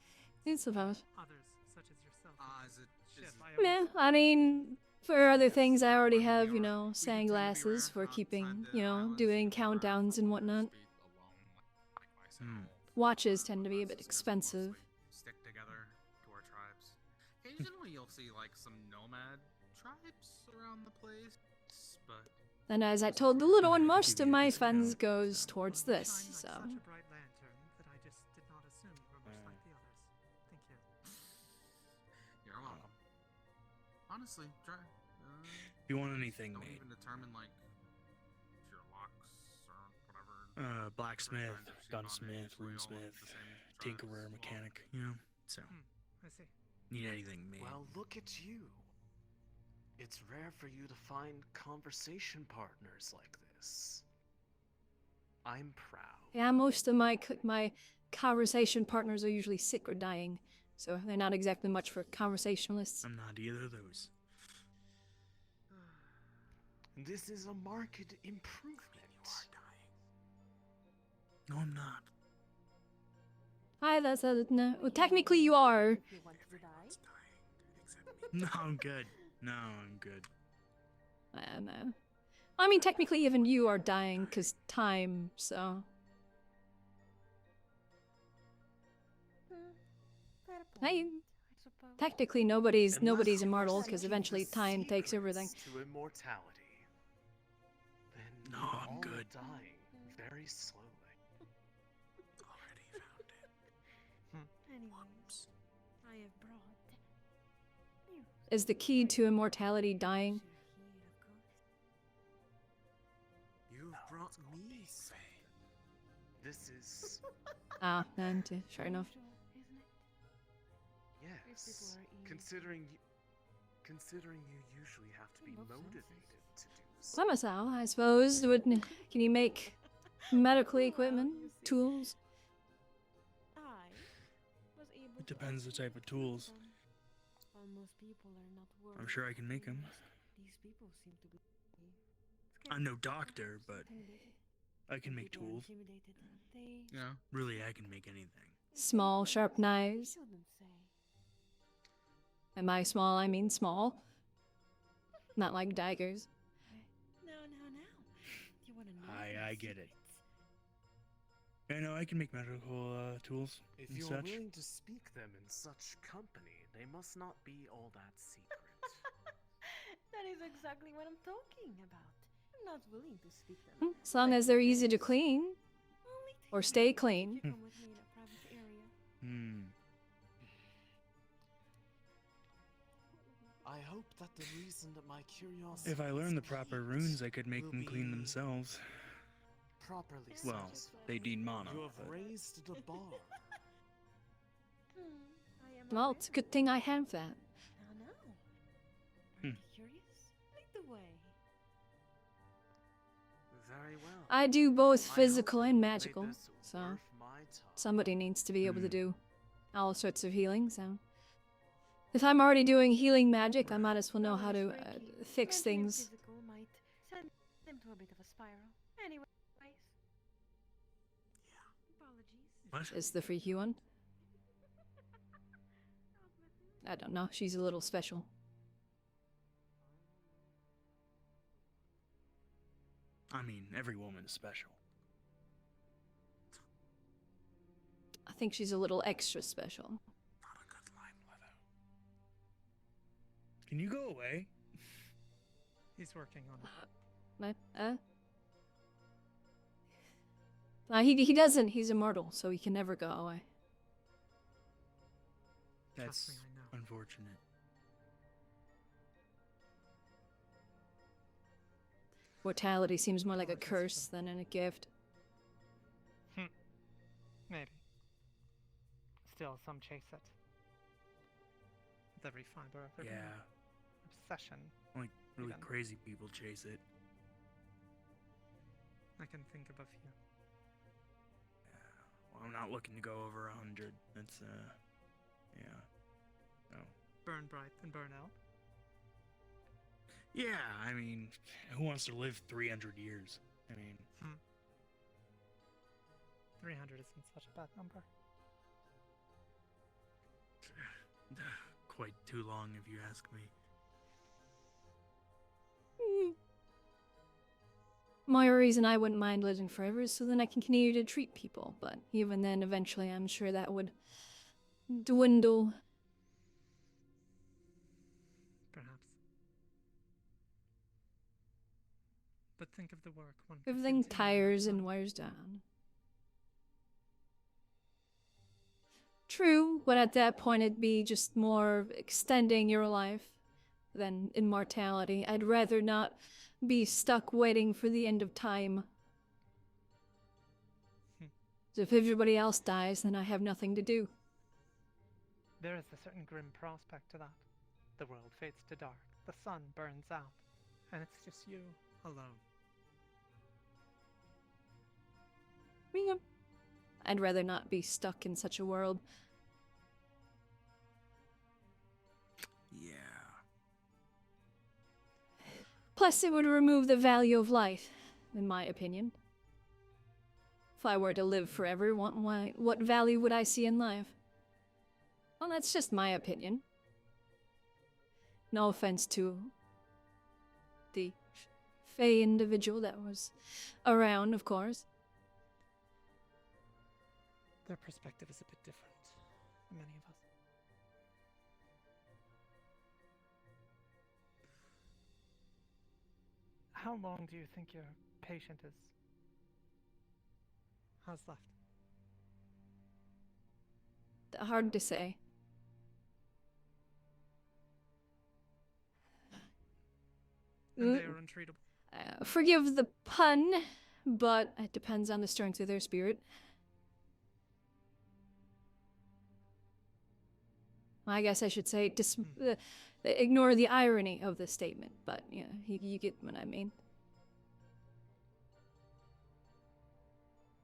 I suppose. Others such as yourself. Is it? Shit, Meh, I mean, for other things, I already have, you know, sunglasses for keeping, you know, doing countdowns and whatnot. Watches tend to be a bit expensive. Stick together to our tribes. Occasionally, you'll see like some nomad tribes around the place, but And as I told the little one, most of my funds goes towards this, so. Such a bright lantern that I just did not assume you were much like the others. Thank you. you're welcome. Honestly, try. If you want anything Don't made, even determine like your locks or whatever. blacksmith, gunsmith, runesmith, tinkerer, mechanic, you know. So, I see. need anything made. Well, look at you. It's rare for you to find conversation partners like this. I'm proud. Yeah, most of my conversation partners are usually sick or dying, so they're not exactly much for conversationalists. I'm not either of those. This is a marked improvement. No, I'm not. Hi, that's no. Well, technically you are. If you want to die. No, I'm good. No, I'm good. No. I mean, technically even you are dying because time, so. Hey, technically nobody's immortal because eventually time takes everything. To immortality. Then No, we're I'm all good. dying very slowly. Already found it. Anyways, I have brought Is the key to immortality dying? You've brought me something. This is... Ah, and fair enough. Yes. Considering you usually have to be motivated to do so. Clemenceau, I suppose. Can you make medical equipment? Tools? It depends the type of tools. I'm sure I can make them. I'm no doctor, but I can make tools. Yeah. Really, I can make anything. Small, sharp knives. And by small, I mean small. Not like daggers. I get it. I know I can make medical tools If and you're such. willing to speak them in such company, they must not be all that secret. That is exactly what I'm talking about. I'm not willing to speak them. As long as they're easy to clean. Or stay clean. Come with me in a private area. I hope that the reason that my curiosity... If I learn the proper runes, I could make them clean themselves. Properly Well, satisfied. they need mana. You have but- raised the bar. Well, it's a good thing I have that. No. Hmm. Curious? Lead the way. Very well. I do both I physical hope and you made magical, this so worth my time. somebody needs to be able to Hmm. do all sorts of healing, so... If I'm already doing healing magic, I might as well know how to fix Mental and things. physical might send them to a bit of a spiral. Anyways. Apologies. What? Is the freaky one? I don't know, she's a little special. I mean, every woman is special. I think she's a little extra special. Not a good line, Leather. Can you go away? He's working on it. He doesn't. He's immortal, so he can never go away. That's Trust me, I know. unfortunate. Mortality seems more like a Oh, that's curse than a gift. Maybe. Still, some chase it. With every fiber of their being. Yeah, Obsession. like really Even. crazy people chase it. I can think of a few. Well, I'm not looking to go over 100. That's yeah. No. Burn bright and burn out. Yeah, I mean, who wants to live 300 years? I mean, 300 isn't such a bad number. quite too long if you ask me. My reason I wouldn't mind living forever is so then I can continue to treat people, but even then, eventually, I'm sure that would dwindle. Perhaps. But think of the work one could Everything continue tires and wears down. True, but at that point it'd be just more extending your life than immortality. I'd rather not be stuck waiting for the end of time. So if everybody else dies, then I have nothing to do. There is a certain grim prospect to that. The world fades to dark, the sun burns out, and it's just you alone. Yeah. I'd rather not be stuck in such a world. Yeah. Plus, it would remove the value of life, in my opinion. If I were to live forever, what value would I see in life? Well, that's just my opinion. No offense to the Fey individual that was around, of course. Their perspective is a bit different than many of us. How long do you think your patient has left? Hard to say. And they are untreatable. Forgive the pun, but it depends on the strength of their spirit. I guess I should say, ignore the irony of the statement, but yeah, you get what I mean.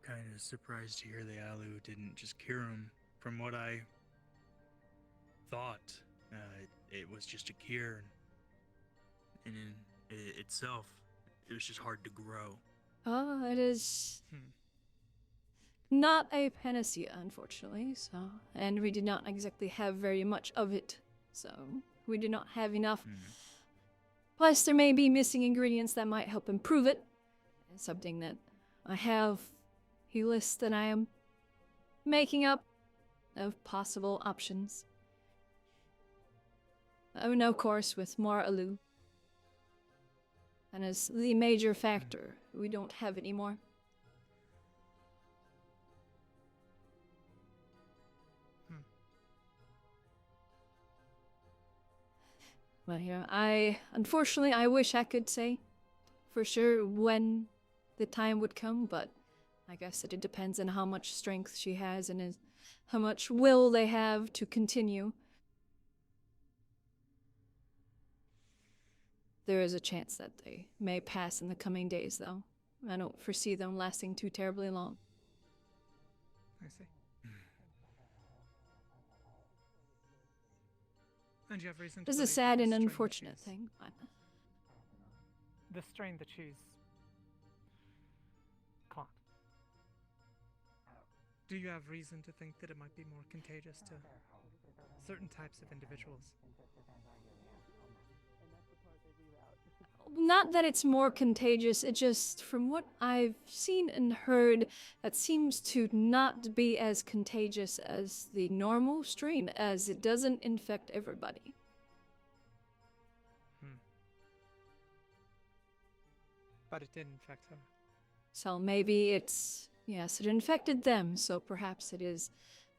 Kind of surprised to hear the Alu didn't just cure him. From what I thought, it was just a cure, and in itself, it was just hard to grow. Oh, it is not a panacea, unfortunately, so, and we did not exactly have very much of it, so we did not have enough. Plus, there may be missing ingredients that might help improve it. It's something that I have a list that I am making up of possible options. Oh, and of course, with more Alu. And as the major factor, we don't have any more. Well, yeah, unfortunately, I wish I could say for sure when the time would come, but I guess that it depends on how much strength she has and how much will they have to continue. There is a chance that they may pass in the coming days, though. I don't foresee them lasting too terribly long. I see. And you have reason to This is a believe that sad the and strain that unfortunate she's- thing. The strain that she's caught. Do you have reason to think that it might be more contagious to certain types of individuals? Not that it's more contagious, it just, from what I've seen and heard, that seems to not be as contagious as the normal strain, as it doesn't infect everybody. But it did infect her. So maybe it's, yes, it infected them, so perhaps it is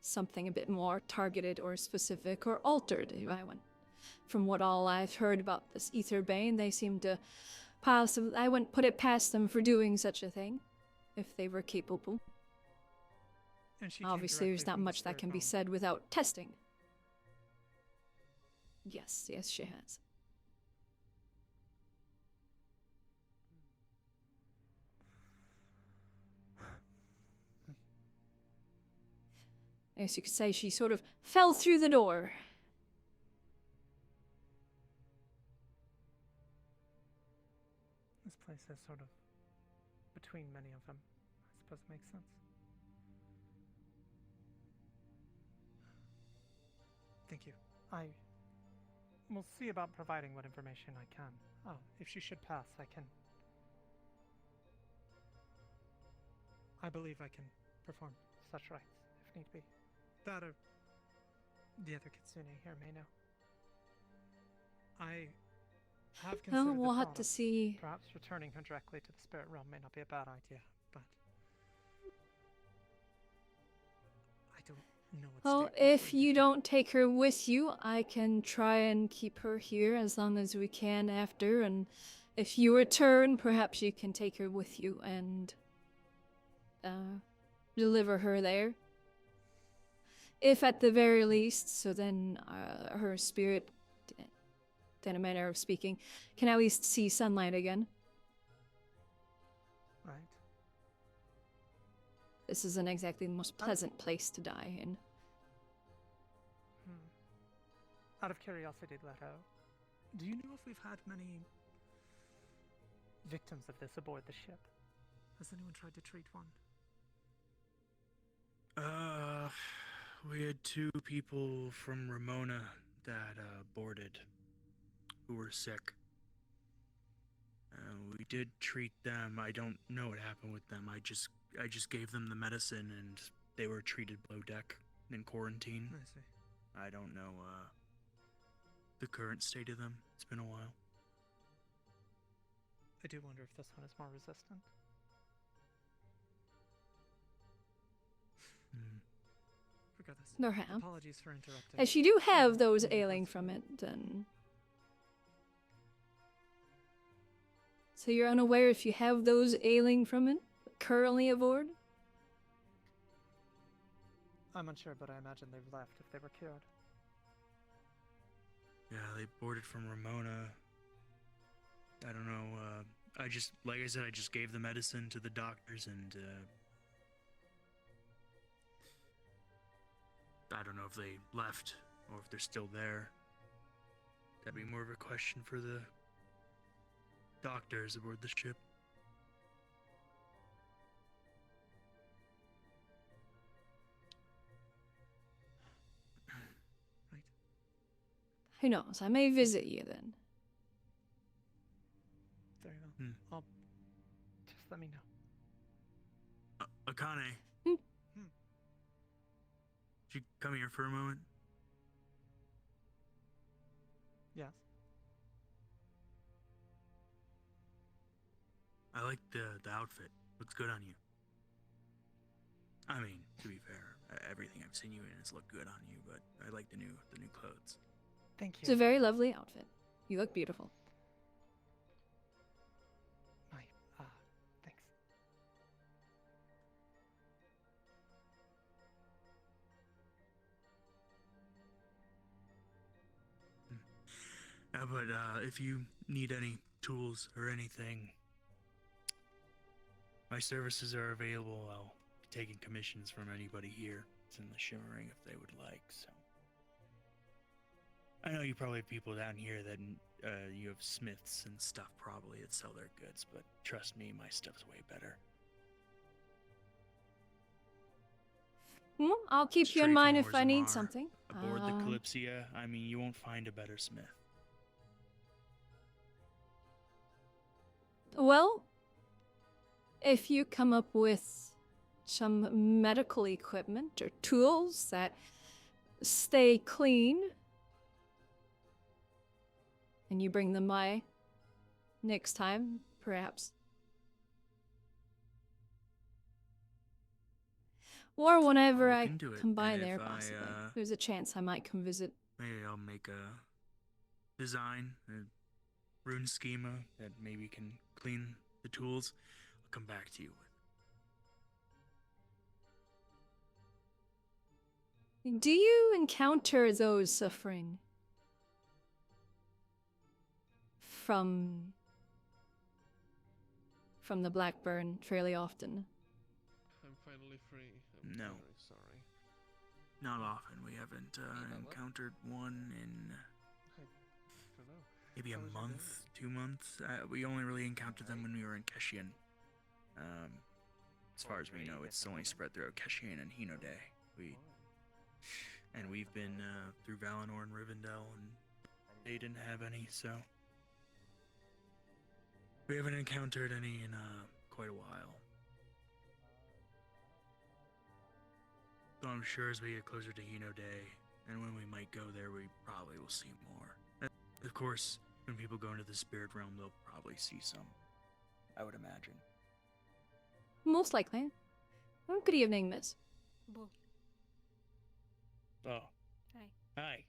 something a bit more targeted or specific or altered. From what all I've heard about this Aetherbane, they seem to possibly, I wouldn't put it past them for doing such a thing, if they were capable. And she came Obviously, there's directly not from the much that spirit can be realm. said without testing. Yes, she has. As you could say, she sort of fell through the door. This place is sort of between many of them. I suppose it makes sense. Thank you. I will see about providing what information I can. Oh, if she should pass, I believe I can perform such rites, if need be. That or the other kitsune here may know. I have considered We'll the have thought to of see. perhaps returning her directly to the spirit realm may not be a bad idea, but I don't know what Well, state we're if you don't take her with you, I can try and keep her here as long as we can after, and if you return, perhaps you can take her with you and deliver her there. If at the very least, so then her spirit, in a manner of speaking, can at least see sunlight again. Right. This isn't exactly the most pleasant place to die in. Out of curiosity, Leto, do you know if we've had many victims of this aboard the ship? Has anyone tried to treat one? We had 2 people from Ramona that boarded who were sick. We did treat them. I don't know what happened with them. I just gave them the medicine and they were treated below deck in quarantine. I see. I don't know the current state of them. It's been a while. I do wonder if this one is more resistant. Regardless, Perhaps. apologies for interrupting. As you do have those ailing from it, then So you're unaware if you have those ailing from it currently aboard? I'm unsure, but I imagine they've left if they were cured. Yeah, they boarded from Ramona. I don't know, I just, like I said, I just gave the medicine to the doctors and, I don't know if they left or if they're still there. That'd be more of a question for the doctors aboard the ship. Who knows? I may visit you then. Very well. I'll just let me know. Akane. Hmm. Could you come here for a moment? Yes. I like the outfit. Looks good on you. I mean, to be fair, everything I've seen you in has looked good on you, but I like the new clothes. Thank you. It's a very lovely outfit. You look beautiful. Thanks. But if you need any tools or anything, my services are available. I'll be taking commissions from anybody here. It's in the Shimmering if they would like, so. I know you probably have people down here that you have smiths and stuff probably that sell their goods, but trust me, my stuff's way better. Well, I'll keep you Straight in mind from if I need Orzammar, something. Aboard the Kalysia, I mean, you won't find a better smith. Well, if you come up with some medical equipment or tools that stay clean, and you bring them by next time, perhaps. Or whenever I can do it, come by and there, if possibly. I, There's a chance I might come visit. Maybe I'll make a design, a rune schema that maybe can clean the tools. I'll come back to you with. Do you encounter those suffering from the Blackburn fairly often? I'm finally free. No. Very sorry. Not often. We haven't encountered one in I don't know. maybe a How was your month, 2 months. We only really encountered them when we were in Keshian. As far as we know, it's only spread throughout Keshian and Hinode. And we've been through Valinor and Rivendell, and they didn't have any, so we haven't encountered any in quite a while. So I'm sure as we get closer to Hinode, and when we might go there, we probably will see more. Of course, when people go into the spirit realm, they'll probably see some, I would imagine. Most likely. Oh, good evening, miss. Oh. Hi. Hi.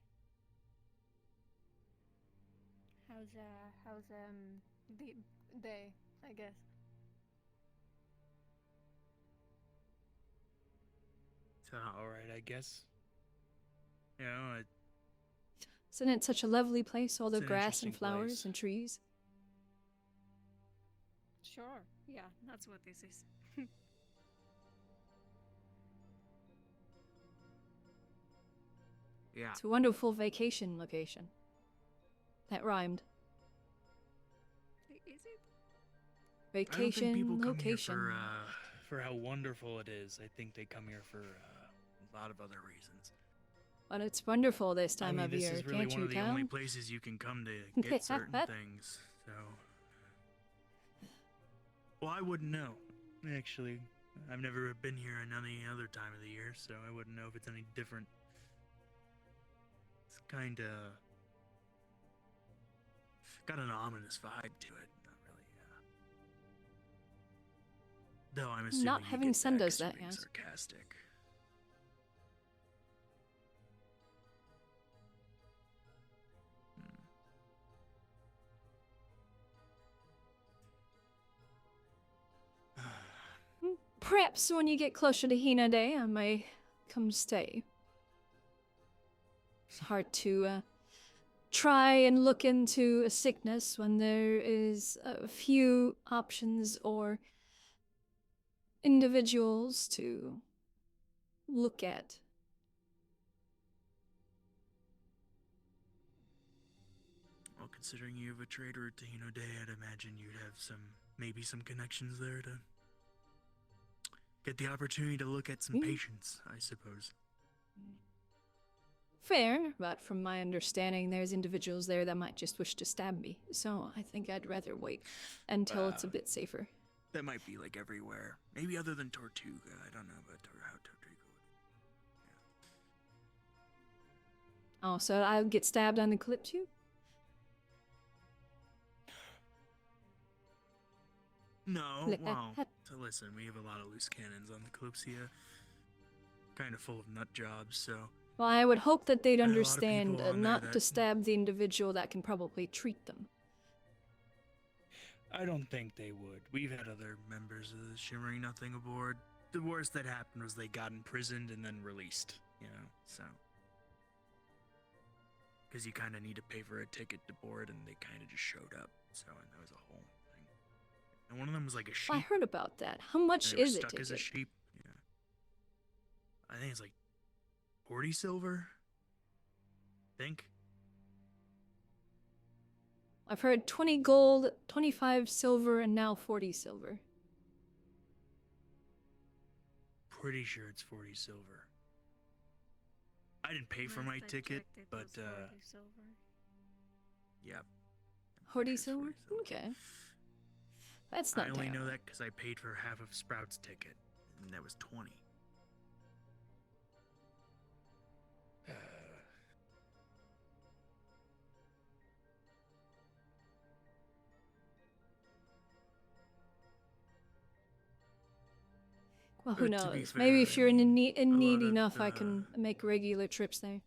How's the day, I guess. Alright, I guess. You know, Isn't it such a lovely place? All the It's an grass and interesting flowers place. and trees. Sure. Yeah, that's what this is. Yeah. It's a wonderful vacation location. That rhymed. Is it? I don't think Vacation people come location. here for how wonderful it is. I think they come here for a lot of other reasons. But it's wonderful this time of this year, is really can't one you of the tell? only places you can come to get certain things. So, well, I wouldn't know. Actually, I've never been here in any other time of the year, so I wouldn't know if it's any different. It's kind of got an ominous vibe to it. Not really. Though I'm assuming Not you having get sun that does 'cause you're that, being yes. sarcastic. perhaps when you get closer to Hina Day, I may come stay. It's hard to try and look into a sickness when there is a few options or individuals to look at. Well, considering you have a trade route to Hino Day, I'd imagine you'd have maybe some connections there to get the opportunity to look at some patients, I suppose. Fair, but from my understanding, there's individuals there that might just wish to stab me, so I think I'd rather wait until it's a bit safer. That might be like everywhere. Maybe other than Tortuga. I don't know about how Tortuga would. Oh, so I'll get stabbed on the clip too? No, Like, well, so listen, we have a lot of loose cannons on the Kalysia. Kind of full of nut jobs, so... Well, I would hope that they'd There are a lot of understand people on there not to that- stab the individual that can probably treat them. I don't think they would. We've had other members of the Shimmering Nothing aboard. The worst that happened was they got imprisoned and then released, you know, so... Because you kind of need to pay for a ticket to board, and they kind of just showed up, so and that was a whole thing. And one of them was like a sheep. I heard about that. How much and they were is it? stuck as a sheep. Yeah. I think it's like 40 silver. I think. I've heard 20 gold, 25 silver, and now 40 silver. Pretty sure it's 40 silver. I didn't pay for my ticket, but yeah. 40 silver? Okay. That's not I only terrible. know that because I paid for half of Sprout's ticket, and that was 20. Well, who But to be knows? fair, Maybe if you're in need a lot of enough, I can make regular trips there.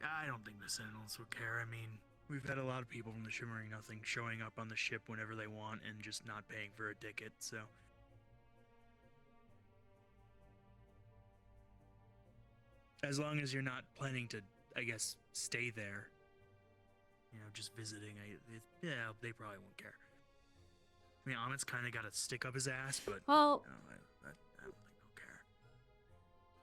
I don't think the Sentinels will care. I mean, we've had a lot of people from the Shimmering Nothing showing up on the ship whenever they want and just not paying for a ticket, so... As long as you're not planning to, I guess, stay there, you know, just visiting, yeah, they probably won't care. I mean, Amit's kind of got a stick up his ass, but Well, you know, I don't think they'll care.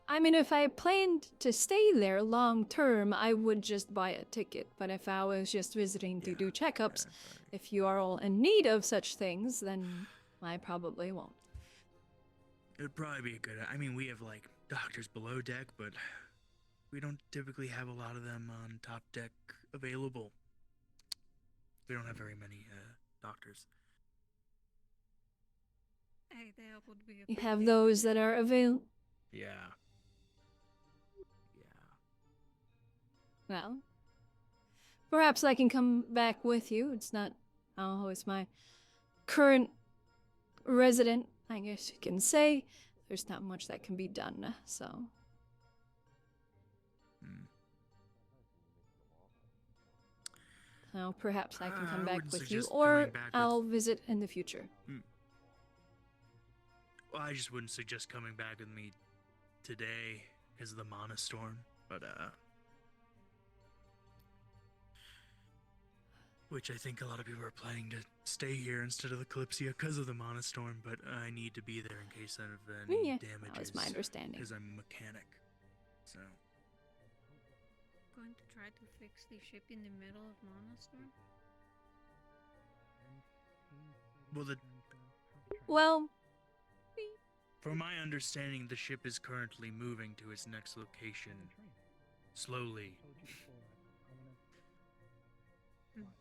I mean, if I planned to stay there long term, I would just buy a ticket. But if I was just visiting to do checkups, if you are all in need of such things, then I probably won't. It'd probably be a good... I mean, we have, like, doctors below deck, but we don't typically have a lot of them on top deck available. We don't have very many doctors. Hey, that would be You have those that are available. Yeah. Well, perhaps I can come back with you. It's not... Oh, it's my current resident, I guess you can say. There's not much that can be done, so... So perhaps I can come I back wouldn't with you, suggest or coming back with- I'll visit in the future. Well, I just wouldn't suggest coming back with me today because of the Mana Storm, but which I think a lot of people are planning to stay here instead of the Kalysia because of the Mana Storm, but I need to be there in case of any Yeah, damages. that was my understanding. Because I'm a mechanic, so... Going to try to fix the ship in the middle of Monastorm? Well, Well, from my understanding, the ship is currently moving to its next location. Slowly.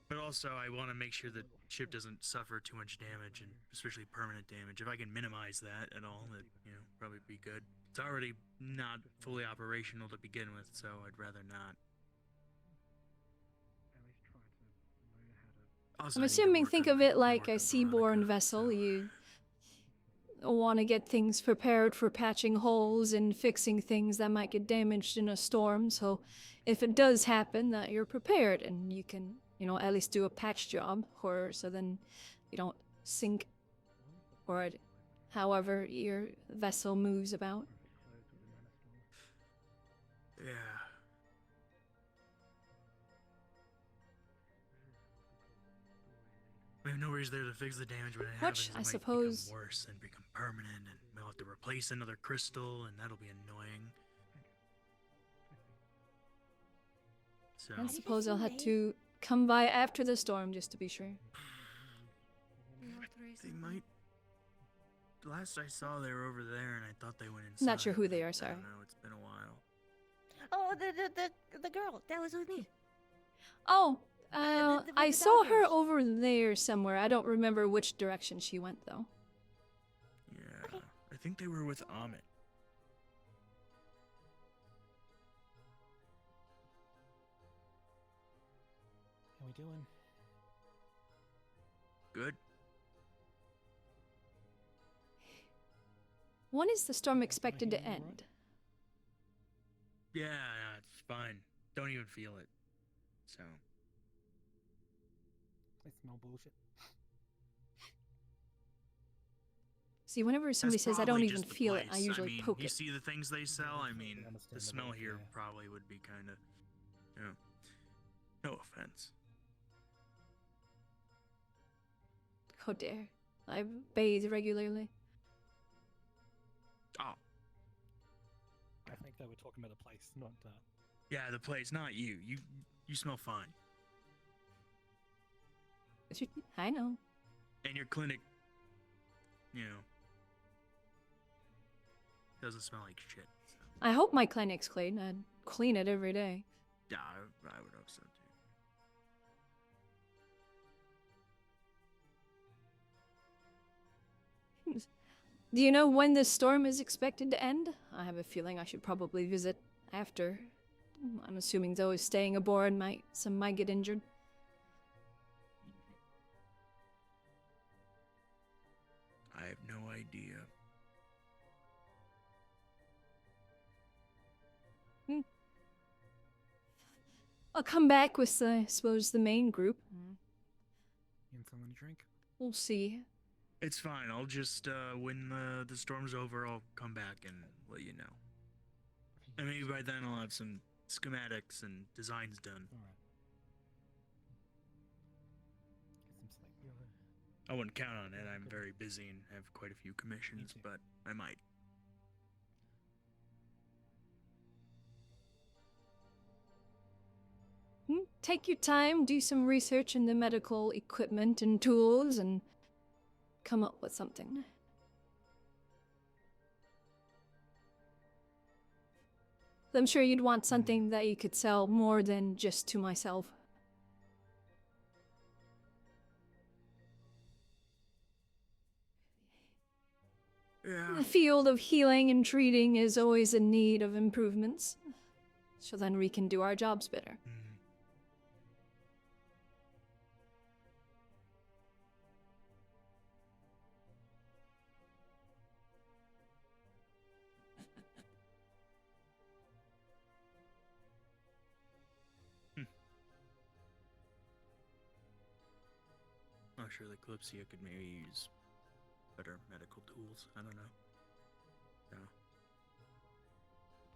But also, I want to make sure the ship doesn't suffer too much damage, and especially permanent damage. If I can minimize that at all, that'd, you know, probably be good. It's already not fully operational to begin with, so I'd rather not. Also, I'm I need to assuming work think on of my- it like a seaborne vessel. You want to get things prepared for patching holes and fixing things that might get damaged in a storm, so if it does happen, that you're prepared and you can, you know, at least do a patch job, or so then you don't sink or however your vessel moves about. Yeah. We have nobody's there to fix the damage when it Which, happens. It I might suppose, become worse and become permanent, and we'll have to replace another crystal, and that'll be annoying. So. I suppose I'll have to come by after the storm just to be sure. They might. Last I saw, they were over there, and I thought they went inside. Not sure who they are, sorry. I don't know. It's been a while. Oh, the girl that was with me. Oh, I saw her daggers. over there somewhere. I don't remember which direction she went, though. Yeah, I think they were with Amit. How we doing? Good. When is the storm expected to end? Yeah, it's fine. Don't even feel it. So. I smell bullshit. See, whenever somebody That's says I don't probably even just the feel it, I place. usually mean, poke you it. see the things they sell? I mean, the Understandable, smell here yeah. probably would be kind of, you know, no offense. How dare. I bathe regularly. Oh, I think they were talking about the place, not yeah, the place, not you. You smell fine. I know. And your clinic, you know, doesn't smell like shit. So. I hope my clinic's clean. I'd clean it every day. Yeah, I would hope so too. Do you know when this storm is expected to end? I have a feeling I should probably visit after. I'm assuming those staying aboard some might get injured. I have no idea. I'll come back with, I suppose, the main group. You want something to drink? We'll see. It's fine. I'll just, when the storm's over, I'll come back and let you know. And maybe by then I'll have some schematics and designs done. Alright. Get some sleep. I wouldn't count on it. I'm very busy and have quite a few commissions, but I might. Take your time, do some research in the medical equipment and tools, and come up with something. I'm sure you'd want something that you could sell more than just to myself. Yeah. The field of healing and treating is always in need of improvements. So then we can do our jobs better. I'm sure the Kalysia could maybe use better medical tools. I don't know. So,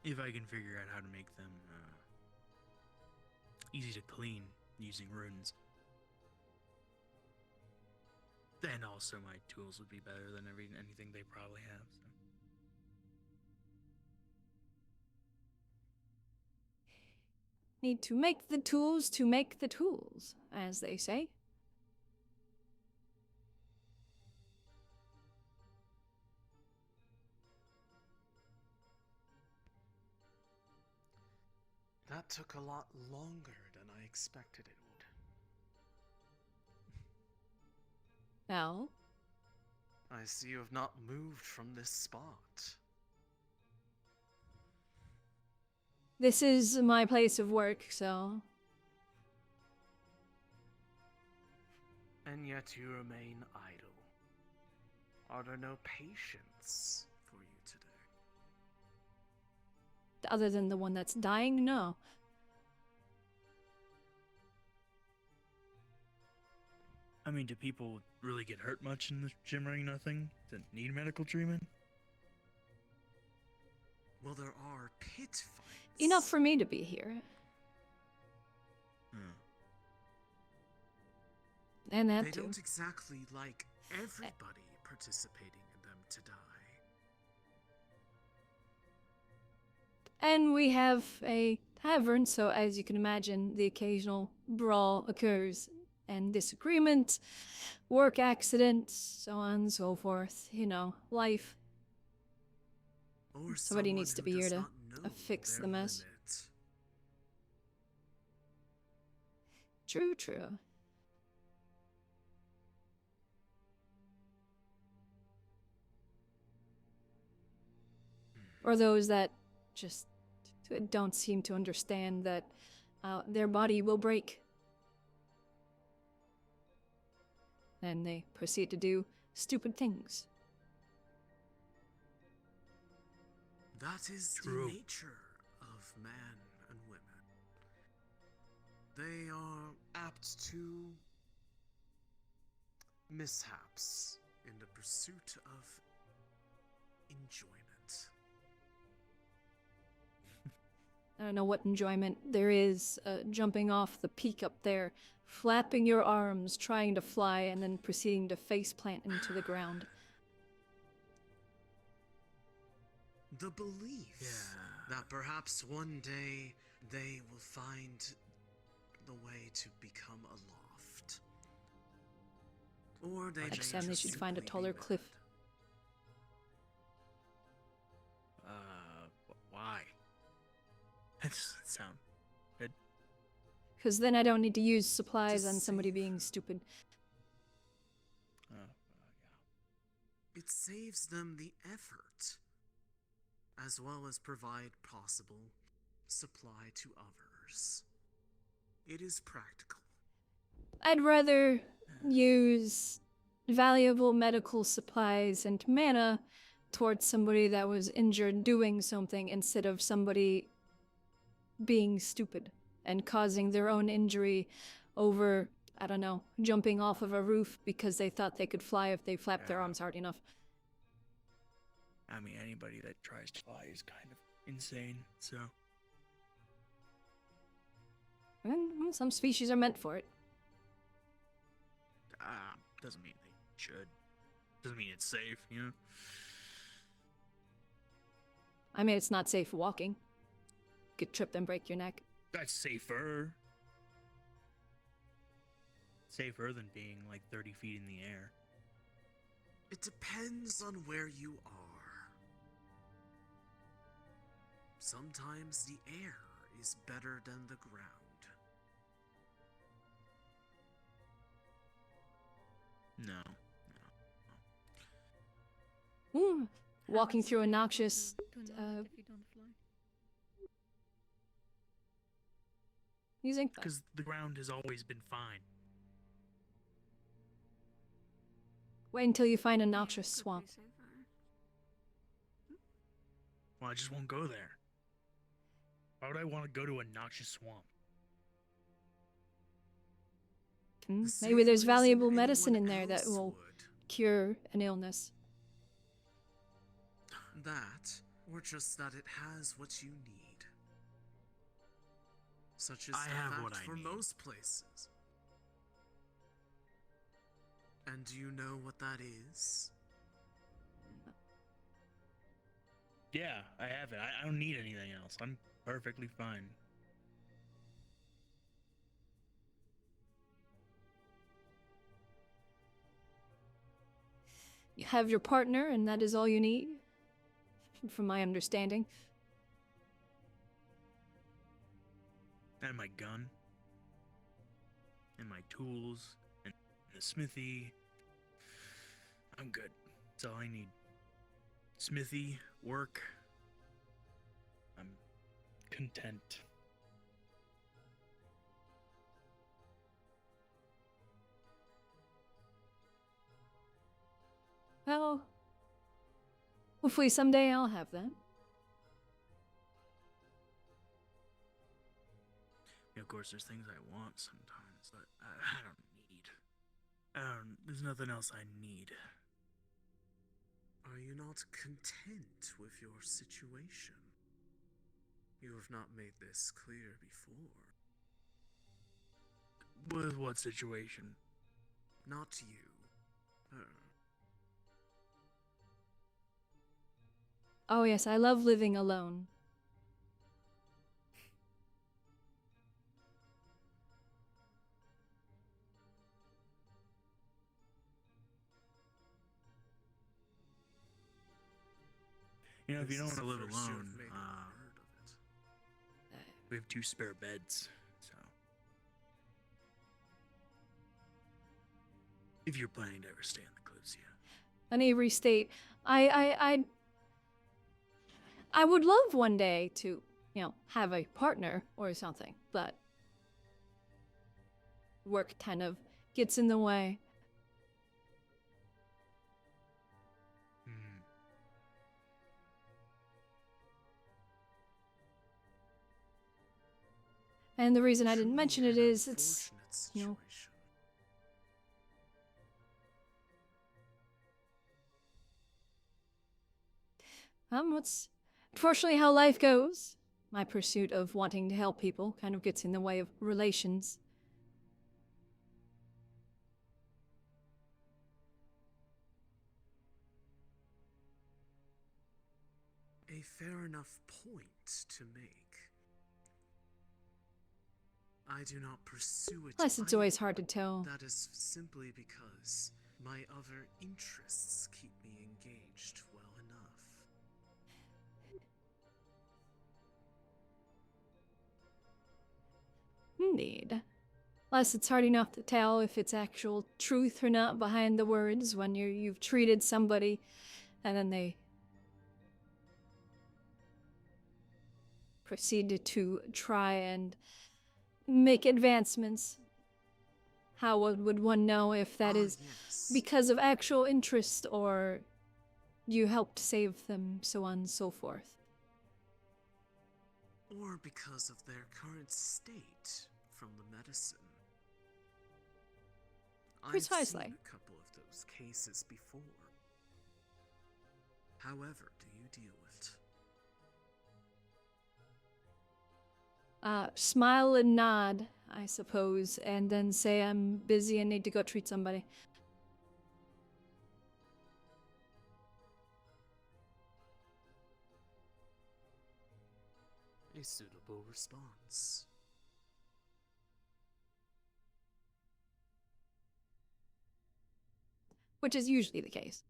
if I can figure out how to make them easy to clean using runes, then also my tools would be better than anything they probably have. So. Need to make the tools to make the tools, as they say. That took a lot longer than I expected it would. Now? I see you have not moved from this spot. This is my place of work, so... And yet you remain idle. Are there no patients for you today? Other than the one that's dying, no. I mean, do people really get hurt much in the shimmering nothing that need medical treatment? Well, there are pit fights. Enough for me to be here. And that they too. don't exactly like everybody participating in them to die. And we have a tavern, so as you can imagine, the occasional brawl occurs, and disagreement, work accidents, so on and so forth. You know, life. Or Somebody needs to who be here does to not know fix their the mess. limit. True, true. Or those that just don't seem to understand that their body will break. And they proceed to do stupid things. That is True. the nature of man and women. They are apt to mishaps in the pursuit of enjoyment. I don't know what enjoyment there is jumping off the peak up there, flapping your arms, trying to fly, and then proceeding to face plant into the ground. The belief that perhaps one day they will find the way to become aloft. Or they may Next time they just should find a simply taller be cliff. Why? That doesn't sound good. Because then I don't need to use supplies on somebody being stupid. It saves them the effort, as well as provide possible supply to others. It is practical. I'd rather use valuable medical supplies and mana towards somebody that was injured doing something instead of somebody being stupid and causing their own injury over, I don't know, jumping off of a roof because they thought they could fly if they flapped their arms hard enough. I mean, anybody that tries to fly is kind of insane, so. And some species are meant for it. Doesn't mean they should. Doesn't mean it's safe, you know? I mean, it's not safe walking. Get tripped and break your neck. That's safer. Safer than being like 30 feet in the air. It depends on where you are. Sometimes the air is better than the ground. No. Ooh, walking through a noxious... if you don't fly. Using... Because the ground has always been fine. Wait until you find a noxious swamp. Well, I just won't go there. Why would I want to go to a noxious swamp? Maybe there's valuable medicine in there that will cure an illness. That, or just that it has what you need. Such as I have fact what I for need. most places. And do you know what that is? Yeah, I have it. I don't need anything else. I'm perfectly fine. You have your partner, and that is all you need, from my understanding. And my gun. And my tools. And the smithy. I'm good. That's all I need. Smithy, work. I'm content. Well, hopefully someday I'll have that. Of course, there's things I want sometimes that I don't need. There's nothing else I need. Are you not content with your situation? You have not made this clear before. With what situation? Not you. Her. Oh yes, I love living alone. You know, if you don't want to live First you have alone, made me heard of it. we have 2 spare beds, so if you're planning to ever stay in the Kalysia. Let me restate. I would love one day to, you know, have a partner or something, but work kind of gets in the way. And the reason I didn't mention it is it's, you know, it's unfortunately how life goes. My pursuit of wanting to help people kind of gets in the way of relations. A fair enough point to make. I do not pursue it. Plus, it's always hard to tell. That is simply because my other interests keep me engaged well enough. Indeed. Plus, it's hard enough to tell if it's actual truth or not behind the words when you've treated somebody and then they proceeded to try and make advancements. How would one know if that is because of actual interest or you helped save them, so on and so forth? Or because of their current state from the medicine. Precisely. I've seen a couple of those cases before. However, do you deal with it? Smile and nod, I suppose, and then say I'm busy and need to go treat somebody. A suitable response. Which is usually the case.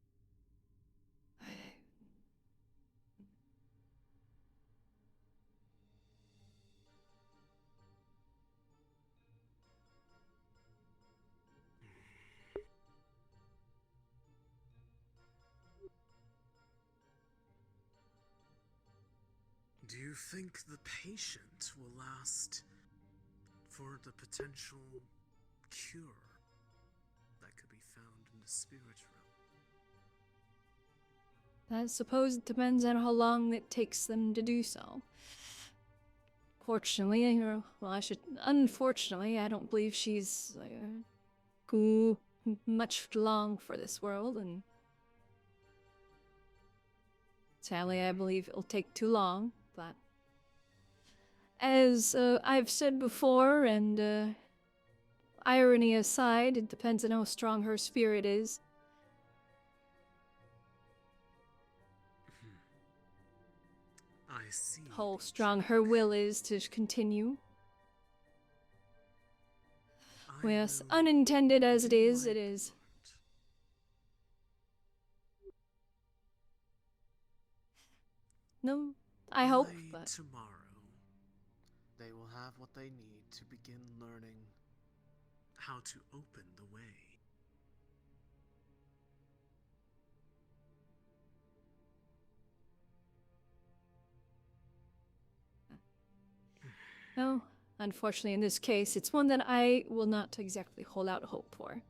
Do you think the patient will last for the potential cure that could be found in the spirit realm? I suppose it depends on how long it takes them to do so. Fortunately, or, well, unfortunately, I don't believe she's much long for this world, and sadly, I believe it'll take too long, but as I've said before, and irony aside, it depends on how strong her spirit is. I see. How strong her will is to continue. Yes, unintended as it is, it is. No, I hope, but Tomorrow, they will have what they need to begin learning how to open the way. no, unfortunately in this case, it's one that I will not exactly hold out hope for.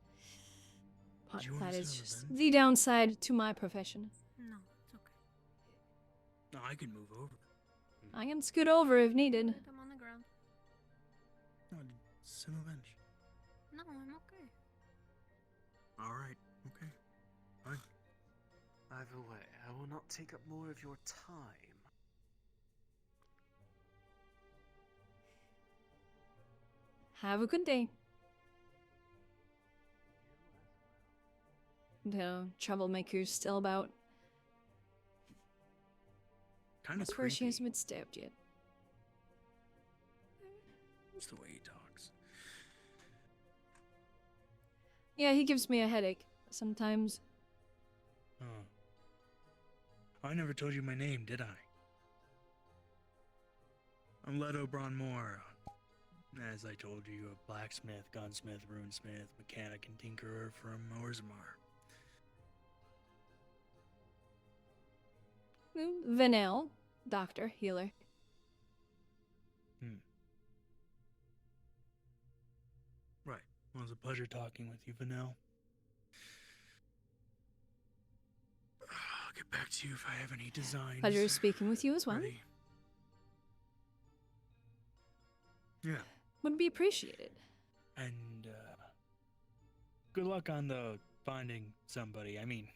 But that is just the downside to my profession. No, it's okay. No, I can move over. I can scoot over if needed. I'm on the ground. No, sit on the bench. No, I'm okay. Alright, okay. Fine. Either way, I will not take up more of your time. Have a good day. The troublemakers still about. Kind I of swear she creepy. hasn't been stabbed yet. It's the way he talks. Yeah, he gives me a headache sometimes. Oh. I never told you my name, did I? I'm Leto Bronmore. As I told you, a blacksmith, gunsmith, runesmith, mechanic, and tinkerer from Orzammar. Vanel, doctor, healer. Right. Well, it was a pleasure talking with you, Vanel. I'll get back to you if I have any designs. Pleasure speaking with you as well. ready. Yeah. Would be appreciated. And, good luck on the finding somebody. I mean,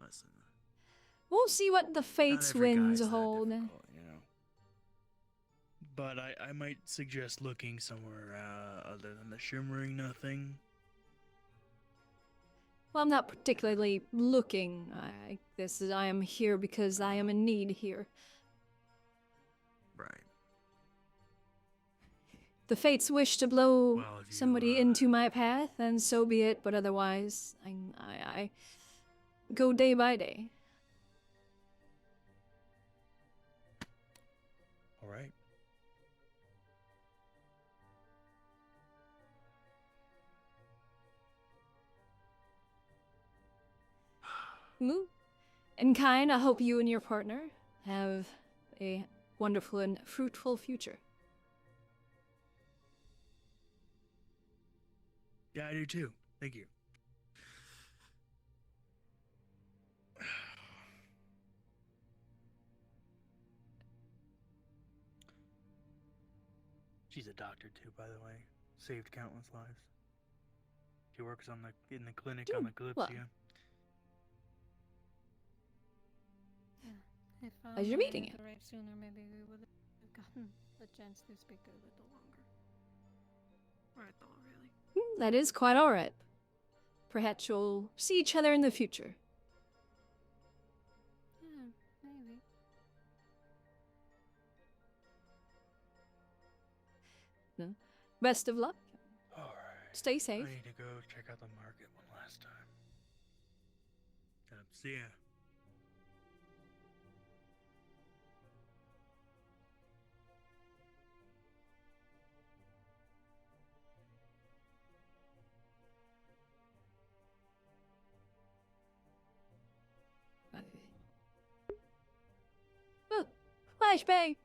listen. We'll see what the fates every winds guy's that hold. difficult, you know. But I might suggest looking somewhere other than the Shimmering Nothing. Well, I'm not particularly looking. I am here because I am in need here. Right. The fates wish to blow somebody into my path, and so be it. But otherwise, I go day by day. All right. Moo. And kind, I hope you and your partner have a wonderful and fruitful future. Yeah, I do too. Thank you. She's a doctor too, by the way. Saved countless lives. She works in the clinic on the Kalysia. Well. If Pleasure meeting you. had arrived sooner, maybe we would have gotten the chance to speak a little longer. Or at all, really. That is quite alright. Perhaps you'll see each other in the future. Yeah, maybe. No. Best of luck. Alright. Stay safe. I need to go check out the market one last time. See ya. Oh, flashbang!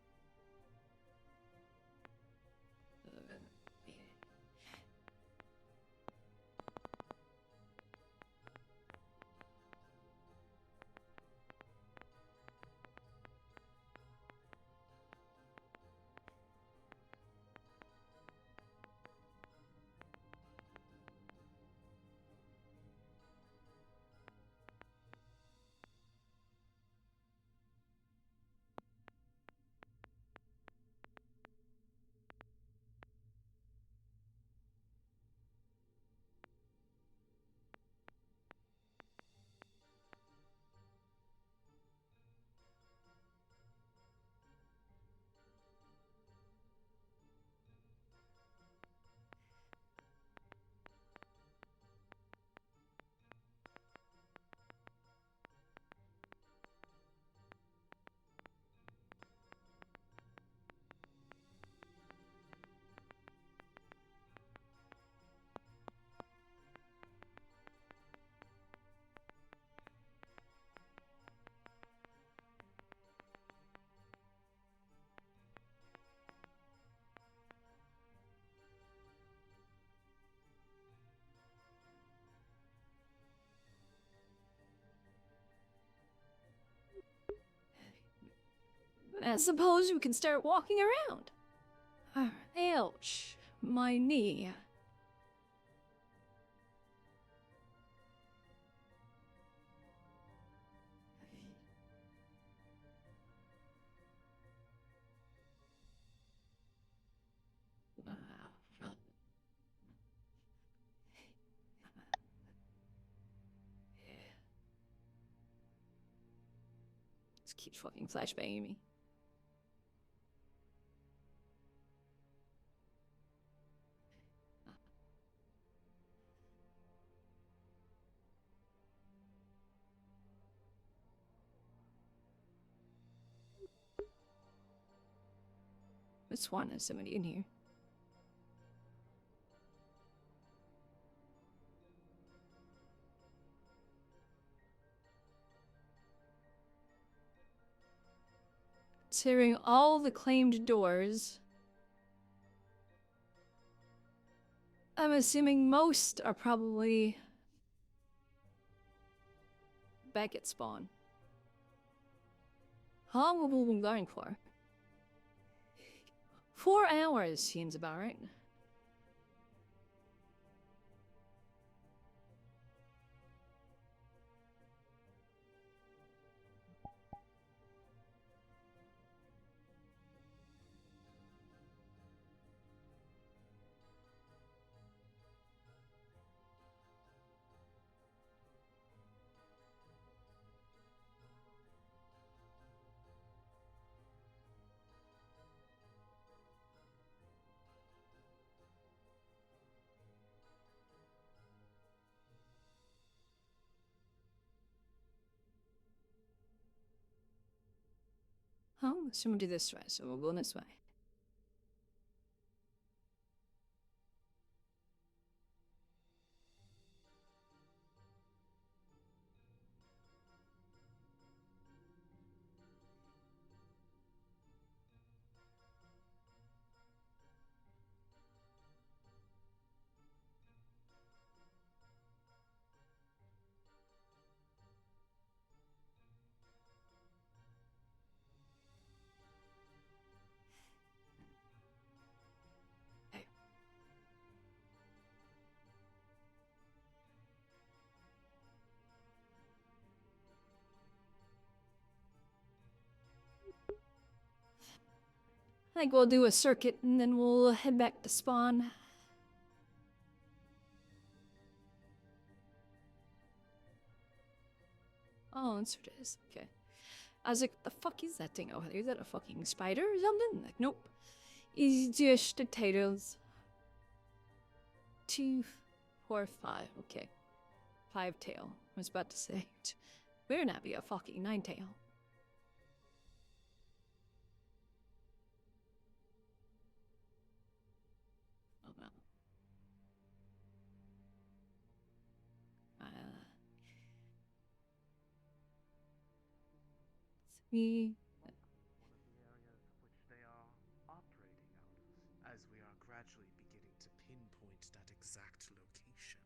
I suppose we can start walking around. Ouch, my knee. This keeps fucking flashbanging me. This one has somebody in here. Tearing all the claimed doors. I'm assuming most are probably back at spawn. How long have we been going for? 4 hours seems about right. Oh, so we'll do this way, so we'll go this way. I think we'll do a circuit and then we'll head back to spawn. Oh, that's what it is. Okay. I was like, the fuck is that thing over there? Is that a fucking spider or something? Like, nope. It's just potatoes. 2, 4, 5. Okay. 5 tail. I was about to say. Better not be a fucking 9 tail. Oh no. Me. One of the areas which they are operating out of, as we are gradually beginning to pinpoint that exact location.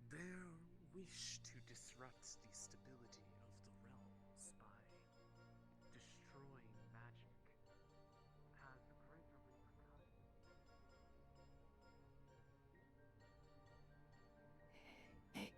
Their wish to disrupt the stability of the realms by destroying magic has greater repercussions. Hey.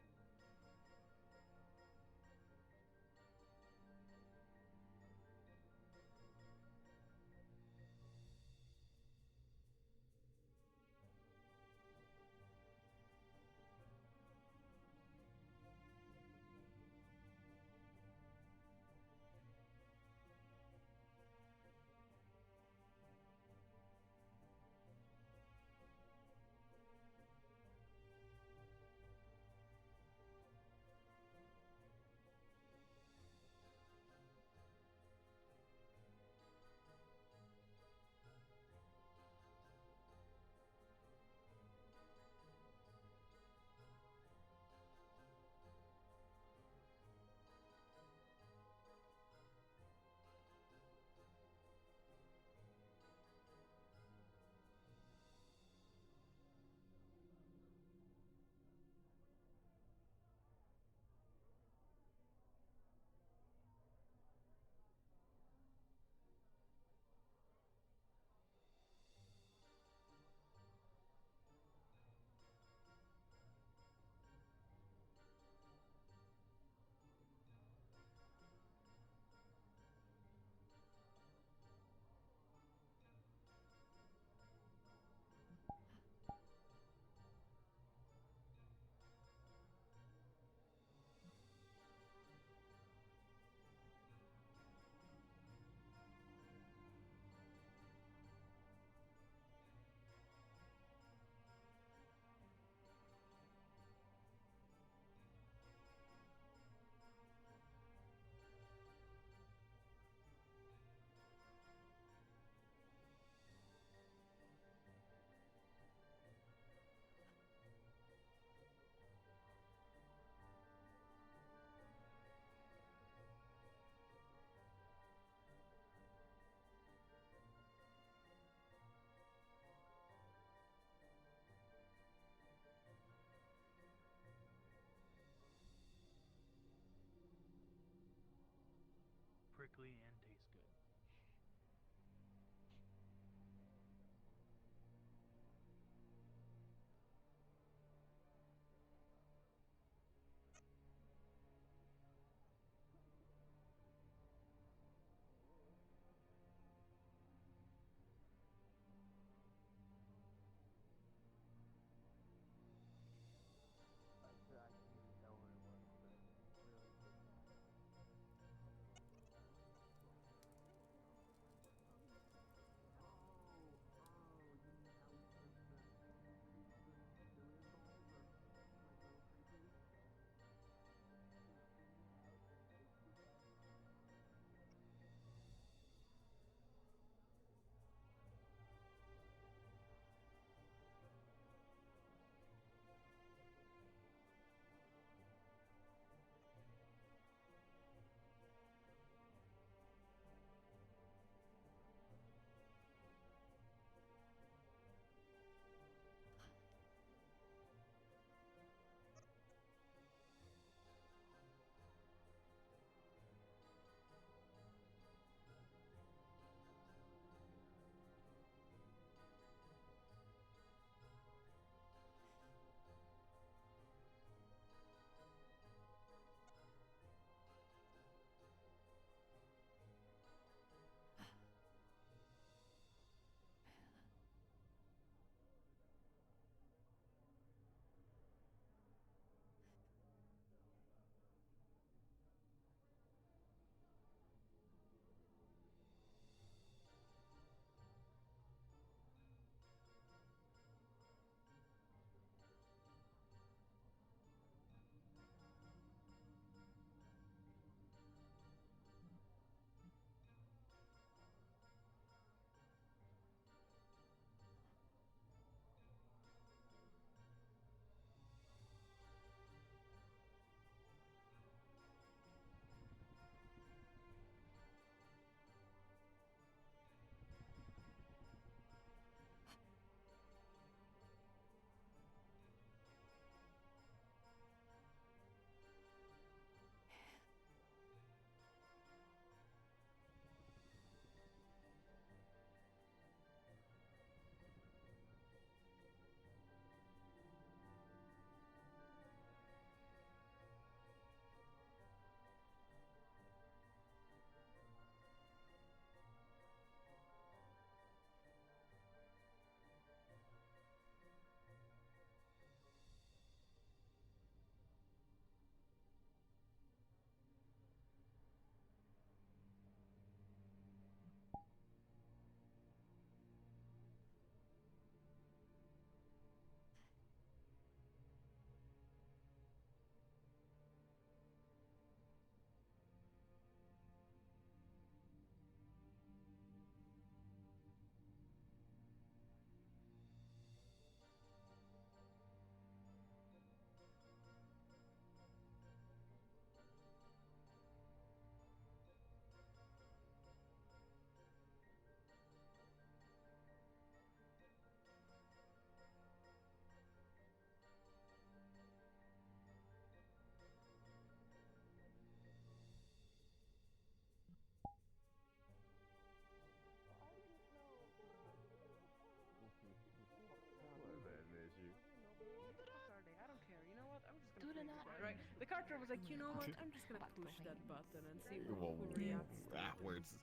right. The character was like, you know what? I'm just gonna push that button and see Well, who reacts. backwards.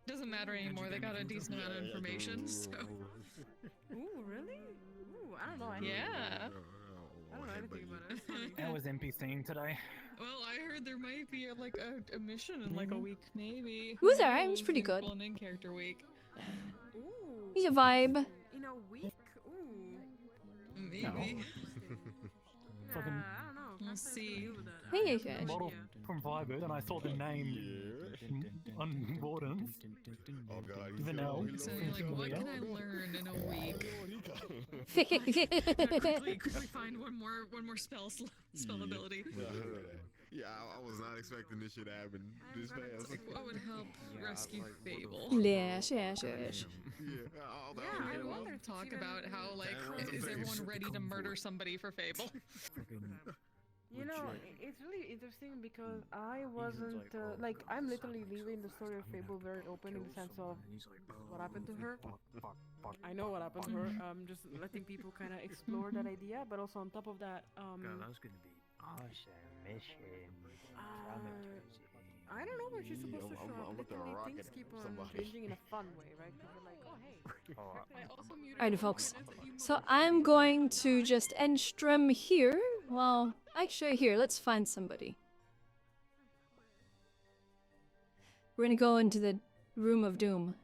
Doesn't matter anymore. They got a decent amount of information, so. Ooh, really? Ooh, I don't know. Yeah. I don't know anything about it. It's funny. I was NPCing today. Well, I heard there might be a mission in like a week, maybe. Who's there? I'm pretty good. Well, an in-character week. Ooh. He's a vibe. In a week? Ooh. Maybe. Fucking I don't know. We'll see. Hey, yeah. model from Vibert, and I saw the name on Warden's. Oh god, Vanilla. So you're like, what can I learn in a week? Quickly find one more spell ability. Yeah, I was not expecting this shit to happen this fast. Like, what would help rescue Fable? Yes. Yeah, I want to talk about how, like, is everyone ready to murder somebody for Fable? You know, it's really interesting because I wasn't, like, I'm literally leaving the story of Fable very open in the sense of what happened to her. I know what happened to her, just letting people kind of explore that idea, but also on top of that, God, that was gonna be awesome mission. I don't know where she's supposed to show up. I'm looking at a Literally, rocket things keep at on somebody. changing in a fun way, right? Because they're like, oh, hey. Alright, folks. So I'm going to just end stream here. Well, actually, here, let's find somebody. We're gonna go into the room of doom.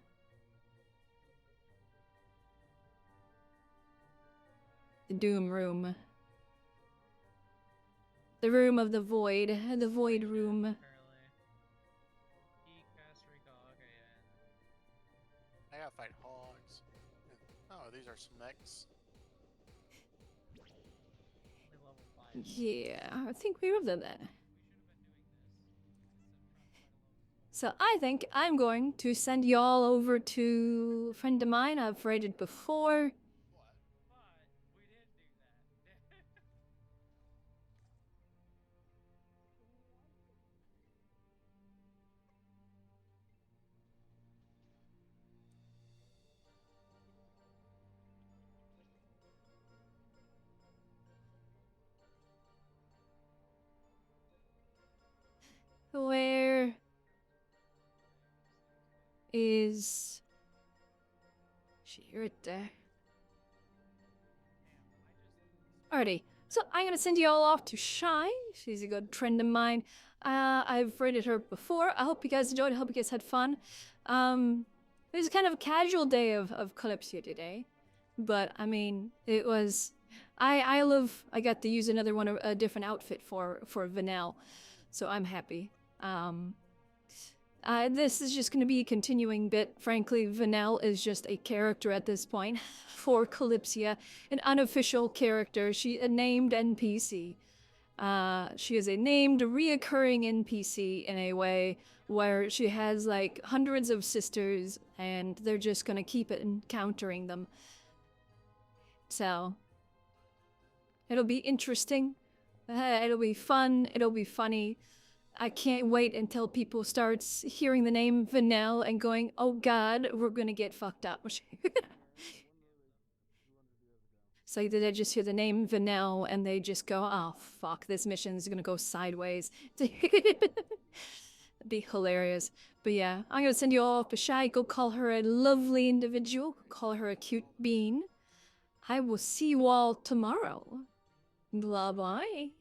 The doom room. The room of the void. The void room. I gotta fight hogs. Oh, these are some mechs. Yeah, I think we have done that. So I think I'm going to send y'all over to a friend of mine I've raided before. Where is she? Right there. Alrighty, so I'm gonna send you all off to Shy. She's a good friend of mine. I've rated her before. I hope you guys enjoyed. I hope you guys had fun. It was kind of a casual day of Kalysia today, but I mean, it was. I got to use another one, a different outfit for Vanel, so I'm happy. This is just going to be a continuing bit. Frankly, Vanel is just a character at this point for Kalysia, an unofficial character. She a named NPC. She is a named, reoccurring NPC in a way where she has like hundreds of sisters, and they're just going to keep encountering them. So it'll be interesting. It'll be fun. It'll be funny. I can't wait until people start hearing the name Vanel and going, oh god, we're gonna get fucked up. So they just hear the name Vanel and they just go, oh fuck, this mission's gonna go sideways. It'd be hilarious. But yeah, I'm gonna send you all off to Shy. Go call her a lovely individual. Call her a cute bean. I will see you all tomorrow. Bye-bye.